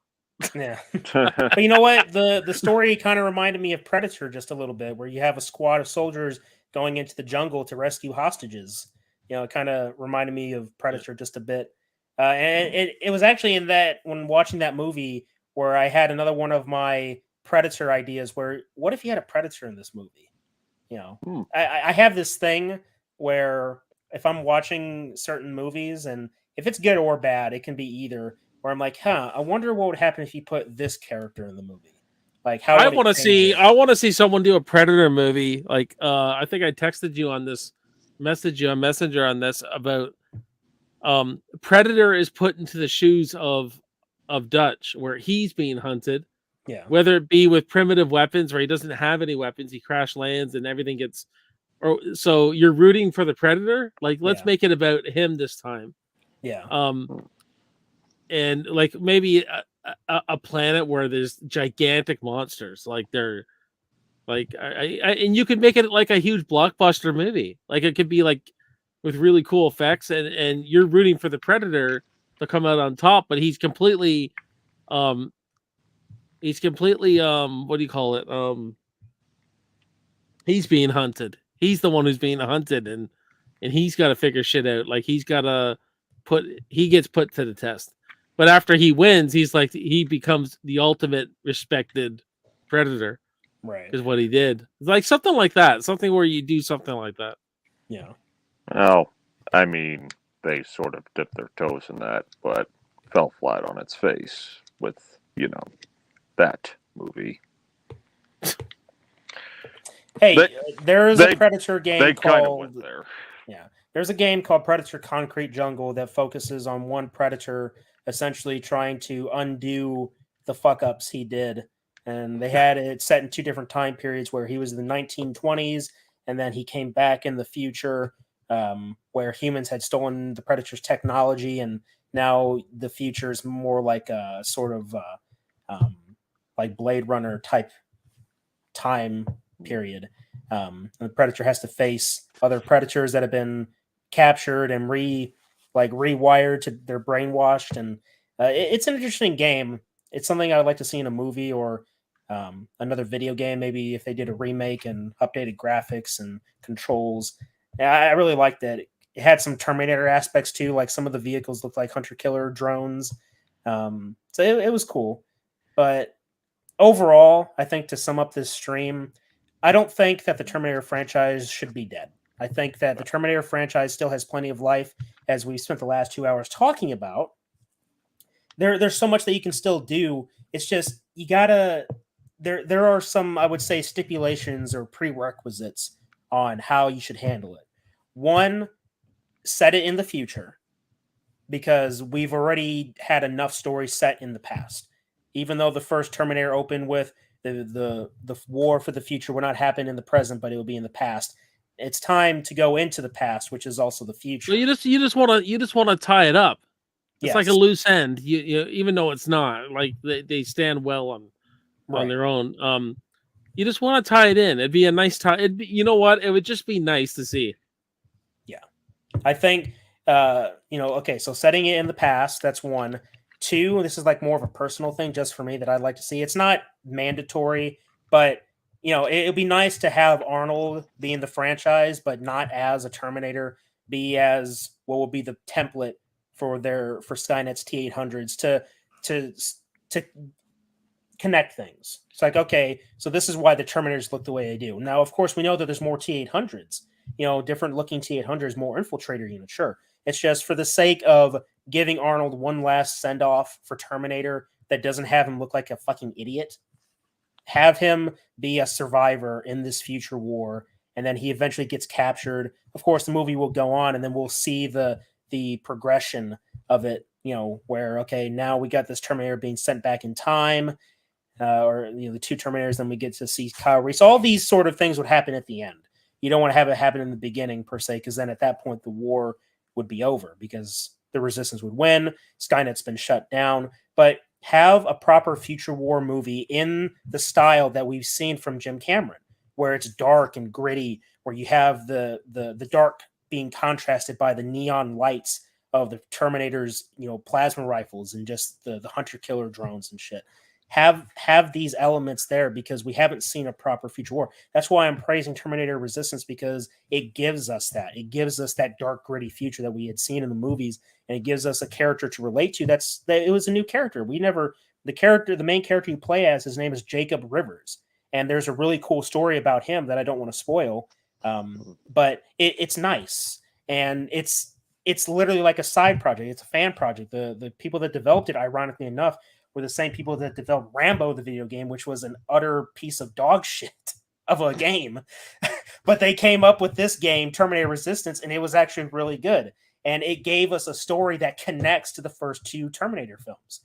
Yeah. But you know what? The story kind of reminded me of Predator just a little bit, where you have a squad of soldiers going into the jungle to rescue hostages. You know, it kind of reminded me of Predator just a bit. And it was actually in that when watching that movie where I had another one of my Predator ideas. Where what if you had a Predator in this movie? You know, Hmm. I have this thing where if I'm watching certain movies and if it's good or bad, it can be either. Where I'm like, huh, I wonder what would happen if you put this character in the movie. Like, how I would it want to change see. it? I want to see someone do a Predator movie. Like, I think I texted you on this, message you on Messenger on this about Predator is put into the shoes of Dutch, where he's being hunted, Yeah, whether it be with primitive weapons where he doesn't have any weapons, he crash lands and everything gets. Or so you're rooting for the Predator. Like, let's Yeah. make it about him this time. yeah, And like maybe a planet where there's gigantic monsters, like they're like and you could make it like a huge blockbuster movie. Like it could be like with really cool effects, and you're rooting for the Predator to come out on top, but he's completely what do you call it? He's being hunted. He's the one who's being hunted, and he's got to figure shit out. Like he gets put to the test. But after he wins, he becomes the ultimate respected Predator. right. Is what he did. Like something like that. Something where you do something like that. Yeah, well, I mean, they sort of dipped their toes in that, but fell flat on its face with, that movie. hey, They- there is they- a Predator game They kind of called went there. There's a game called Predator Concrete Jungle that focuses on one Predator essentially trying to undo the fuck ups he did. And they had it set in 2 different time periods where he was in the 1920s and then he came back in the future where humans had stolen the Predator's technology. And now the future is more like a sort of like Blade Runner type time period. The Predator has to face other predators that have been captured and rewired to they're brainwashed, and it's an interesting game. It's something I'd like to see in a movie or another video game. Maybe if they did a remake and updated graphics and controls. I really liked that. It had some Terminator aspects too, like some of the vehicles looked like hunter killer drones. So it was cool, but overall, I think to sum up this stream, I don't think that the Terminator franchise should be dead. I think that the Terminator franchise still has plenty of life, as we spent the last 2 hours talking about. There's so much that you can still do. It's just you gotta. There are some, I would say, stipulations or prerequisites on how you should handle it. One, set it in the future, because we've already had enough stories set in the past. Even though the first Terminator opened with the war for the future will not happen in the present, but it will be in the past. it's time to go into the past, which is also the future. Well, you just want to tie it up. It's like a Yes. loose end. You even though it's not, like they stand well on Right. their own. You just want to tie it in. It'd be a nice tie. You know what? It would just be nice to see. Yeah, I think okay. So setting it in the past, that's one. Two, this is like more of a personal thing just for me that I'd like to see. It's not mandatory, but it'd be nice to have Arnold be in the franchise, but not as a Terminator, be as what will be the template for Skynet's T-800s to connect things. It's like, okay, so this is why the Terminators look the way they do. Now, of course, we know that there's more T-800s, different looking T-800s, more infiltrator units, sure. It's just for the sake of giving Arnold one last send-off for Terminator that doesn't have him look like a fucking idiot. Have him be a survivor in this future war, and then he eventually gets captured. Of course, the movie will go on, and then we'll see the progression of it, where, okay, now we got this Terminator being sent back in time, or the two Terminators, then we get to see Kyle Reese. All these sort of things would happen at the end. You don't want to have it happen in the beginning, per se, because then at that point, the war would be over because the Resistance would win. Skynet's been shut down. But have a proper future war movie in the style that we've seen from Jim Cameron, where it's dark and gritty, where you have the dark being contrasted by the neon lights of the Terminator's, plasma rifles and just the hunter killer drones and shit. Have these elements there because we haven't seen a proper future war. That's why I'm praising Terminator Resistance, because it gives us that. It gives us that dark, gritty future that we had seen in the movies, and it gives us a character to relate to. It was a new character. The main character you play as, his name is Jacob Rivers, and there's a really cool story about him that I don't want to spoil, but it's nice, and it's literally like a side project. It's a fan project. The people that developed it, ironically enough, were the same people that developed Rambo, the video game, which was an utter piece of dog shit of a game. But they came up with this game, Terminator Resistance, and it was actually really good. And it gave us a story that connects to the first two Terminator films.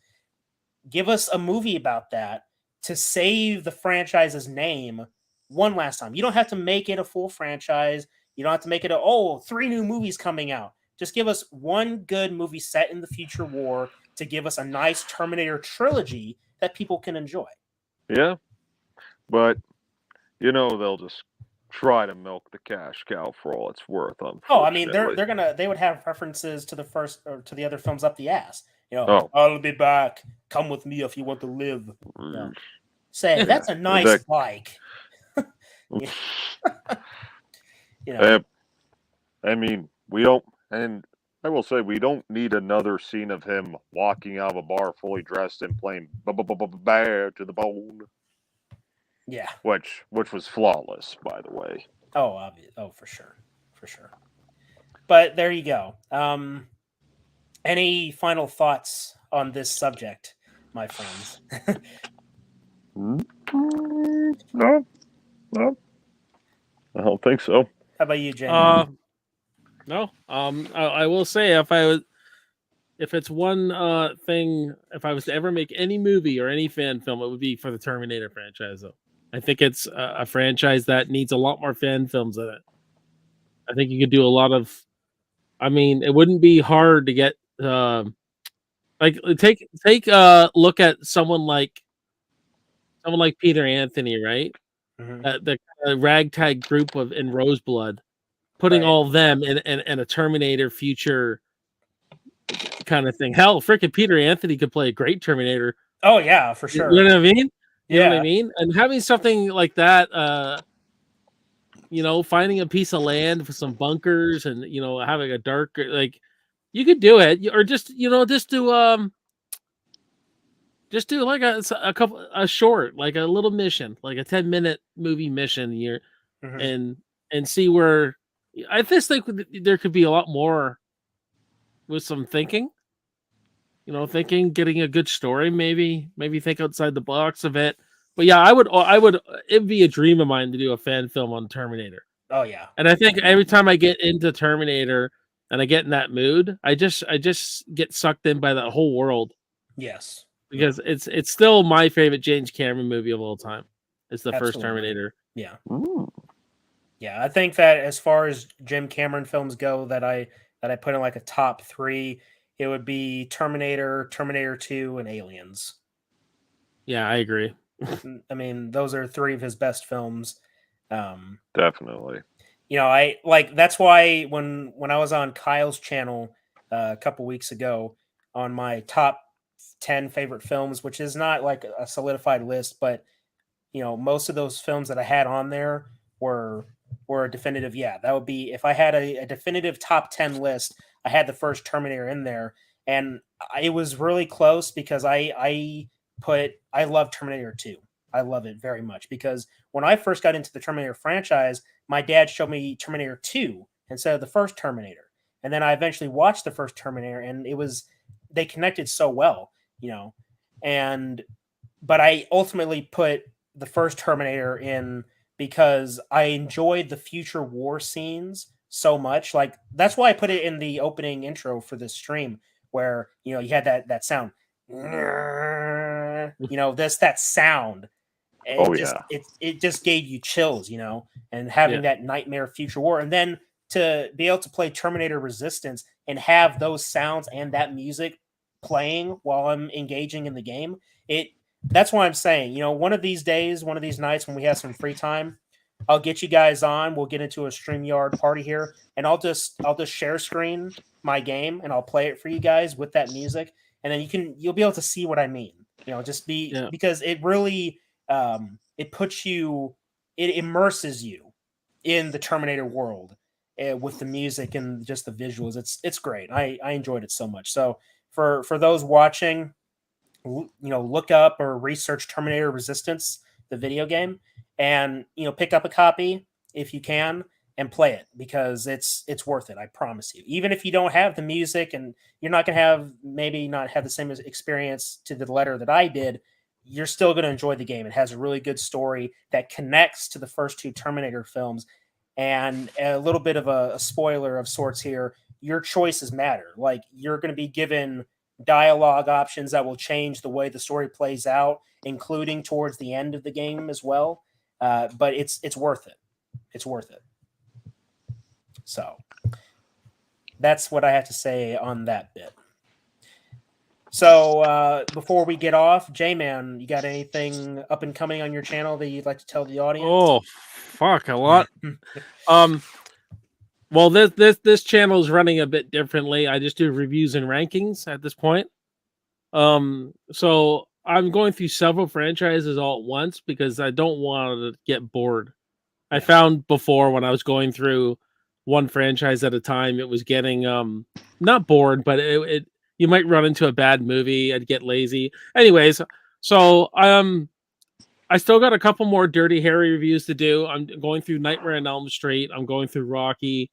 Give us a movie about that to save the franchise's name one last time. You don't have to make it a full franchise. You don't have to make it 3 new movies coming out. Just give us one good movie set in the future war to give us a nice Terminator trilogy that people can enjoy. Yeah, but they'll just try to milk the cash cow for all it's worth. Oh, I mean, they would have references to the first or to the other films up the ass. I'll be back. Come with me if you want to live. Say that's a nice bike. I mean, we don't, and I will say we don't need another scene of him walking out of a bar fully dressed and playing "Bare to the Bone." Yeah, which was flawless, by the way. Oh, obvious. Oh, for sure. But there you go. Any final thoughts on this subject, my friends? No, I don't think so. How about you, Jamie? No. I will say if it's one thing, if I was to ever make any movie or any fan film, it would be for the Terminator franchise. Though I think it's a franchise that needs a lot more fan films in it. I think you could do a lot of. I mean, it wouldn't be hard to get. Take a look at someone like Peter Anthony, right? Mm-hmm. The ragtag group in Roseblood. Putting all of them in a Terminator future kind of thing. Hell, freaking Peter Anthony could play a great Terminator. Oh yeah, for sure. You know what I mean? You know what I mean? And having something like that, finding a piece of land for some bunkers and having a dark, like, you could do it, or just do like a short, like a little mission, like a 10-minute movie mission here, and see where. I just think there could be a lot more with some thinking. Getting a good story, maybe think outside the box of it. But yeah, I would. It'd be a dream of mine to do a fan film on Terminator. Oh yeah, and I think every time I get into Terminator and I get in that mood, I just get sucked in by that whole world. Yes, because it's still my favorite James Cameron movie of all time. It's the first Terminator. Yeah. Ooh. Yeah, I think that as far as Jim Cameron films go, that I put in like a top 3, it would be Terminator, Terminator 2, and Aliens. Yeah, I agree. I mean, those are 3 of his best films. Um, Definitely. I like that's why when I was on Kyle's channel a couple weeks ago on my top 10 favorite films, which is not like a solidified list, but most of those films that I had on there were were a definitive. Yeah, that would be if I had a definitive top 10 list. I had the first Terminator in there, and it was really close because I love Terminator 2. I love it very much because when I first got into the Terminator franchise, my dad showed me Terminator 2 instead of the first Terminator. And then I eventually watched the first Terminator, and they connected so well, you know. And but I ultimately put the first Terminator in because I enjoyed the future war scenes so much. Like that's why I put it in the opening intro for this stream, where you had that sound, this that sound. Oh It just yeah. it just gave you chills, and having Yeah. that nightmare future war, and then to be able to play Terminator Resistance and have those sounds and that music playing while I'm engaging in the game. That's why I'm saying, one of these days, one of these nights when we have some free time, I'll get you guys on. We'll get into a StreamYard party here, and I'll just share screen my game and I'll play it for you guys with that music, and then you'll be able to see what I mean. Just be Yeah. because it really it puts you, it immerses you in the Terminator world with the music and just the visuals. It's great. I enjoyed it so much. So for those watching, look up or research Terminator Resistance, the video game, and pick up a copy if you can and play it because it's worth it. I promise you. Even if you don't have the music and you're not gonna maybe not have the same experience to the letter that I did, you're still gonna enjoy the game. It has a really good story that connects to the first 2 Terminator films. And a little bit of a spoiler of sorts here. Your choices matter. Like you're going to be given dialogue options that will change the way the story plays out, including towards the end of the game as well. But it's worth it. It's worth it. So that's what I have to say on that bit. So before we get off, J-Man, you got anything up and coming on your channel that you'd like to tell the audience? Oh, fuck, a lot. Well, this channel is running a bit differently. I just do reviews and rankings at this point. So I'm going through several franchises all at once because I don't want to get bored. I found before when I was going through one franchise at a time, it was getting not bored, but it you might run into a bad movie. I'd get lazy. Anyways, so I still got a couple more Dirty Harry reviews to do. I'm going through Nightmare on Elm Street. I'm going through Rocky.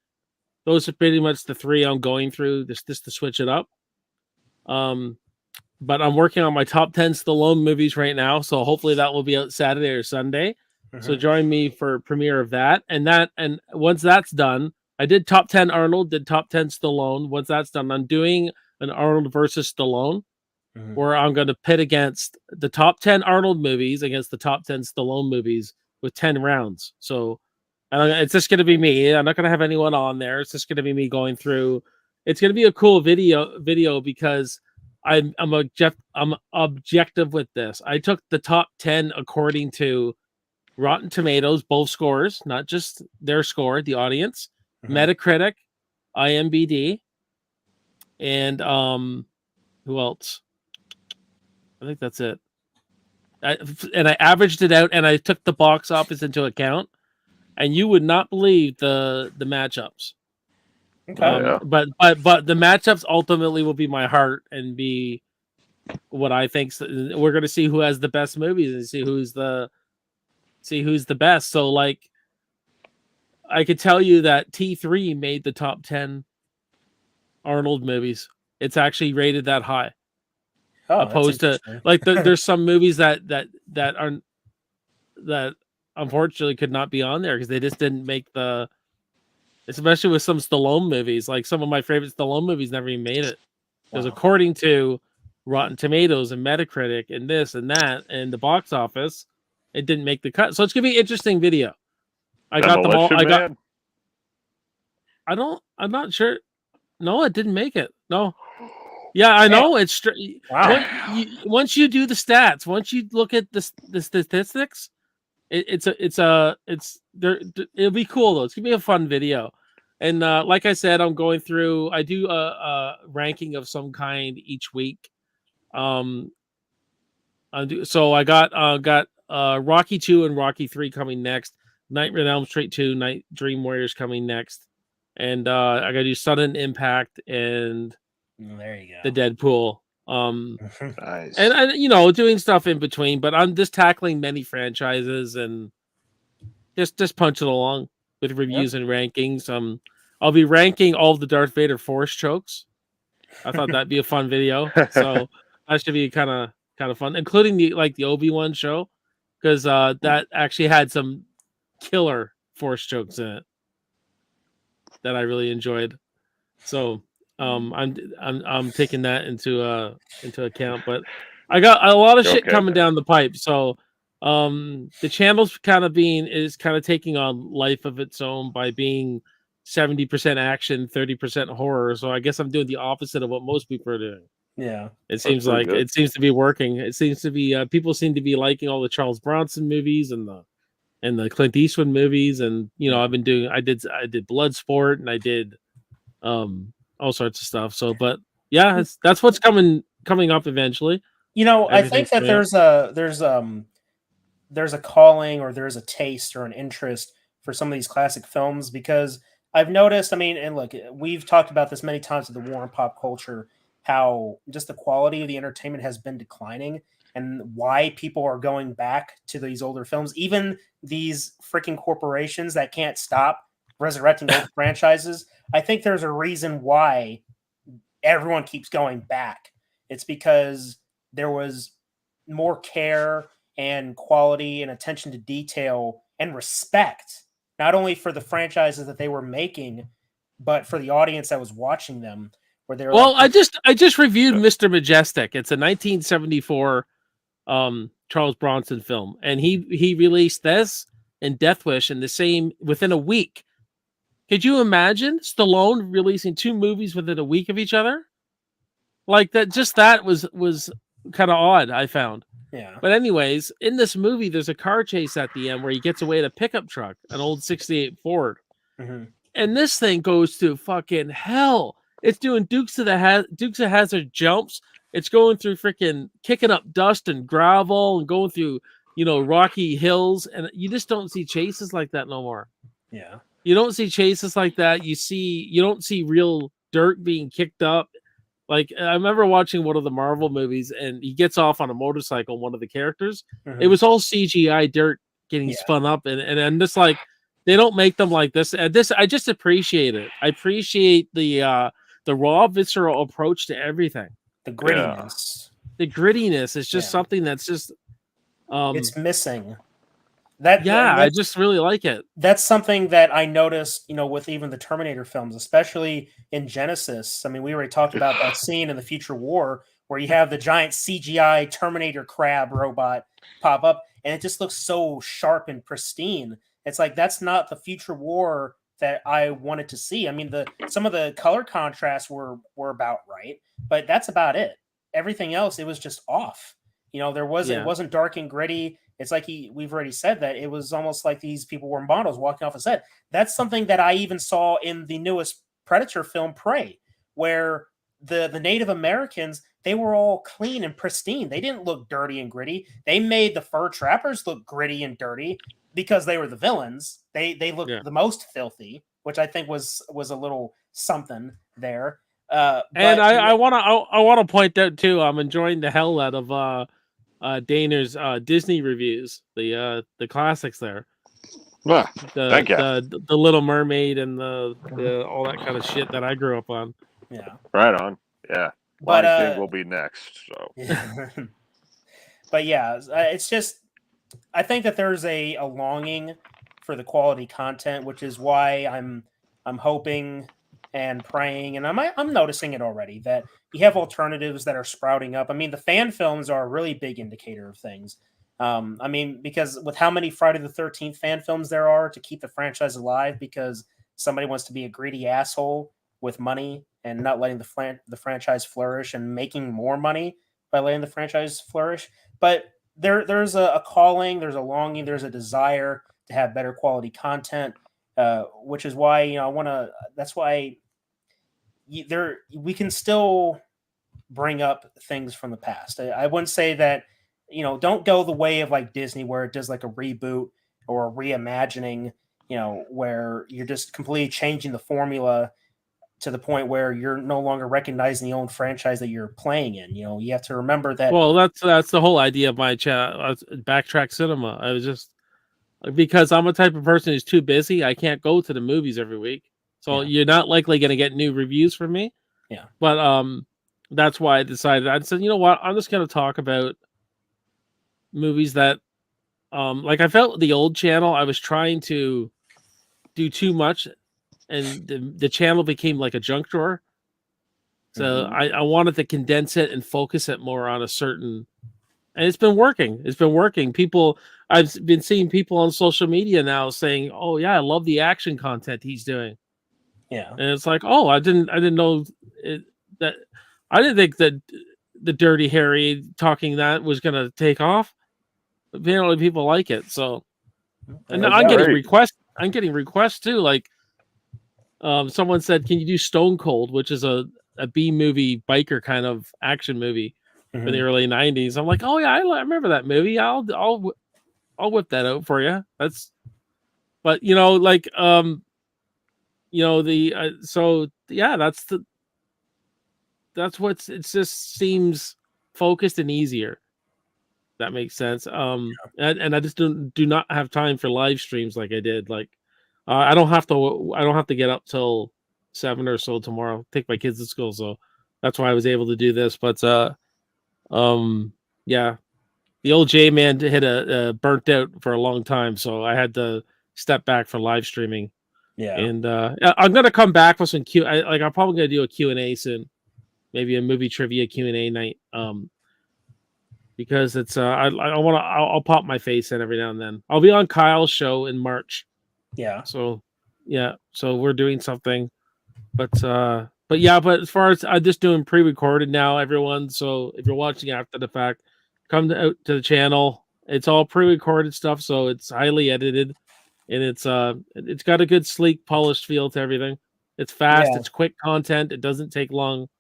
Those are pretty much the 3 I'm going through just to switch it up. But I'm working on my top 10 Stallone movies right now, so hopefully that will be out Saturday or Sunday. Mm-hmm. So join me for premiere of that. And once that's done, I did top 10 Arnold, did top 10 Stallone. Once that's done, I'm doing an Arnold versus Stallone, where I'm going to pit against the top 10 Arnold movies against the top 10 Stallone movies with 10 rounds. So it's just going to be me. I'm not going to have anyone on there. It's just going to be me going through. It's going to be a cool video because I'm objective with this. I took the top 10 according to Rotten Tomatoes, both scores, not just their score, the audience, Metacritic, IMDb, and who else? I think that's it. And I averaged it out, and I took the box office into account, and you would not believe the matchups. Okay. But the matchups ultimately will be my heart and be what I think. We're going to see who has the best movies and see who's the best. So like, I could tell you that T3 made the top 10 Arnold movies. It's actually rated that high. Opposed to like there's some movies that unfortunately could not be on there because they just didn't make the, especially with some Stallone movies. Like some of my favorite Stallone movies never even made it because according to Rotten Tomatoes and Metacritic and this and that and the box office, it didn't make the cut. So it's gonna be an interesting video. I got them all. Demolition Man? I'm not sure. No, it didn't make it. No. Yeah, I know. It's Wow. once you do the stats, once you look at the statistics, it's there. It'll be cool though. It's gonna be a fun video. And like I said, I'm going through. I do a ranking of some kind each week. So I got Rocky 2 and Rocky 3 coming next. Nightmare on Elm Street 2, Night Dream Warriors coming next, and I got to do Sudden Impact and There you go. the Deadpool. Nice. And doing stuff in between, but I'm just tackling many franchises and just punching along with reviews and rankings. I'll be ranking all the Darth Vader Force chokes. I thought that'd be a fun video, so that should be kind of fun, including the Obi-Wan show, because that actually had some killer Force chokes in it that I really enjoyed. So I'm taking that into account, but I got a lot of shit coming down the pipe. So the channel's kind of taking on life of its own by being 70% action, 30% horror. So I guess I'm doing the opposite of what most people are doing. Yeah, it seems like good. It seems to be working. It seems to be people seem to be liking all the Charles Bronson movies and the Clint Eastwood movies, and I did Bloodsport, and I did all sorts of stuff. So, but yeah, that's what's coming up eventually. I think that there's a calling, or there's a taste or an interest for some of these classic films, because I've noticed, and look, we've talked about this many times with the war in pop culture, how just the quality of the entertainment has been declining, and why people are going back to these older films. Even these freaking corporations that can't stop resurrecting old franchises. I think there's a reason why everyone keeps going back. It's because there was more care and quality and attention to detail and respect, not only for the franchises that they were making, but for the audience that was watching them. I just reviewed Mr. Majestic. It's a 1974 Charles Bronson film, and he released this and Death Wish within a week. Could you imagine Stallone releasing 2 movies within a week of each other? Like that, that was kind of odd, I found. Yeah. But anyways, in this movie, there's a car chase at the end where he gets away in a pickup truck, an old 68 Ford. Mm-hmm. And this thing goes to fucking hell. It's doing Dukes of Hazzard jumps. It's going through freaking kicking up dust and gravel and going through, rocky hills. And you just don't see chases like that no more. Yeah. You don't see chases like that. You don't see real dirt being kicked up. Like, I remember watching one of the Marvel movies, and he gets off on a motorcycle, one of the characters. Mm-hmm. It was all CGI dirt getting spun up. And just like, they don't make them like this. And I just appreciate it. I appreciate the raw, visceral approach to everything. The grittiness. Yeah. The grittiness is just something that's just... it's missing. I just really like it. That's something that I noticed, with even the Terminator films, especially in Genesis. We already talked about that scene in the Future War where you have the giant CGI Terminator crab robot pop up, and it just looks so sharp and pristine. It's like, that's not the Future War that I wanted to see. Some of the color contrasts were about right, but that's about it. Everything else, it was just off. It wasn't dark and gritty. It's like we've already said that it was almost like these people were models walking off a set. That's something that I even saw in the newest Predator film, Prey, where the Native Americans, they were all clean and pristine. They didn't look dirty and gritty. They made the fur trappers look gritty and dirty because they were the villains. They looked the most filthy, which I think was a little something there. And I want to point out too, I'm enjoying the hell out of Daner's Disney reviews, the classics there. The Little Mermaid and the all that kind of shit that I grew up on. Yeah. Right on. Yeah. Lion King will be next. So. But yeah, it's just, I think that there's a longing for the quality content, which is why I'm hoping and praying, and I'm noticing it already, that you have alternatives that are sprouting up. The fan films are a really big indicator of things. I mean, because with how many Friday the 13th fan films there are to keep the franchise alive, because somebody wants to be a greedy asshole with money and not letting the franchise flourish and making more money by letting the franchise flourish. But there's a calling, there's a longing, there's a desire to have better quality content, which is why I want to. That's why we can still bring up things from the past. I wouldn't say that don't go the way of like Disney where it does like a reboot or a reimagining, where you're just completely changing the formula to the point where you're no longer recognizing the old franchise that you're playing in. You have to remember that. Well, that's the whole idea of my Backtrack Cinema. I was just because I'm a type of person who's too busy. I can't go to the movies every week, so you're not likely going to get new reviews from me. Yeah, but that's why I decided. I said, you know what, I'm just going to talk about movies that, like I felt the old channel, I was trying to do too much, and the channel became like a junk drawer. So I wanted to condense it and focus it more on a certain, and it's been working. It's been working. I've been seeing people on social media now saying, "Oh yeah, I love the action content he's doing." Yeah, and it's like, "Oh, I didn't know that. I didn't think that the Dirty Harry talking that was going to take off. Apparently, people like it. So, and I'm getting requests. I'm getting requests too. Like, someone said, "Can you do Stone Cold?" which is a B movie biker kind of action movie in the early '90s. I'm like, "Oh yeah, I remember that movie. I'll whip that out for you." But like so yeah, that's what's it just seems focused and easier. That makes sense. And I just do not have time for live streams like I did. Like, I don't have to get up till 7 or so tomorrow. Take my kids to school, so that's why I was able to do this. But yeah, the old J man hit a burnt out for a long time, so I had to step back from live streaming. Yeah, and I'm gonna come back with some I'm probably gonna do a Q&A soon, maybe a movie trivia Q&A night. Because it's I'll pop my face in every now and then. I'll be on Kyle's show in March. Yeah. So we're doing something, but as far as I'm just doing pre-recorded now, everyone. So if you're watching after the fact, come out to the channel. It's all pre-recorded stuff, so it's highly edited, and it's got a good, sleek, polished feel to everything. It's fast. It's quick content. It doesn't take long.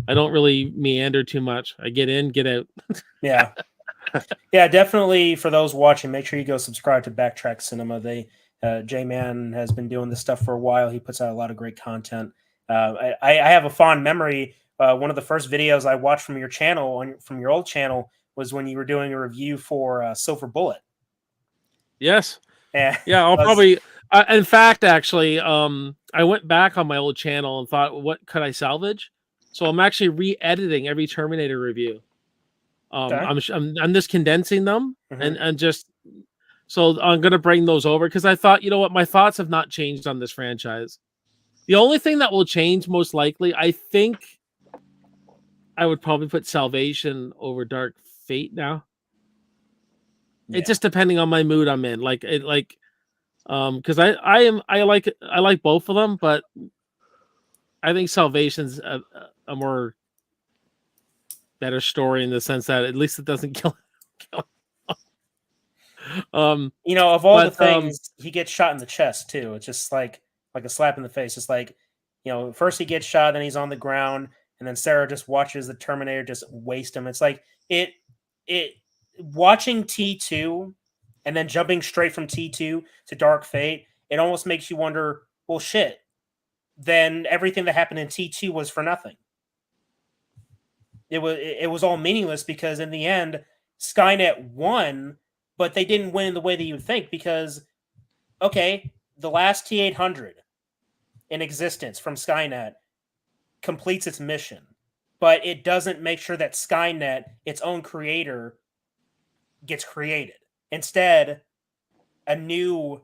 I don't really meander too much. I get in, get out. Yeah. Yeah, definitely for those watching, make sure you go subscribe to Backtrack Cinema. J-Man has been doing this stuff for a while. He puts out a lot of great content. I have a fond memory. One of the first videos I watched from your channel, from your old channel, was when you were doing a review for Silver Bullet. Yes. Yeah, I'll probably... in fact, actually, I went back on my old channel and thought, what could I salvage? So I'm actually re-editing every Terminator review. I'm just condensing them and just so I'm gonna bring those over because I thought, you know what, my thoughts have not changed on this franchise. The only thing that will change most likely, I think, I would probably put Salvation over Dark Fate now. It's just depending on my mood I'm in. Because I like both of them, but I think Salvation's a more better story in the sense that at least it doesn't kill. Of all the things, he gets shot in the chest too. It's just like a slap in the face. It's like, first he gets shot, then he's on the ground, and then Sarah just watches the Terminator just waste him. It's like it watching T2 and then jumping straight from T2 to Dark Fate. It almost makes you wonder, well, shit. Then everything that happened in T2 was for nothing. It was all meaningless because in the end, Skynet won, but they didn't win in the way that you would think because, okay, the last T-800 in existence from Skynet completes its mission, but it doesn't make sure that Skynet, its own creator, gets created. Instead, a new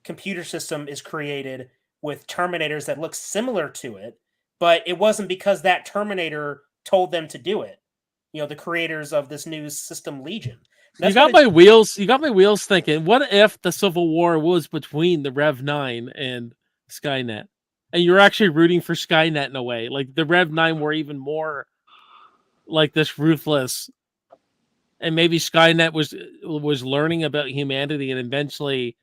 computer system is created with Terminators that look similar to it, but it wasn't because that Terminator told them to do it. The creators of this new system, Legion. You got my wheels. You got my wheels thinking. What if the Civil War was between the Rev 9 and Skynet, and you're actually rooting for Skynet in a way? Like the Rev 9 were even more like this ruthless, and maybe Skynet was learning about humanity and eventually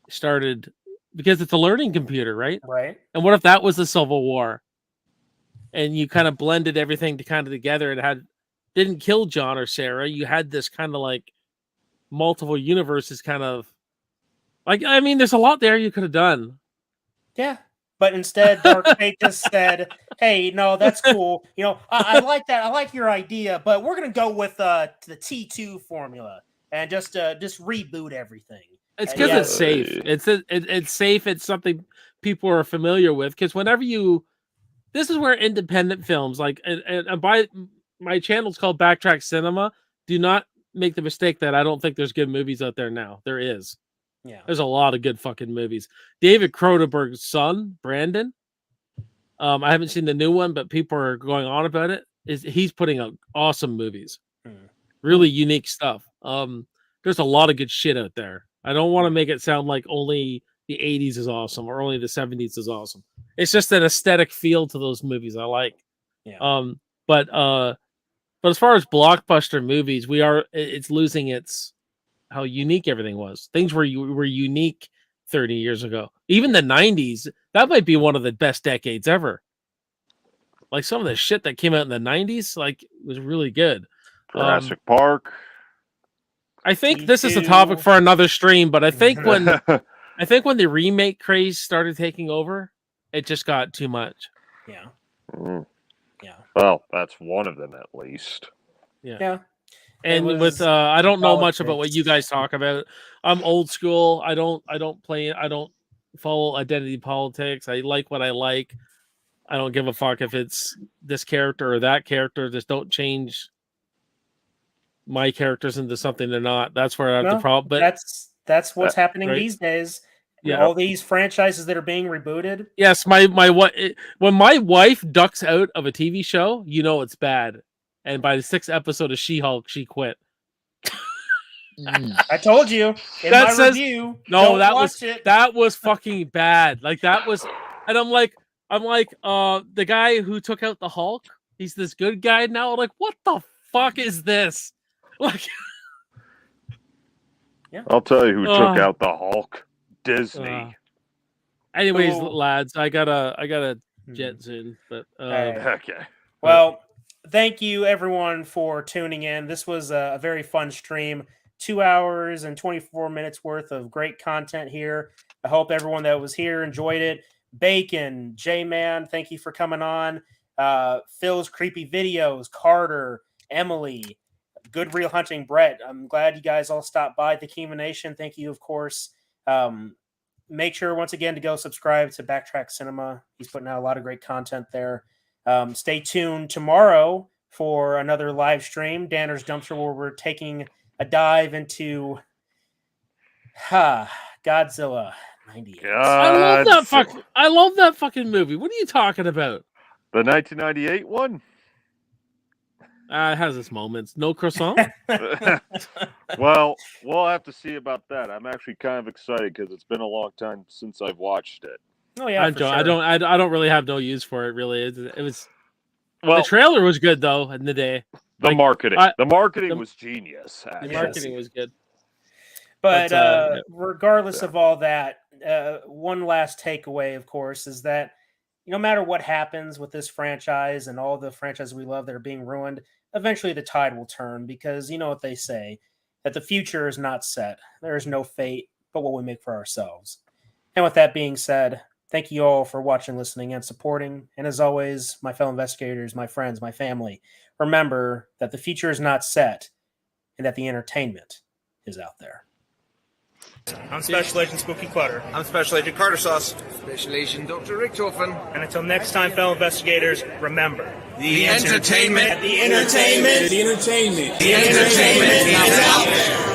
started because it's a learning computer, right? Right. And what if that was the Civil War, and you kind of blended everything together and didn't kill John or Sarah. You had this kind of like multiple universes kind of like, I mean, there's a lot there you could have done. Yeah. But instead, Dark Fate just said, hey, no, that's cool. You know, I like that. I like your idea, but we're going to go with the T2 formula and just reboot everything. It's because it's safe. It's safe. It's something people are familiar with. Because this is where independent films like, and by my channel's called Backtrack Cinema. Do not make the mistake that I don't think there's good movies out there now. There is. Yeah. There's a lot of good fucking movies. David Cronenberg's son, Brandon. I haven't seen the new one, but people are going on about it. He's putting out awesome movies. Really unique stuff. There's a lot of good shit out there. I don't want to make it sound like only the 80s is awesome or only the 70s is awesome. It's just an aesthetic feel to those movies I like. Yeah. But as far as blockbuster movies, it's losing how unique everything was. Things were unique 30 years ago. Even the 90s, that might be one of the best decades ever. Like some of the shit that came out in the 90s, like was really good. Jurassic Park. I think this is a topic for another stream, but I think when the remake craze started taking over, it just got too much. Yeah. Yeah. Well, that's one of them at least. Yeah. And with I don't know much about what you guys talk about. I'm old school. I don't follow identity politics. I like what I like. I don't give a fuck if it's this character or that character. Just don't change my characters into something they're not. That's where I have the problem. But that's what's happening right? these days. Yeah. All these franchises that are being rebooted. Yes, when my wife ducks out of a TV show, you know it's bad. And by the 6th episode of She-Hulk, she quit. I told you in my review. No, that was fucking bad. Like that was, and I'm like, the guy who took out the Hulk, he's this good guy now. I'm like, what the fuck is this? Like, yeah. I'll tell you who took out the Hulk. Disney. Anyways, lads, I gotta jet soon. But okay. Well, thank you everyone for tuning in. This was a very fun stream. 2 hours and 24 minutes worth of great content here. I hope everyone that was here enjoyed it. Bacon, J-Man, thank you for coming on. Phil's Creepy Videos, Carter, Emily, Good Real Hunting, Brett. I'm glad you guys all stopped by. The Kima Nation, thank you, of course. Make sure once again to go subscribe to Backtrack Cinema. He's putting out a lot of great content there. Stay tuned tomorrow for another live stream, Danner's Dumpster, where we're taking a dive into Godzilla 98. I love that fucking movie. What are you talking about? The 1998 one? It has its moments. No croissant? Well, we'll have to see about that. I'm actually kind of excited because it's been a long time since I've watched it. Oh yeah, I don't really have no use for it. Really, it was. Well, the trailer was good though in the day. The marketing was genius. The marketing was good. But regardless of all that, one last takeaway, of course, is that no matter what happens with this franchise and all the franchises we love that are being ruined, eventually the tide will turn, because you know what they say, that the future is not set. There is no fate but what we make for ourselves. And with that being said, thank you all for watching, listening, and supporting. And as always, my fellow investigators, my friends, my family, remember that the future is not set and that the entertainment is out there. I'm Special Agent Spooky Clutter. I'm Special Agent Carter Sauce. Special Agent Dr. Richtofen. And until next time, fellow investigators, remember, the entertainment is out there. is out there.